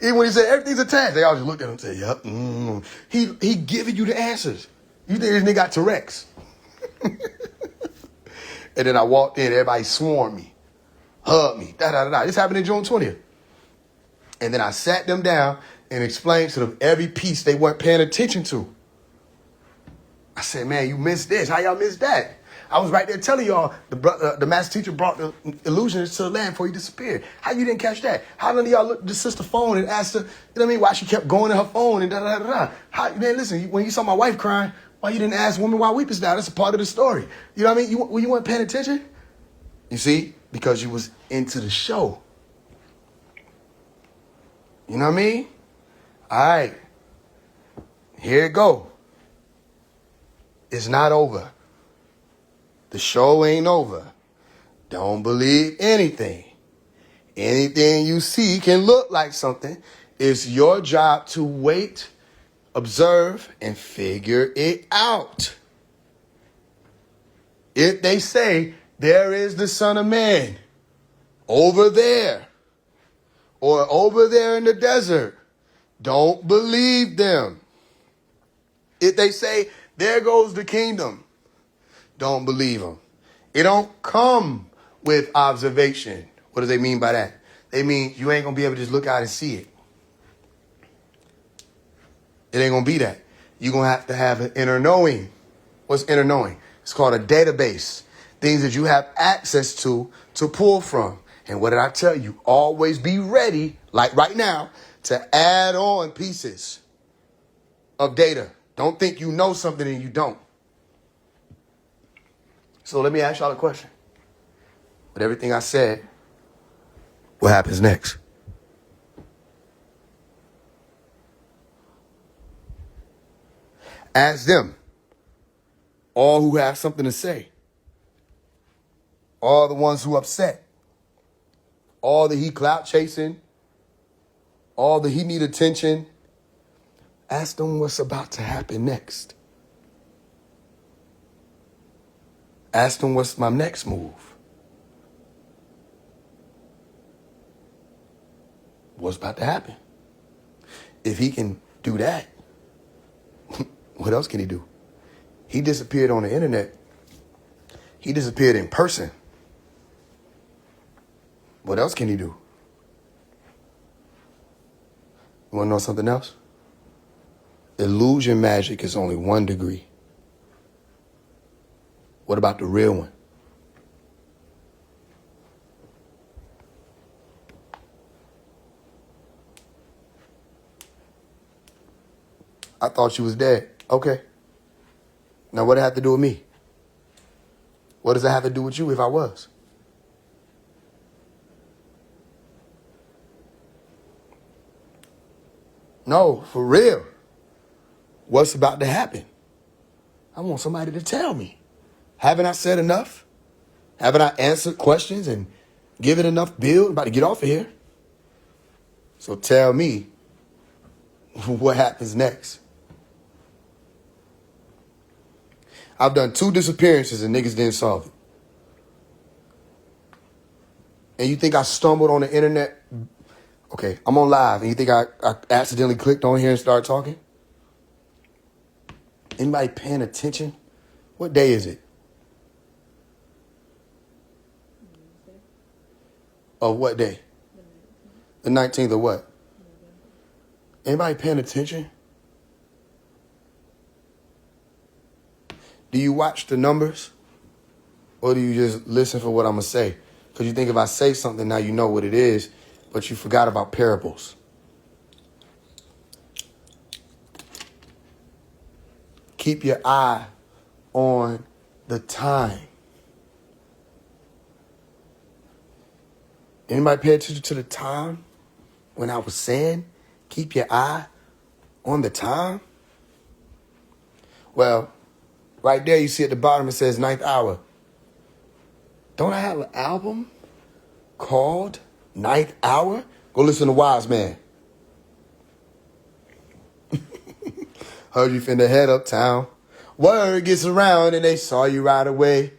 Even when he said everything's attached, they all just looked at him and said, yep. He giving you the answers. You think this nigga got Tourette's? And then I walked in, everybody swarmed me, hugged me, da-da-da-da. This happened in June 20th. And then I sat them down and explained to them every piece they weren't paying attention to. I said, man, you missed this. How y'all missed that? I was right there telling y'all the master teacher brought the illusionist to the land before he disappeared. How you didn't catch that? How none of y'all looked at the sister phone and asked her, you know what I mean, why she kept going to her phone and da-da-da-da? Man, listen, when you saw my wife crying, why you didn't ask women why weepest thou? That's a part of the story. You know what I mean? You weren't paying attention? You see? Because you was into the show. You know what I mean? All right. Here it go. It's not over. The show ain't over. Don't believe anything. Anything you see can look like something. It's your job to wait Observe and figure it out. If they say, there is the Son of Man over there or over there in the desert, don't believe them. If they say, there goes the kingdom, don't believe them. It don't come with observation. What do they mean by that? They mean you ain't going to be able to just look out and see it. It ain't going to be that. You're going to have an inner knowing. What's inner knowing? It's called a database. Things that you have access to pull from. And what did I tell you? Always be ready, like right now, to add on pieces of data. Don't think you know something and you don't. So let me ask y'all a question. With everything I said, what happens next? Ask them, all who have something to say, all the ones who upset, all the he clout chasing, all the he need attention. Ask them what's about to happen next. Ask them what's my next move. What's about to happen? If he can do that, what else can he do? He disappeared on the internet. He disappeared in person. What else can he do? You want to know something else? Illusion magic is only 1 degree. What about the real one? I thought you was dead. Okay. Now what does it have to do with me? What does it have to do with you if I was? No, for real. What's about to happen? I want somebody to tell me. Haven't I said enough? Haven't I answered questions and given enough build? I'm about to get off of here. So tell me what happens next. I've done 2 disappearances and niggas didn't solve it. And you think I stumbled on the internet? Okay, I'm on live and you think I accidentally clicked on here and started talking? Anybody paying attention? What day is it? Of what day? The 19th of what? Anybody paying attention? Do you watch the numbers? Or do you just listen for what I'm going to say? Because you think if I say something, now you know what it is, but you forgot about parables. Keep your eye on the time. Anybody pay attention to the time when I was saying keep your eye on the time? Well, right there you see at the bottom it says 9th hour. Don't I have an album called 9th Hour? Go listen to Wise Man. Heard you finna head uptown. Word gets around and they saw you right away.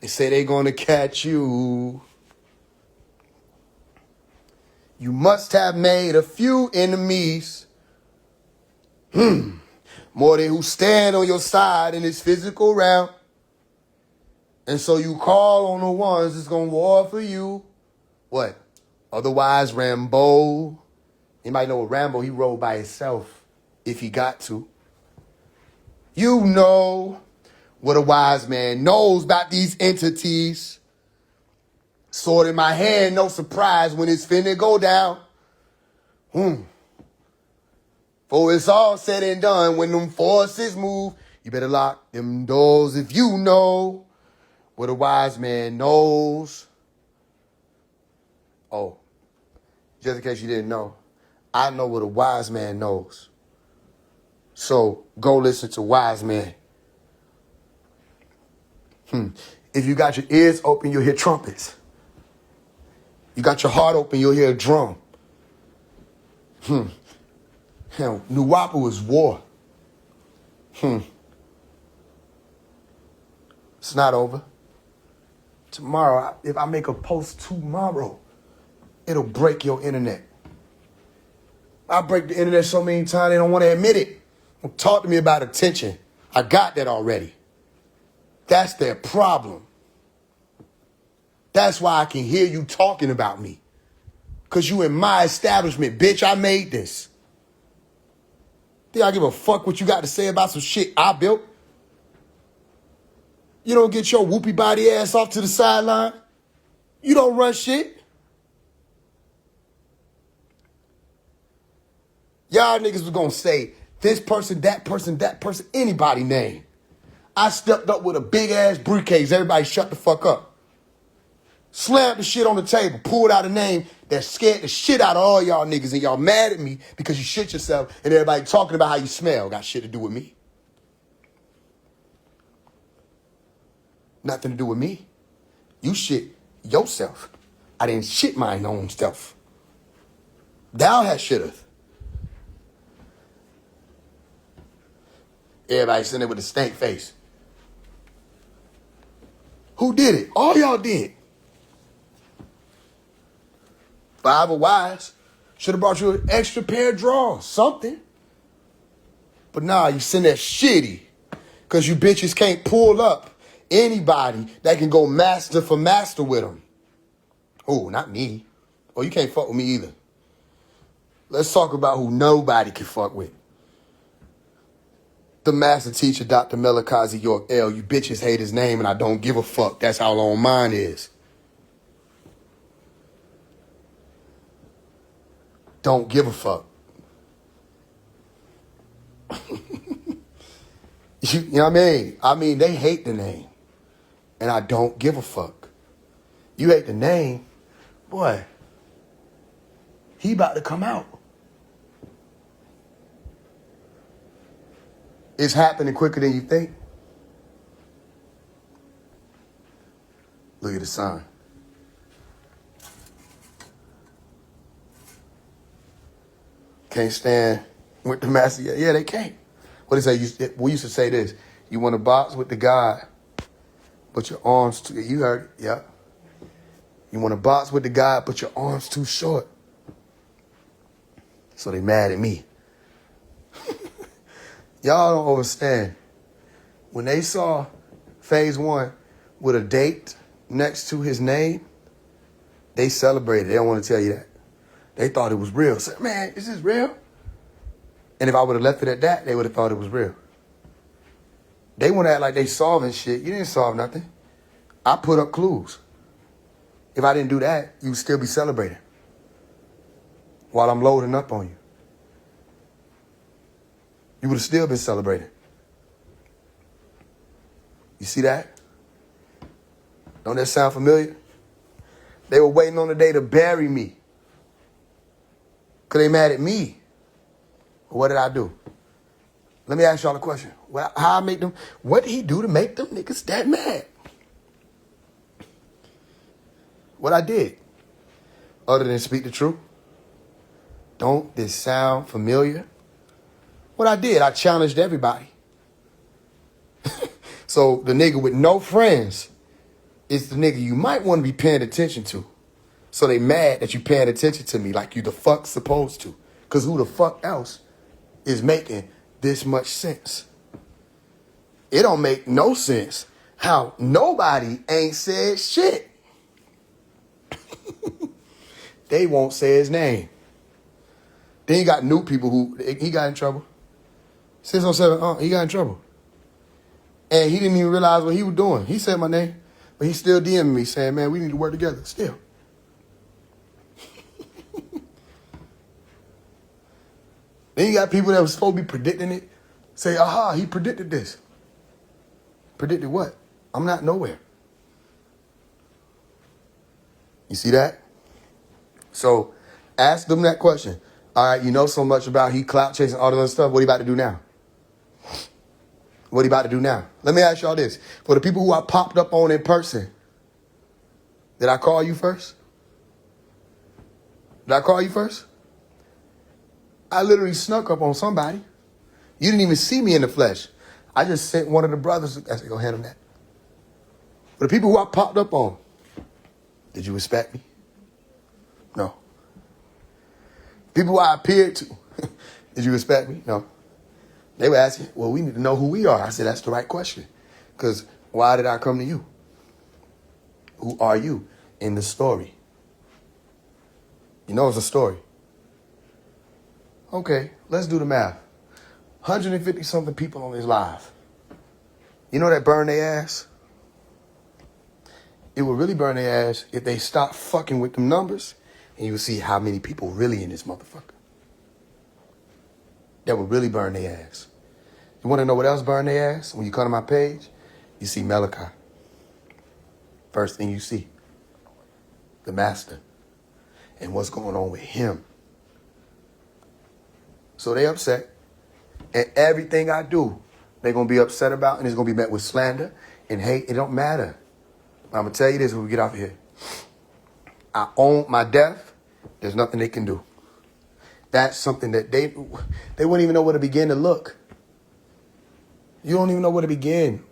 They say they gonna catch you. You must have made a few enemies. More than who stand on your side in this physical realm. And so you call on the ones that's gonna war for you. What? Otherwise, Rambo. Anybody know what Rambo? He rode by himself if he got to. You know what a wise man knows about these entities. Sword in my hand, no surprise when it's finna go down. For it's all said and done, when them forces move, you better lock them doors if you know what a wise man knows. Oh, just in case you didn't know, I know what a wise man knows. So go listen to Wise Man. If you got your ears open, you'll hear trumpets. You got your heart open, you'll hear a drum. Nuwapu is war. It's not over. Tomorrow, if I make a post tomorrow, it'll break your internet. I break the internet so many times they don't want to admit it. Don't talk to me about attention. I got that already. That's their problem. That's why I can hear you talking about me. Because you in my establishment, bitch. I made this. Think I give a fuck what you got to say about some shit I built? You don't get your whoopie body ass off to the sideline? You don't run shit? Y'all niggas was gonna say this person, that person, anybody name. I stepped up with a big ass briefcase. Everybody shut the fuck up. Slammed the shit on the table, pulled out a name that scared the shit out of all y'all niggas, and y'all mad at me because you shit yourself and everybody talking about how you smell. Got shit to do with me. Nothing to do with me. You shit yourself. I didn't shit my own self. Thou hast shitteth. Everybody sitting there with a stank face. Who did it? All y'all did. Five of Wise should have brought you an extra pair of drawers, something. But nah, you send that shitty because you bitches can't pull up anybody that can go master for master with them. Oh, not me. Oh, you can't fuck with me either. Let's talk about who nobody can fuck with. The master teacher, Dr. Melikazi York L. You bitches hate his name and I don't give a fuck. That's how long mine is. Don't give a fuck. You know what I mean? I mean, they hate the name. And I don't give a fuck. You hate the name, boy, he about to come out. It's happening quicker than you think. Look at the sign. Can't stand with the master. Yeah, they can't. What they say? We used to say this. You want to box with the guy, but your arms too. You heard it. Yeah. You want to box with the guy, but your arms too short. So they mad at me. Y'all don't understand. When they saw Faise One with a date next to his name, they celebrated. They don't want to tell you that. They thought it was real. Said, man, is this real? And if I would have left it at that, they would have thought it was real. They want to act like they solving shit. You didn't solve nothing. I put up clues. If I didn't do that, you'd still be celebrating while I'm loading up on you. You would have still been celebrating. You see that? Don't that sound familiar? They were waiting on the day to bury me. Because they mad at me. What did I do? Let me ask y'all a question. Well, how I make them, what did he do to make them niggas that mad? What I did, other than speak the truth. Don't this sound familiar? What I did, I challenged everybody. So the nigga with no friends is the nigga you might want to be paying attention to. So they mad that you paying attention to me like you the fuck supposed to. Because who the fuck else is making this much sense? It don't make no sense how nobody ain't said shit. They won't say his name. Then you got new people who, he got in trouble. 607, he got in trouble. And he didn't even realize what he was doing. He said my name, but he still DM'ing me saying, man, we need to work together still. Then you got people that was supposed to be predicting it, say, aha, he predicted this. Predicted what? I'm not nowhere. You see that? So ask them that question. All right, you know so much about he clout chasing, all the other stuff. What are you about to do now? What are you about to do now? Let me ask y'all this. For the people who I popped up on in person, did I call you first? Did I call you first? I literally snuck up on somebody. You didn't even see me in the flesh. I just sent one of the brothers. I said, go handle that. But the people who I popped up on, did you respect me? No. People who I appeared to, did you respect me? No. They were asking, well, we need to know who we are. I said, that's the right question. Because why did I come to you? Who are you in the story? You know it's a story. Okay, let's do the math. 150-something people on this live. You know that burn their ass? It would really burn their ass if they stopped fucking with them numbers and you would see how many people really in this motherfucker. That would really burn their ass. You want to know what else burn their ass? When you come to my page, you see Malachi. First thing you see, the master and what's going on with him. So they upset. And everything I do, they're going to be upset about, and it's going to be met with slander and hate. It don't matter. I'm going to tell you this when we get off of here. I own my death. There's nothing they can do. That's something that they wouldn't even know where to begin to look. You don't even know where to begin.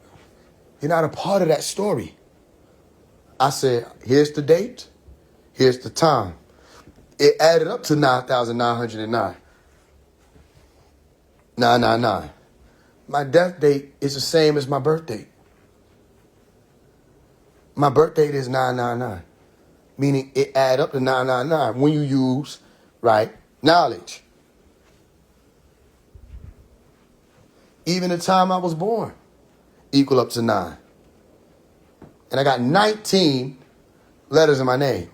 You're not a part of that story. I said, here's the date. Here's the time. It added up to 9,909. 999. My death date is the same as my birth date. My birth date is 999. Meaning it add up to 999 when you use right knowledge. Even the time I was born equal up to 9. And I got 19 letters in my name.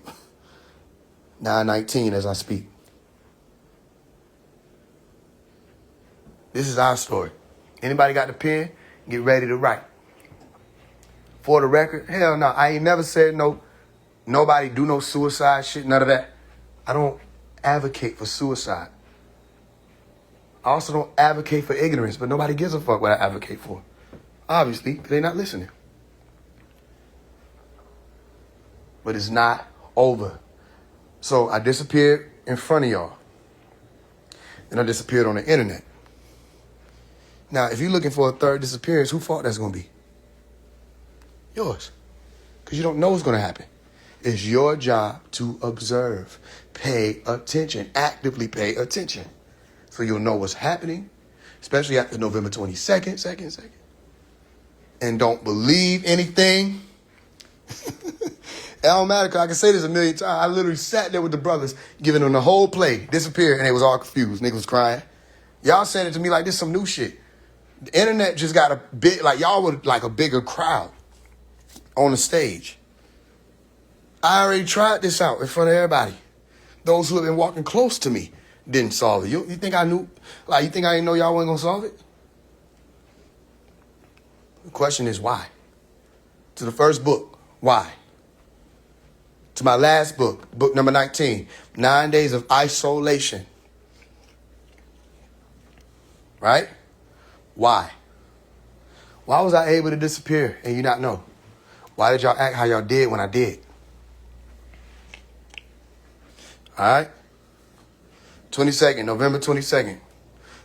919 as I speak. This is our story. Anybody got the pen? Get ready to write. For the record, hell no. I ain't never said no, nobody do no suicide shit, none of that. I don't advocate for suicide. I also don't advocate for ignorance, but nobody gives a fuck what I advocate for. Obviously, because they're not listening. But it's not over. So I disappeared in front of y'all. And I disappeared on the internet. Now, if you're looking for a third disappearance, whose fault that's going to be? Yours. Because you don't know what's going to happen. It's your job to observe. Pay attention. Actively pay attention. So you'll know what's happening, especially after November 22nd. And don't believe anything. It don't matter, 'cause I can say this a million times. I literally sat there with the brothers, giving them the whole play, disappeared, and they was all confused. Niggas was crying. Y'all saying it to me like this some new shit. The internet just got a bit, like y'all were like a bigger crowd on the stage. I already tried this out in front of everybody. Those who have been walking close to me didn't solve it. You think I knew? Like, you think I didn't know y'all wasn't going to solve it? The question is why? To the first book, why? To my last book, book number 19, 9 Days of Isolation. Right? Why? Why was I able to disappear and you not know? Why did y'all act how y'all did when I did? All right? 22nd, November 22nd.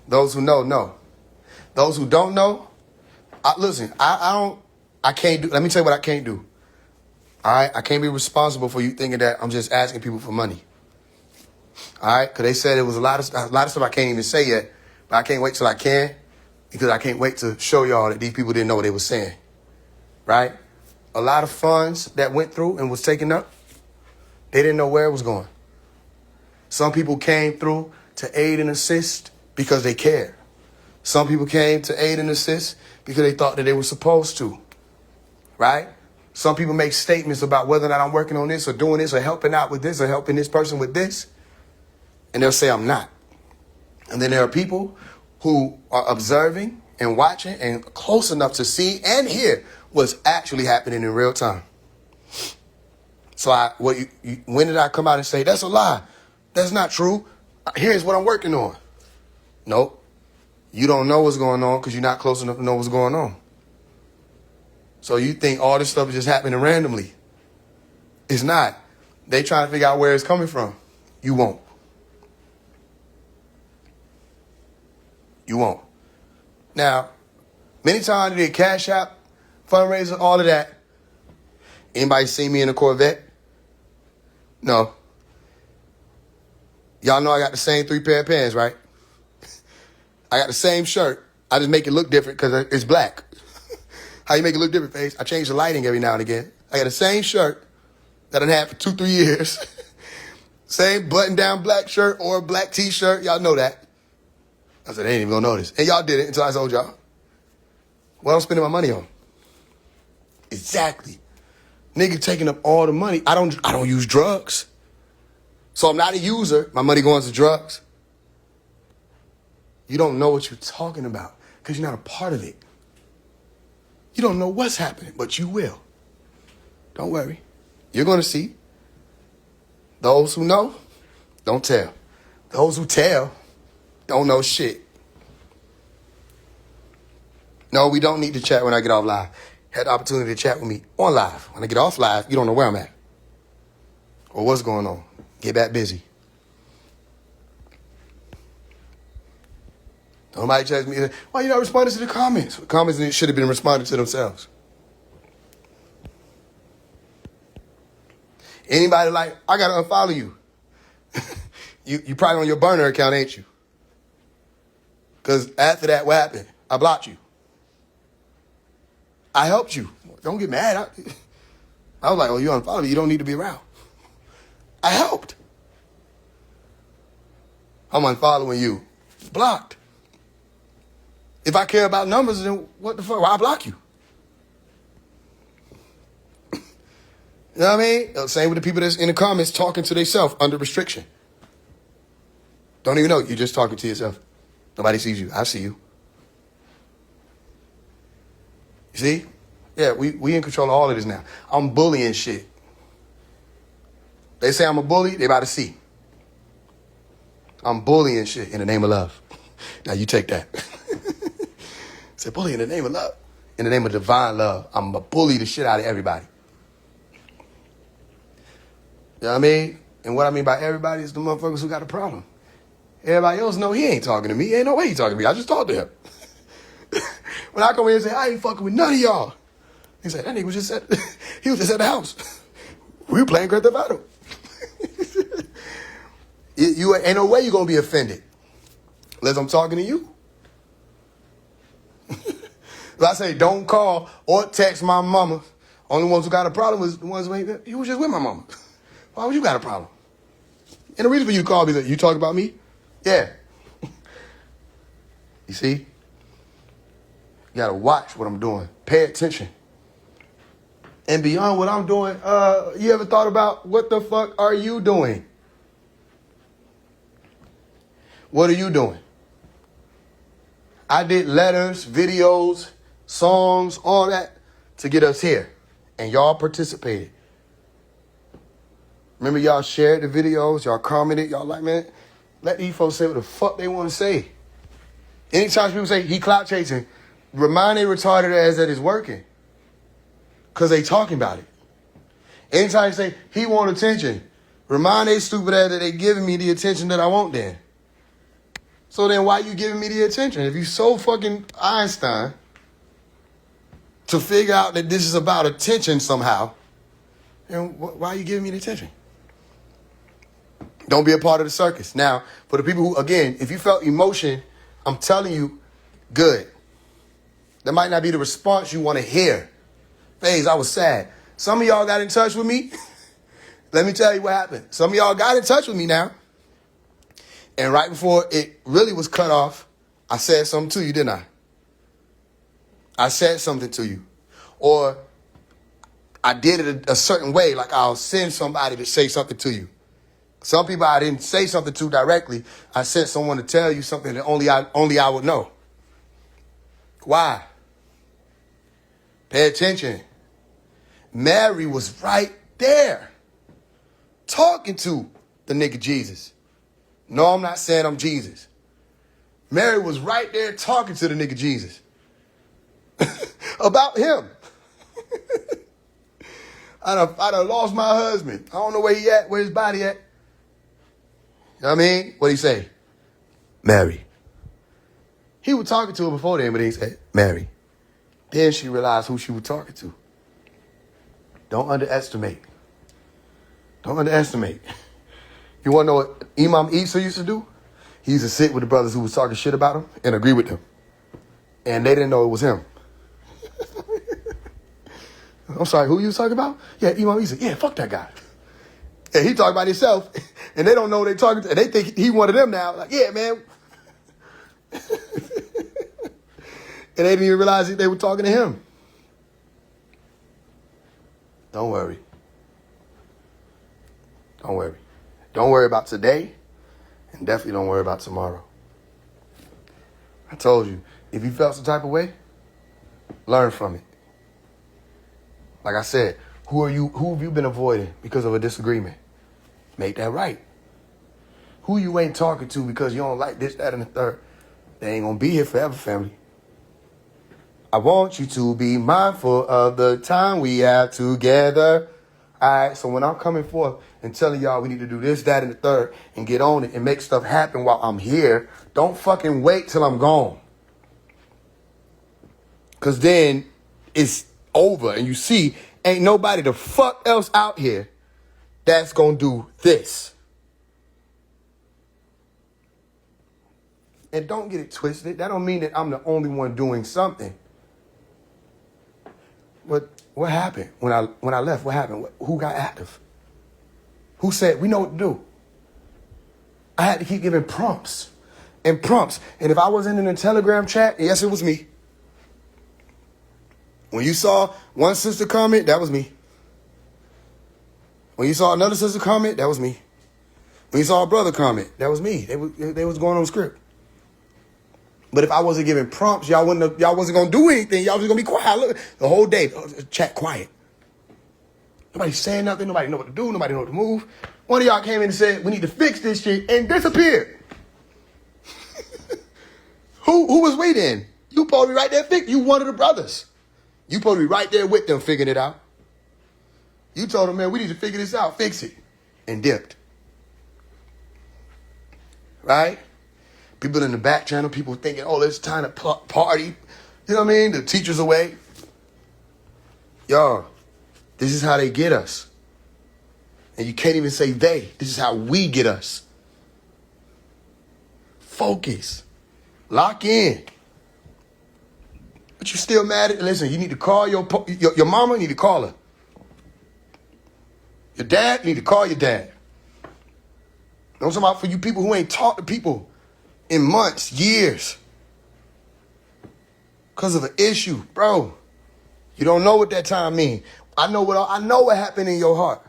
Those who know, know. Those who don't know, listen, I can't do, let me tell you what I can't do. All right? I can't be responsible for you thinking that I'm just asking people for money. All right? Because they said it was a lot of stuff I can't even say yet, but I can't wait till I can, because I can't wait to show y'all that these people didn't know what they were saying. Right? A lot of funds that went through and was taken up, they didn't know where it was going. Some people came through to aid and assist because they cared. Some people came to aid and assist because they thought that they were supposed to. Right? Some people make statements about whether or not I'm working on this or doing this or helping out with this or helping this person with this. And they'll say I'm not. And then there are people who are observing and watching and close enough to see and hear what's actually happening in real time. So when did I come out and say, that's a lie? That's not true. Here's what I'm working on. Nope. You don't know what's going on because you're not close enough to know what's going on. So you think all this stuff is just happening randomly. It's not. They trying to figure out where it's coming from. You won't. You won't. Now, Many times I did Cash App, fundraiser, all of that. Anybody see me in a Corvette? No. Y'all know I got the same 3 pair of pants, right? I got the same shirt. I just make it look different because it's black. How you make it look different, Faise? I change the lighting every now and again. I got the same shirt that I had for 2-3 years. Same button-down black shirt or black T-shirt. Y'all know that. I said, they ain't even gonna notice. And y'all did it until I told y'all. What I'm spending my money on? Exactly. Nigga taking up all the money. I don't use drugs. So I'm not a user. My money going to drugs. You don't know what you're talking about because you're not a part of it. You don't know what's happening, but you will. Don't worry. You're going to see. Those who know, don't tell. Those who tell, don't know shit. No, we don't need to chat when I get off live. Had the opportunity to chat with me on live. When I get off live, you don't know where I'm at or what's going on. Get back busy. Nobody checks me. Why you not responding to the comments? The comments should have been responding to themselves. Anybody like, I got to unfollow you. You probably on your burner account, ain't you? Because after that, what happened? I blocked you. I helped you. Don't get mad. I was like, oh, you unfollow me. You don't need to be around. I helped. I'm unfollowing you. Blocked. If I care about numbers, then what the fuck? Why I block you? You know what I mean? Same with the people that's in the comments talking to themselves under restriction. Don't even know. You're just talking to yourself. Nobody sees you. I see you. You see? Yeah, we in control of all of this now. I'm bullying shit. They say I'm a bully, they about to see. I'm bullying shit in the name of love. Now you take that. Say bully in the name of love. In the name of divine love. I'm going to bully the shit out of everybody. You know what I mean? And what I mean by everybody is the motherfuckers who got a problem. Everybody else know he ain't talking to me. Ain't no way he talking to me. I just talked to him. When I come in and say, I ain't fucking with none of y'all. He said, that nigga was just he was just at the house. We were playing Grand Theft Auto. You ain't no way you're going to be offended. Unless I'm talking to you. If I say don't call or text my mama, only ones who got a problem was the ones who ain't, you was just with my mama. Why would you got a problem? And the reason for you to call me is that you talk about me? Yeah. You see? You got to watch what I'm doing. Pay attention. And beyond what I'm doing, you ever thought about what the fuck are you doing? What are you doing? I did letters, videos, songs, all that to get us here. And y'all participated. Remember y'all shared the videos, y'all commented, y'all like, man, let these folks say what the fuck they want to say. Anytime people say he clout chasing, remind they retarded ass that it's working. Because they talking about it. Anytime they say he want attention, remind they stupid ass that they giving me the attention that I want then. So then why you giving me the attention? If you so fucking Einstein to figure out that this is about attention somehow, then why are you giving me the attention? Don't be a part of the circus. Now, for the people who, again, if you felt emotion, I'm telling you, good. That might not be the response you want to hear. Faise, I was sad. Some of y'all got in touch with me. Let me tell you what happened. Some of y'all got in touch with me now. And right before it really was cut off, I said something to you, didn't I? I said something to you. Or I did it a certain way, like I'll send somebody to say something to you. Some people I didn't say something to directly. I sent someone to tell you something that only I would know. Why? Pay attention. Mary was right there talking to the nigga Jesus. No, I'm not saying I'm Jesus. Mary was right there talking to the nigga Jesus. About him. I done lost my husband. I don't know where he at, where his body at. You know what I mean? What'd he say? Mary. He was talking to her before then, but he said, Mary. Then she realized who she was talking to. Don't underestimate. Don't underestimate. You want to know what Imam Isa used to do? He used to sit with the brothers who was talking shit about him and agree with them. And they didn't know it was him. I'm sorry, who you was talking about? Yeah, Imam Isa. Yeah, fuck that guy. And he talking about himself, and they don't know they talking to, and they think he one of them now. Like, yeah, man. And they didn't even realize they were talking to him. Don't worry. Don't worry. Don't worry about today, and definitely don't worry about tomorrow. I told you, if you felt some type of way, learn from it. Like I said, who have you been avoiding because of a disagreement? Make that right. Who you ain't talking to because you don't like this, that, and the third? They ain't gonna be here forever, family. I want you to be mindful of the time we have together. All right, so when I'm coming forth and telling y'all we need to do this, that, and the third, and get on it and make stuff happen while I'm here, don't fucking wait till I'm gone. Because then it's over, and you see, ain't nobody the fuck else out here that's gonna do this. And don't get it twisted. That don't mean that I'm the only one doing something. What happened when I left? What happened? Who got active? Who said we know what to do? I had to keep giving prompts and prompts. And if I wasn't in a Telegram chat, yes, it was me. When you saw one sister comment, that was me. When you saw another sister comment, that was me. When you saw a brother comment, that was me. They was going on script. But if I wasn't giving prompts, y'all wasn't gonna do anything. Y'all was gonna be quiet. Look, the whole day, chat quiet. Nobody saying nothing. Nobody know what to do. Nobody know what to move. One of y'all came in and said, "We need to fix this shit," and disappeared. Who was waiting? You supposed to be right there fix. You one of the brothers. You supposed to be right there with them figuring it out. You told them, man, we need to figure this out, fix it, and dipped. Right? People in the back channel, people thinking, oh, it's time to party. You know what I mean? The teacher's away. Y'all, this is how they get us. And you can't even say they. This is how we get us. Focus. Lock in. But you still mad at, listen, you need to call your mama, you need to call her. Your dad, you need to call your dad. I'm talking about for you people who ain't talked to people in months, years. Because of an issue, bro. You don't know what that time means. I know what happened in your heart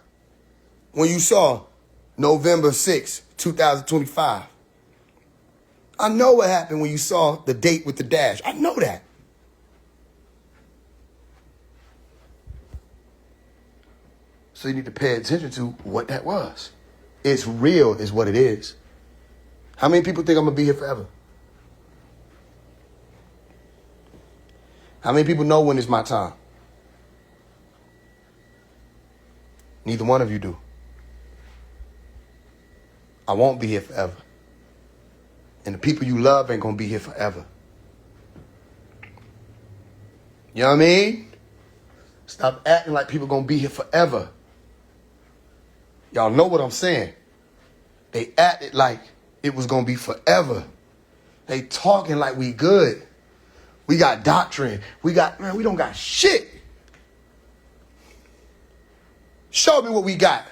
when you saw November 6, 2025. I know what happened when you saw the date with the dash. I know that. So you need to pay attention to what that was. It's real is what it is. How many people think I'm going to be here forever? How many people know when it's my time? Neither one of you do. I won't be here forever. And the people you love ain't going to be here forever. You know what I mean? Stop acting like people going to be here forever. Y'all know what I'm saying. They acted like it was going to be forever. They talking like we good. We got doctrine. We don't got shit. Show me what we got.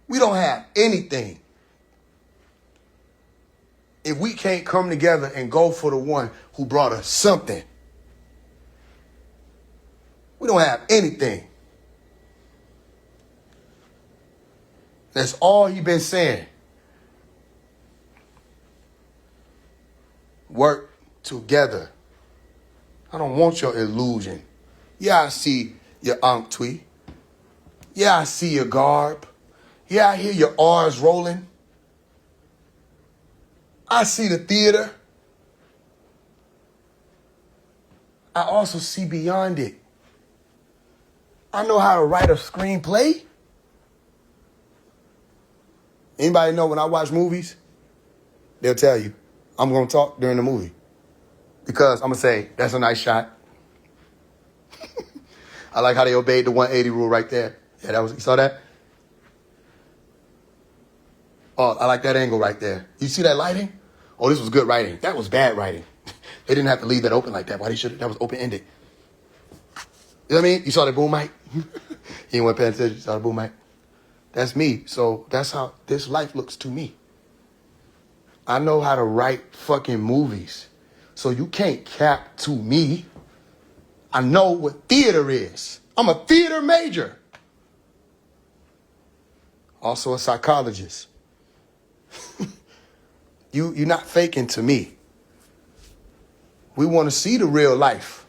We don't have anything. If we can't come together and go for the one who brought us something, we don't have anything. That's all he been saying. Work together. I don't want your illusion. Yeah, I see your Ankh Twee. Yeah, I see your garb. Yeah, I hear your R's rolling. I see the theater. I also see beyond it. I know how to write a screenplay. Anybody know when I watch movies, they'll tell you, I'm going to talk during the movie. Because I'm going to say, that's a nice shot. I like how they obeyed the 180 rule right there. Yeah, that was, you saw that? Oh, I like that angle right there. You see that lighting? Oh, this was good writing. That was bad writing. They didn't have to leave that open like that. Why they should? That was open-ended. You know what I mean? You saw the boom mic? You weren't paying attention. You saw the boom mic? That's me. So that's how this life looks to me. I know how to write fucking movies. So you can't cap to me. I know what theater is. I'm a theater major. Also a psychologist. You're not faking to me. We want to see the real life.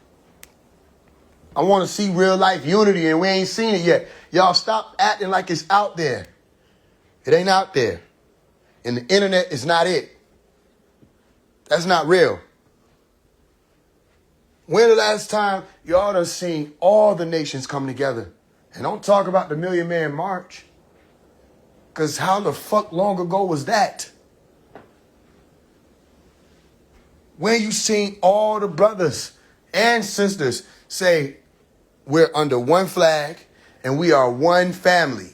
I want to see real life unity, and we ain't seen it yet. Y'all stop acting like it's out there. It ain't out there. And the internet is not it. That's not real. When the last time y'all done seen all the nations come together? And don't talk about the Million Man March. Because how the fuck long ago was that? When you seen all the brothers and sisters say, we're under one flag and we are one family.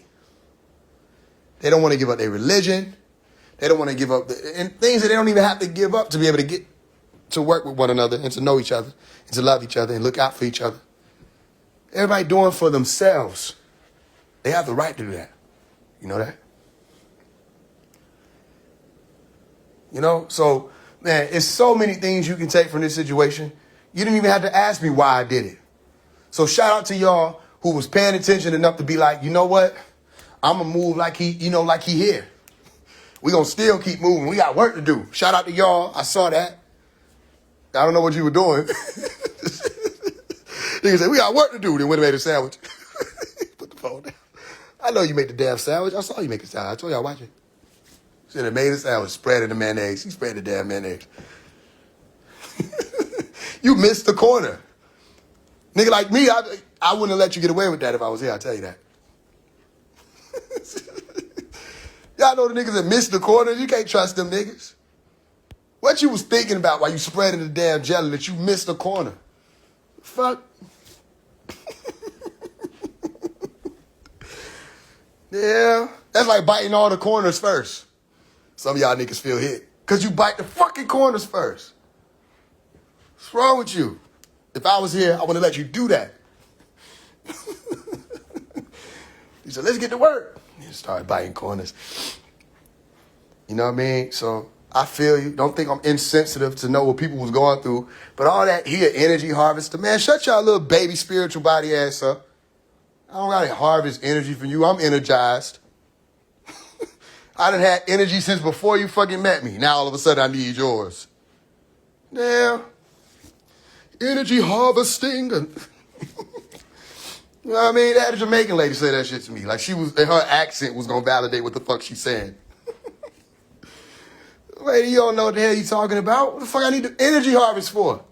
They don't want to give up their religion. They don't want to give up and things that they don't even have to give up to be able to get to work with one another and to know each other and to love each other and look out for each other. Everybody doing for themselves. They have the right to do that. You know that? You know, so, man, it's so many things you can take from this situation. You didn't even have to ask me why I did it. So shout out to y'all who was paying attention enough to be like, you know what? I'm going to move like he here. We going to still keep moving. We got work to do. Shout out to y'all. I saw that. I don't know what you were doing. Nigga said, we got work to do. Then went and made a sandwich. Put the phone down. I know you make the damn sandwich. I saw you make a sandwich. I told y'all, watch it. Should have made a sandwich, spread the mayonnaise. He spread the damn mayonnaise. You missed the corner. Nigga like me, I wouldn't have let you get away with that if I was here, I'll tell you that. Y'all know the niggas that missed the corners. You can't trust them niggas. What you was thinking about while you spreading the damn jelly that you missed the corner? Fuck. Yeah. That's like biting all the corners first. Some of y'all niggas feel hit. Because you bite the fucking corners first. What's wrong with you? If I was here, I wouldn't let you do that. He said, let's get to work. He started biting corners. You know what I mean? So I feel you. Don't think I'm insensitive to know what people was going through. But all that here, energy harvester, man, shut y'all little baby spiritual body ass up. I don't got to harvest energy from you. I'm energized. I done had energy since before you fucking met me. Now all of a sudden I need yours. Yeah. Energy harvesting. You know what I mean? That Jamaican lady said that shit to me. Like her accent was going to validate what the fuck she's saying. Lady, you don't know what the hell you talking about. What the fuck I need the energy harvest for?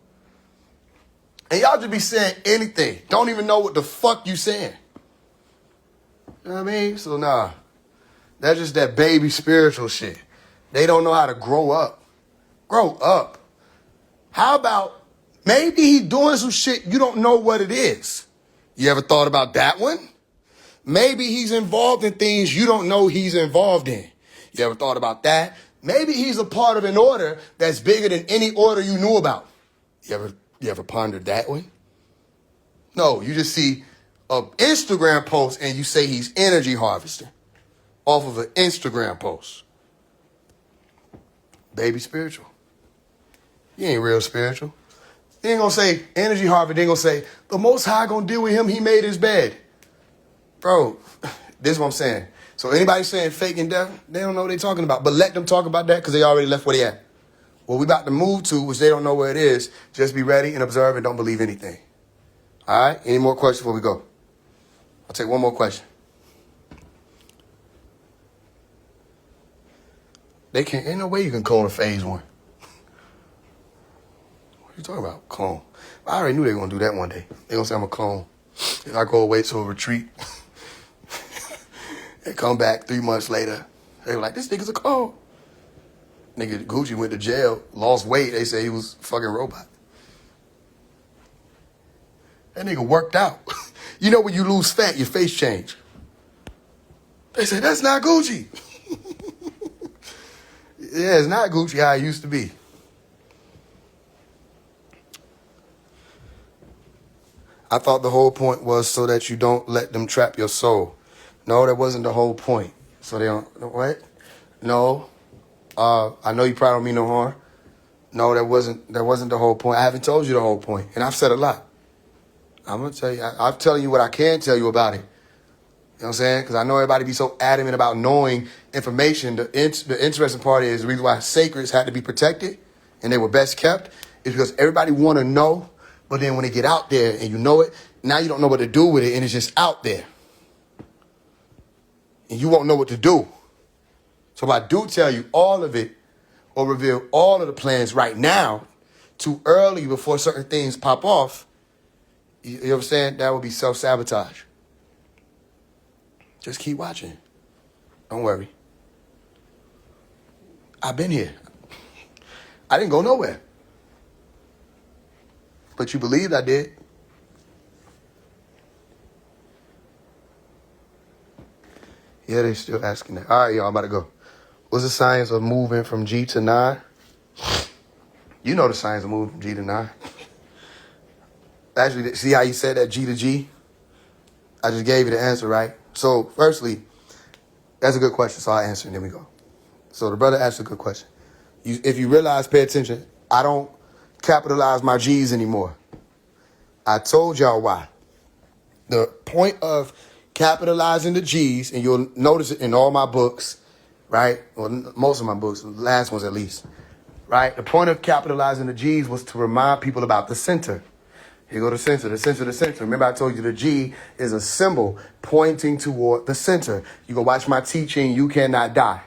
And y'all just be saying anything. Don't even know what the fuck you saying. You know what I mean? So nah. That's just that baby spiritual shit. They don't know how to grow up. Grow up. How about maybe he's doing some shit you don't know what it is? You ever thought about that one? Maybe he's involved in things you don't know he's involved in. You ever thought about that? Maybe he's a part of an order that's bigger than any order you knew about. You ever pondered that one? No, you just see an Instagram post and you say he's energy harvesting off of an Instagram post. Baby spiritual. You ain't real spiritual. They ain't gonna say energy harvest. They ain't gonna say the Most High gonna deal with him. He made his bed. Bro, this is what I'm saying. So anybody saying fake and death, they don't know what they're talking about. But let them talk about that because they already left where they at. What we about to move to, which they don't know where it is, just be ready and observe and don't believe anything. All right? Any more questions before we go? I'll take one more question. Ain't no way you can clone a Faise One. What are you talking about? Clone. I already knew they were going to do that one day. They going to say I'm a clone. If I go away to a retreat and come back 3 months later, they were like, this nigga's a clone. Nigga Gucci went to jail, lost weight. They say he was a fucking robot. That nigga worked out. You know when you lose fat, your face change. They say, that's not Gucci. Yeah, it's not Gucci how it used to be. I thought the whole point was so that you don't let them trap your soul. No, that wasn't the whole point. So they don't, what? No. I know you probably don't mean no harm. No, that wasn't the whole point. I haven't told you the whole point. And I've said a lot. I'm going to tell you, I'm telling you what I can tell you about it. You know what I'm saying? Because I know everybody be so adamant about knowing information. The interesting part is the reason why sacreds had to be protected and they were best kept is because everybody want to know. But then when they get out there and you know it, now you don't know what to do with it and it's just out there. And you won't know what to do. So if I do tell you all of it or reveal all of the plans right now, too early before certain things pop off, you know what I'm saying? That would be self-sabotage. Just keep watching. Don't worry. I've been here. I didn't go nowhere. But you believed I did. Yeah, they still asking that. All right, y'all, I'm about to go. What's the science of moving from G to 9? You know the science of moving from G to 9. Actually, see how you said that G to G? I just gave you the answer, right? So, firstly, that's a good question, so I'll answer and then we go. So the brother asked a good question. If you realize, pay attention, I don't capitalize my G's anymore. I told y'all why. The point of capitalizing the G's, and you'll notice it in all my books, right? Well, most of my books, the last ones at least, right? The point of capitalizing the G's was to remind people about the center. Here go the center, the center, the center. Remember I told you the G is a symbol pointing toward the center. You go watch my teaching, You Cannot Die.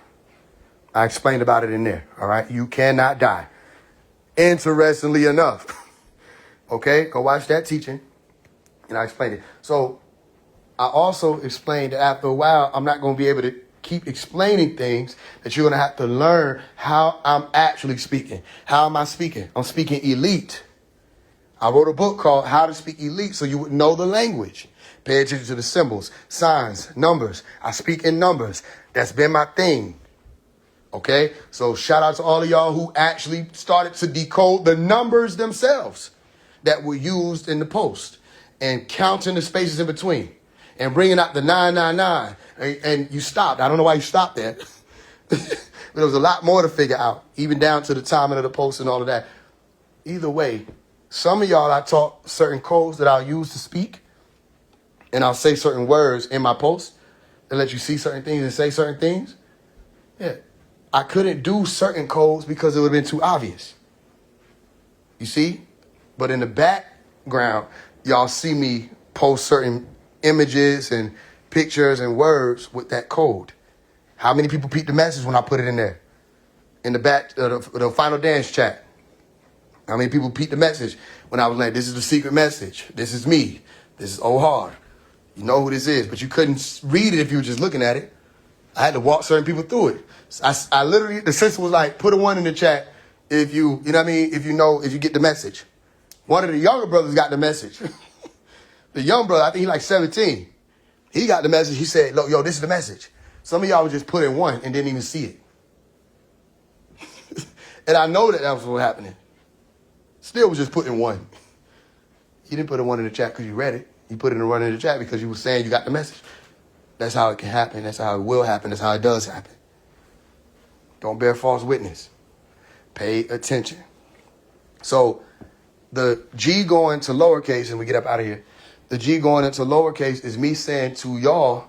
I explained about it in there, all right? You cannot die. Interestingly enough, okay? Go watch that teaching, and I explained it. So I also explained that after a while, I'm not going to be able to keep explaining things that you're going to have to learn how I'm actually speaking. How am I speaking? I'm speaking elite. I wrote a book called How to Speak Elite so you would know the language. Pay attention to the symbols, signs, numbers. I speak in numbers. That's been my thing. Okay? So shout out to all of y'all who actually started to decode the numbers themselves that were used in the post and counting the spaces in between and bringing out the 999. And you stopped. I don't know why you stopped there. But there was a lot more to figure out, even down to the timing of the post and all of that. Either way, some of y'all, I taught certain codes that I'll use to speak, and I'll say certain words in my post and let you see certain things and say certain things. Yeah. I couldn't do certain codes because it would have been too obvious. You see? But in the background, y'all see me post certain images and pictures and words with that code. How many people peeped the message when I put it in there? In the back, the final dance chat. How many people peeped the message when I was like, this is the secret message. This is me. This is Ohar. You know who this is, but you couldn't read it if you were just looking at it. I had to walk certain people through it. I literally, the sister was like, put a 1 in the chat if you know what I mean, if you get the message. One of the younger brothers got the message. The young brother, I think he's like 17. He got the message. He said, look, yo, this is the message. Some of y'all would just put in 1 and didn't even see it. And I know that was what happening. Still was just putting 1. You didn't put a 1 in the chat because you read it. You put it in a 1 in the chat because you were saying you got the message. That's how it can happen. That's how it will happen. That's how it does happen. Don't bear false witness. Pay attention. So the G going to lowercase, and we get up out of here. The G going into lowercase is me saying to y'all,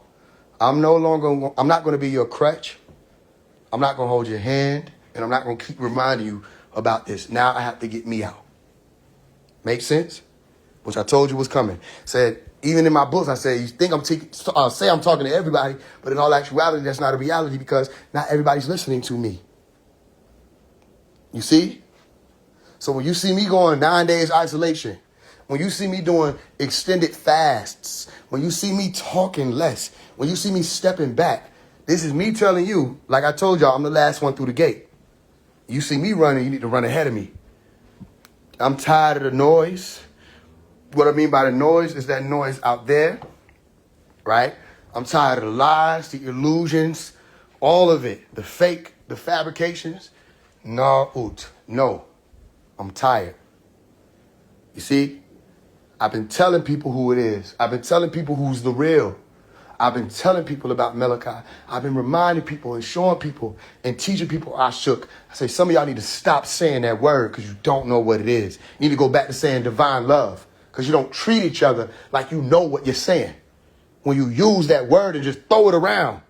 I'm not going to be your crutch. I'm not going to hold your hand, and I'm not going to keep reminding you about this. Now I have to get me out. Make sense? Which I told you was coming. Said, even in my books, I say, you think I'm talking to everybody, but in all actuality, that's not a reality because not everybody's listening to me. You see? So when you see me going 9 days isolation, when you see me doing extended fasts, when you see me talking less, when you see me stepping back, this is me telling you, like I told y'all, I'm the last one through the gate. You see me running, you need to run ahead of me. I'm tired of the noise. What I mean by the noise is that noise out there, right? I'm tired of the lies, the illusions, all of it, the fake, the fabrications. No, I'm tired. You see, I've been telling people who it is. I've been telling people who's the real. I've been telling people about Malachi. I've been reminding people and showing people and teaching people I shook. I say, some of y'all need to stop saying that word because you don't know what it is. You need to go back to saying divine love because you don't treat each other like you know what you're saying. When you use that word and just throw it around.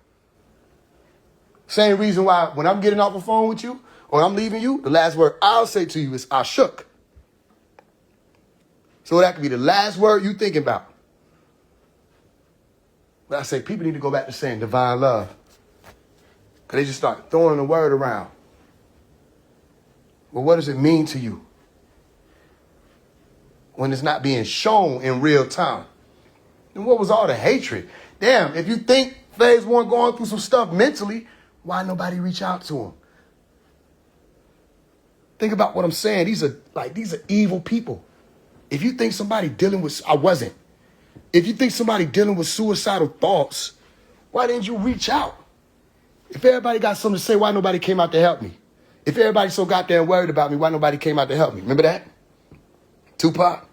Same reason why when I'm getting off the phone with you or I'm leaving you, the last word I'll say to you is I shook. So that could be the last word you thinking about. But I say people need to go back to saying divine love. Because they just start throwing the word around. Well, what does it mean to you? When it's not being shown in real time. And what was all the hatred? Damn, if you think Faise One going through some stuff mentally, why nobody reach out to him? Think about what I'm saying. These are evil people. If you think somebody dealing with, I wasn't. If you think somebody dealing with suicidal thoughts, why didn't you reach out? If everybody got something to say, why nobody came out to help me? If everybody so goddamn worried about me, why nobody came out to help me? Remember that? Tupac?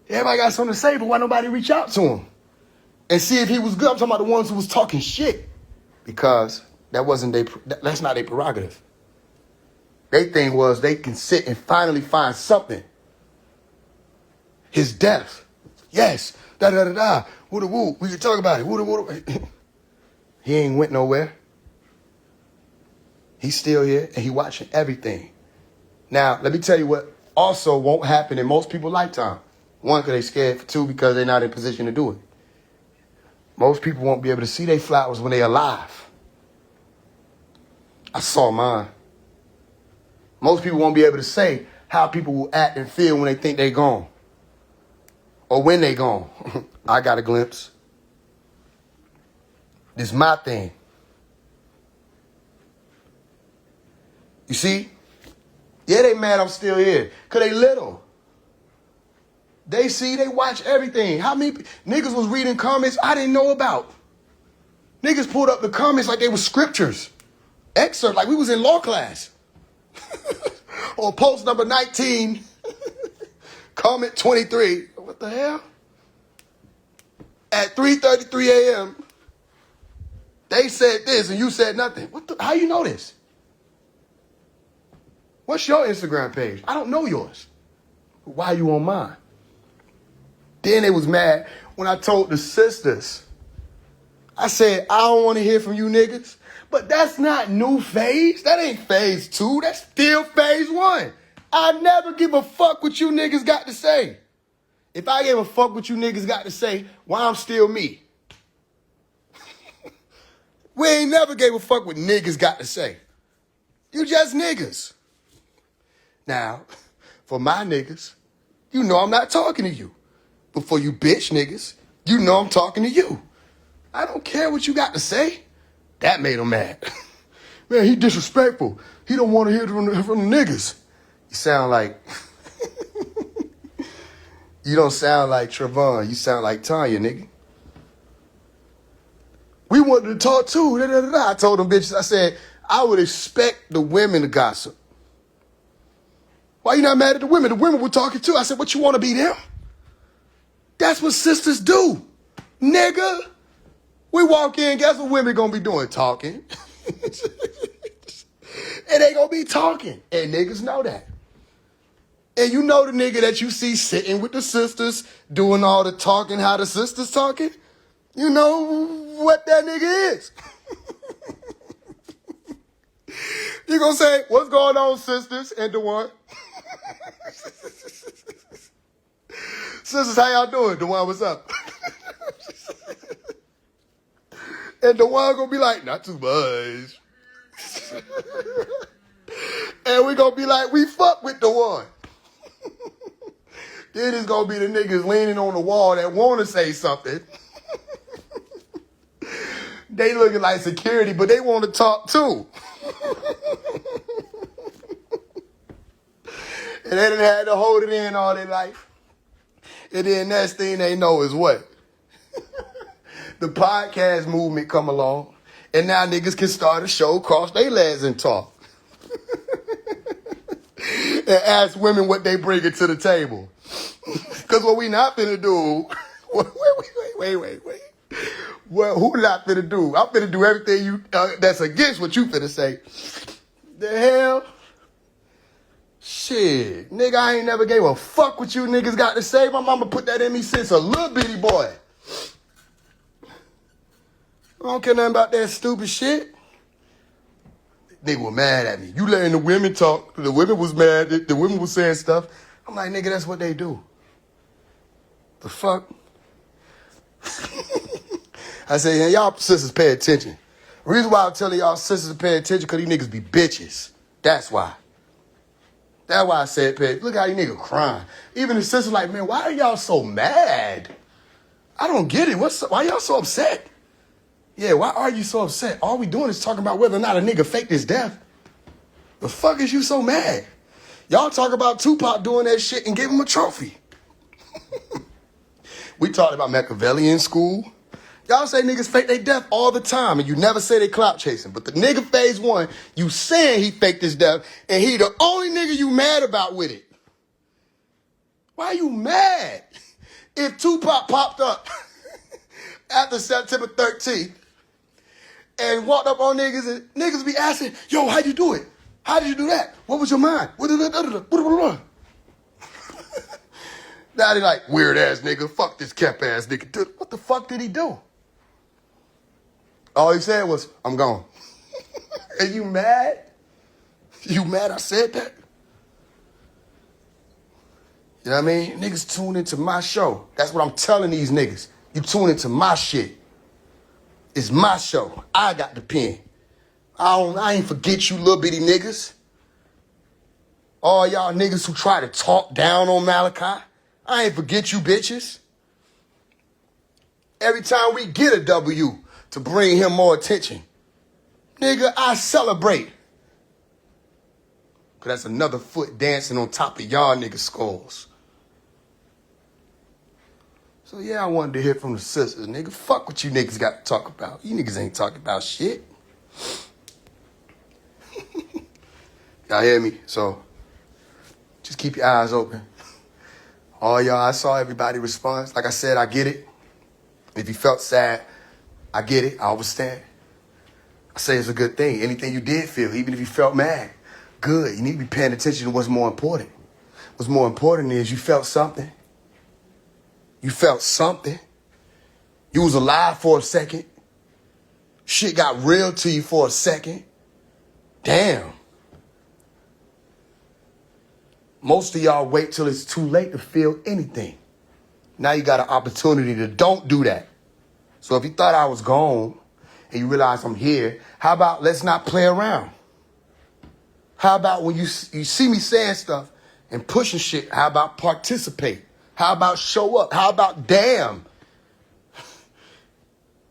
Everybody got something to say, but why nobody reach out to him? And see if he was good. I'm talking about the ones who was talking shit. Because that's not their prerogative. Their thing was they can sit and finally find something. His death. Yes. Da-da-da-da. Woo-da-woo. We can talk about it. Woo-da-woo. He ain't went nowhere. He's still here and he watching everything. Now, let me tell you what also won't happen in most people's lifetime. One, because they're scared. Two, because they're not in position to do it. Most people won't be able to see their flowers when they're alive. I saw mine. Most people won't be able to say how people will act and feel when they think they're gone. Or when they're gone. I got a glimpse. This is my thing. You see? Yeah, they mad I'm still here. Because they little. They see, they watch everything. How many niggas was reading comments I didn't know about? Niggas pulled up the comments like they were scriptures. Excerpt, like we was in law class. Or post number 19, comment 23. What the hell? At 3:33 a.m., they said this and you said nothing. How you know this? What's your Instagram page? I don't know yours. Why you on mine? Then they was mad when I told the sisters. I said, I don't want to hear from you niggas. But that's not new phase. That ain't phase 2. That's still phase 1. I never give a fuck what you niggas got to say. If I gave a fuck what you niggas got to say, why I'm still me? We ain't never gave a fuck what niggas got to say. You just niggas. Now, for my niggas, you know I'm not talking to you. But for you bitch niggas, you know I'm talking to you. I don't care what you got to say. That made him mad. Man, he disrespectful. He don't want to hear from the niggas. You sound like... You don't sound like Trevon. You sound like Tanya, nigga. We wanted to talk too. I told them bitches, I said, I would expect the women to gossip. Why you not mad at the women? The women were talking too. I said, what, you want to be them? That's what sisters do. Nigga. We walk in, guess what women gonna be doing? Talking. And they gonna be talking. And niggas know that. And you know the nigga that you see sitting with the sisters, doing all the talking, how the sisters talking? You know what that nigga is. You gonna say, what's going on, sisters? And DeJuan? Sisters, how y'all doing? DeJuan, what's up? And DeJuan gonna be like, not too much. And we gonna be like, we fuck with DeJuan. Then it's gonna be the niggas leaning on the wall that wanna say something. They looking like security, but they wanna talk too. And they done had to hold it in all their life. And then next thing they know is what? The podcast movement come along. And now niggas can start a show, cross their legs and talk. And ask women what they bring to the table. Because what we not finna do... Wait. Well, who not finna do? I'm finna do everything you that's against what you finna say. The hell? Shit. Nigga, I ain't never gave a fuck what you niggas got to say. My mama put that in me since a little bitty boy. I don't care nothing about that stupid shit. Nigga was mad at me. You letting the women talk. The women was mad. The women was saying stuff. I'm like, nigga, that's what they do. The fuck? I say, yeah, y'all sisters pay attention. The reason why I'm telling y'all sisters to pay attention because these niggas be bitches. That's why. That's why I said pay. Look how these niggas crying. Even the sisters like, man, why are y'all so mad? I don't get it. Why y'all so upset? Yeah, why are you so upset? All we doing is talking about whether or not a nigga faked his death. The fuck is you so mad? Y'all talk about Tupac doing that shit and give him a trophy. We talked about Machiavelli in school. Y'all say niggas fake their death all the time, and you never say they clout chasing. But the nigga Faise One, you saying he faked his death, and he the only nigga you mad about with it. Why you mad? If Tupac popped up after September 13th and walked up on niggas, and niggas be asking, yo, how'd you do it? How did you do that? What was your mind? Now they like, weird ass nigga, fuck this cap ass nigga. What the fuck did he do? All he said was, I'm gone. And you mad? You mad I said that? You know what I mean? Niggas tune into my show. That's what I'm telling these niggas. You tune into my shit. It's my show. I got the pen. I ain't forget you little bitty niggas. All y'all niggas who try to talk down on Malachi. I ain't forget you bitches. Every time we get a W to bring him more attention, nigga, I celebrate. Cause that's another foot dancing on top of y'all niggas' skulls. So yeah, I wanted to hear from the sisters, nigga. Fuck what you niggas got to talk about. You niggas ain't talking about shit. Y'all hear me? So just keep your eyes open. All y'all, I saw everybody respond. Like I said, I get it. If you felt sad, I get it. I understand. I say it's a good thing. Anything you did feel, even if you felt mad, good. You need to be paying attention to what's more important. What's more important is you felt something. You felt something. You was alive for a second. Shit got real to you for a second. Damn. Most of y'all wait till it's too late to feel anything. Now you got an opportunity to don't do that. So if you thought I was gone and you realize I'm here, how about let's not play around? How about when you see me saying stuff and pushing shit, how about participate? How about show up? How about damn?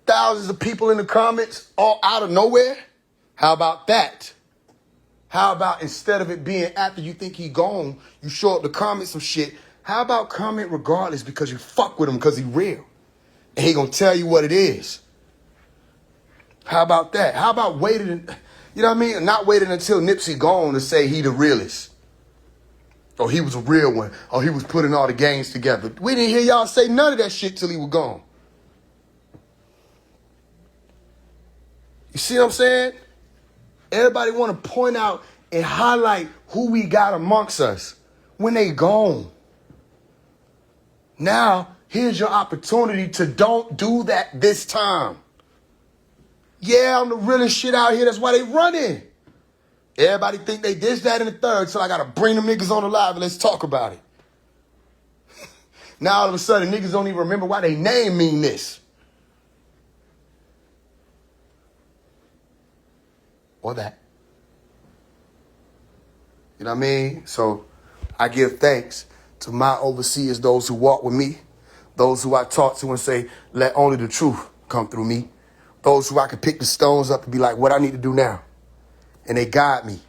Thousands of people in the comments all out of nowhere? How about that? How about instead of it being after you think he gone, you show up to comment some shit. How about comment regardless because you fuck with him because he real. And he gonna tell you what it is. How about that? How about waiting, you know what I mean? Not waiting until Nipsey gone to say he the realest. Or he was a real one. Or he was putting all the games together. We didn't hear y'all say none of that shit till he was gone. You see what I'm saying? Everybody want to point out and highlight who we got amongst us when they gone. Now, here's your opportunity to don't do that this time. Yeah, I'm the realest shit out here. That's why they running. Everybody think they this, that, and the third, so I got to bring them niggas on the live and let's talk about it. Now, all of a sudden, niggas don't even remember why they name mean this. Or that. You know what I mean? So I give thanks to my overseers, those who walk with me, those who I talk to and say, let only the truth come through me, those who I can pick the stones up and be like, what I need to do now. And they guide me.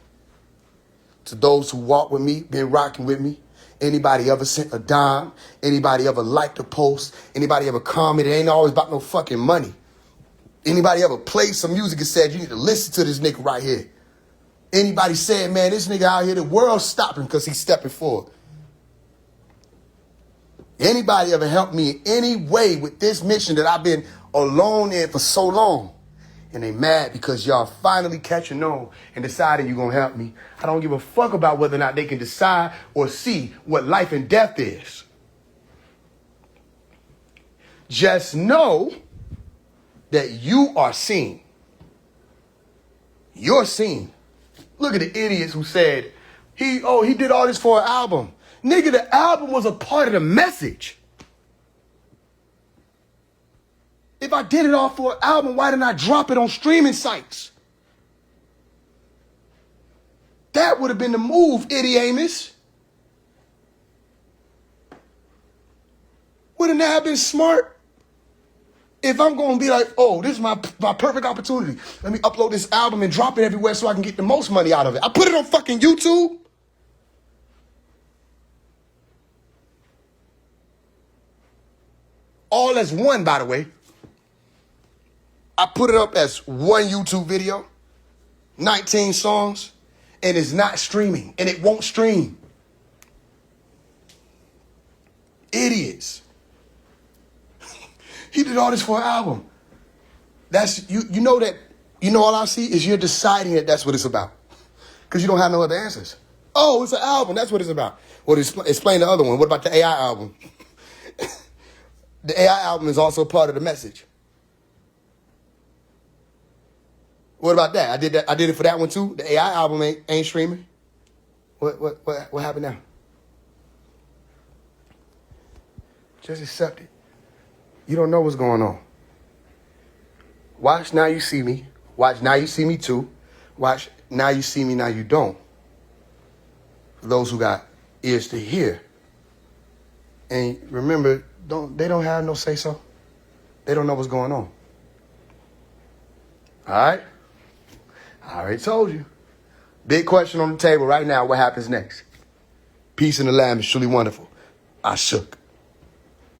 To those who walk with me, been rocking with me. Anybody ever sent a dime? Anybody ever liked a post? Anybody ever commented? It ain't always about no fucking money. Anybody ever played some music and said, you need to listen to this nigga right here? Anybody said, man, this nigga out here, the world's stopping because he's stepping forward? Anybody ever helped me in any way with this mission that I've been alone in for so long? And they mad because y'all finally catching on and deciding you're going to help me. I don't give a fuck about whether or not they can decide or see what life and death is. Just know that you are seen. You're seen. Look at the idiots who said, he did all this for an album. Nigga, the album was a part of the message. If I did it all for an album, why didn't I drop it on streaming sites? That would have been the move, Iddy Amos. Wouldn't that have been smart? If I'm going to be like, oh, this is my perfect opportunity. Let me upload this album and drop it everywhere so I can get the most money out of it. I put it on fucking YouTube. All as one, by the way. I put it up as one YouTube video, 19 songs, and it's not streaming, and it won't stream. Idiots. He did all this for an album. That's you know that, all I see is you're deciding that that's what it's about. Because you don't have no other answers. Oh, it's an album, that's what it's about. Well, explain the other one. What about the AI album? The AI album is also part of the message. What about that? I did it for that one too. The AI album ain't streaming. What happened now? Just accept it. You don't know what's going on. Watch Now You See Me. Watch Now You See Me Too. Watch Now You See Me, Now You Don't. For those who got ears to hear. And remember, they don't have no say so. They don't know what's going on. All right? I already told you. Big question on the table right now. What happens next? Peace in the land is truly wonderful. I shook.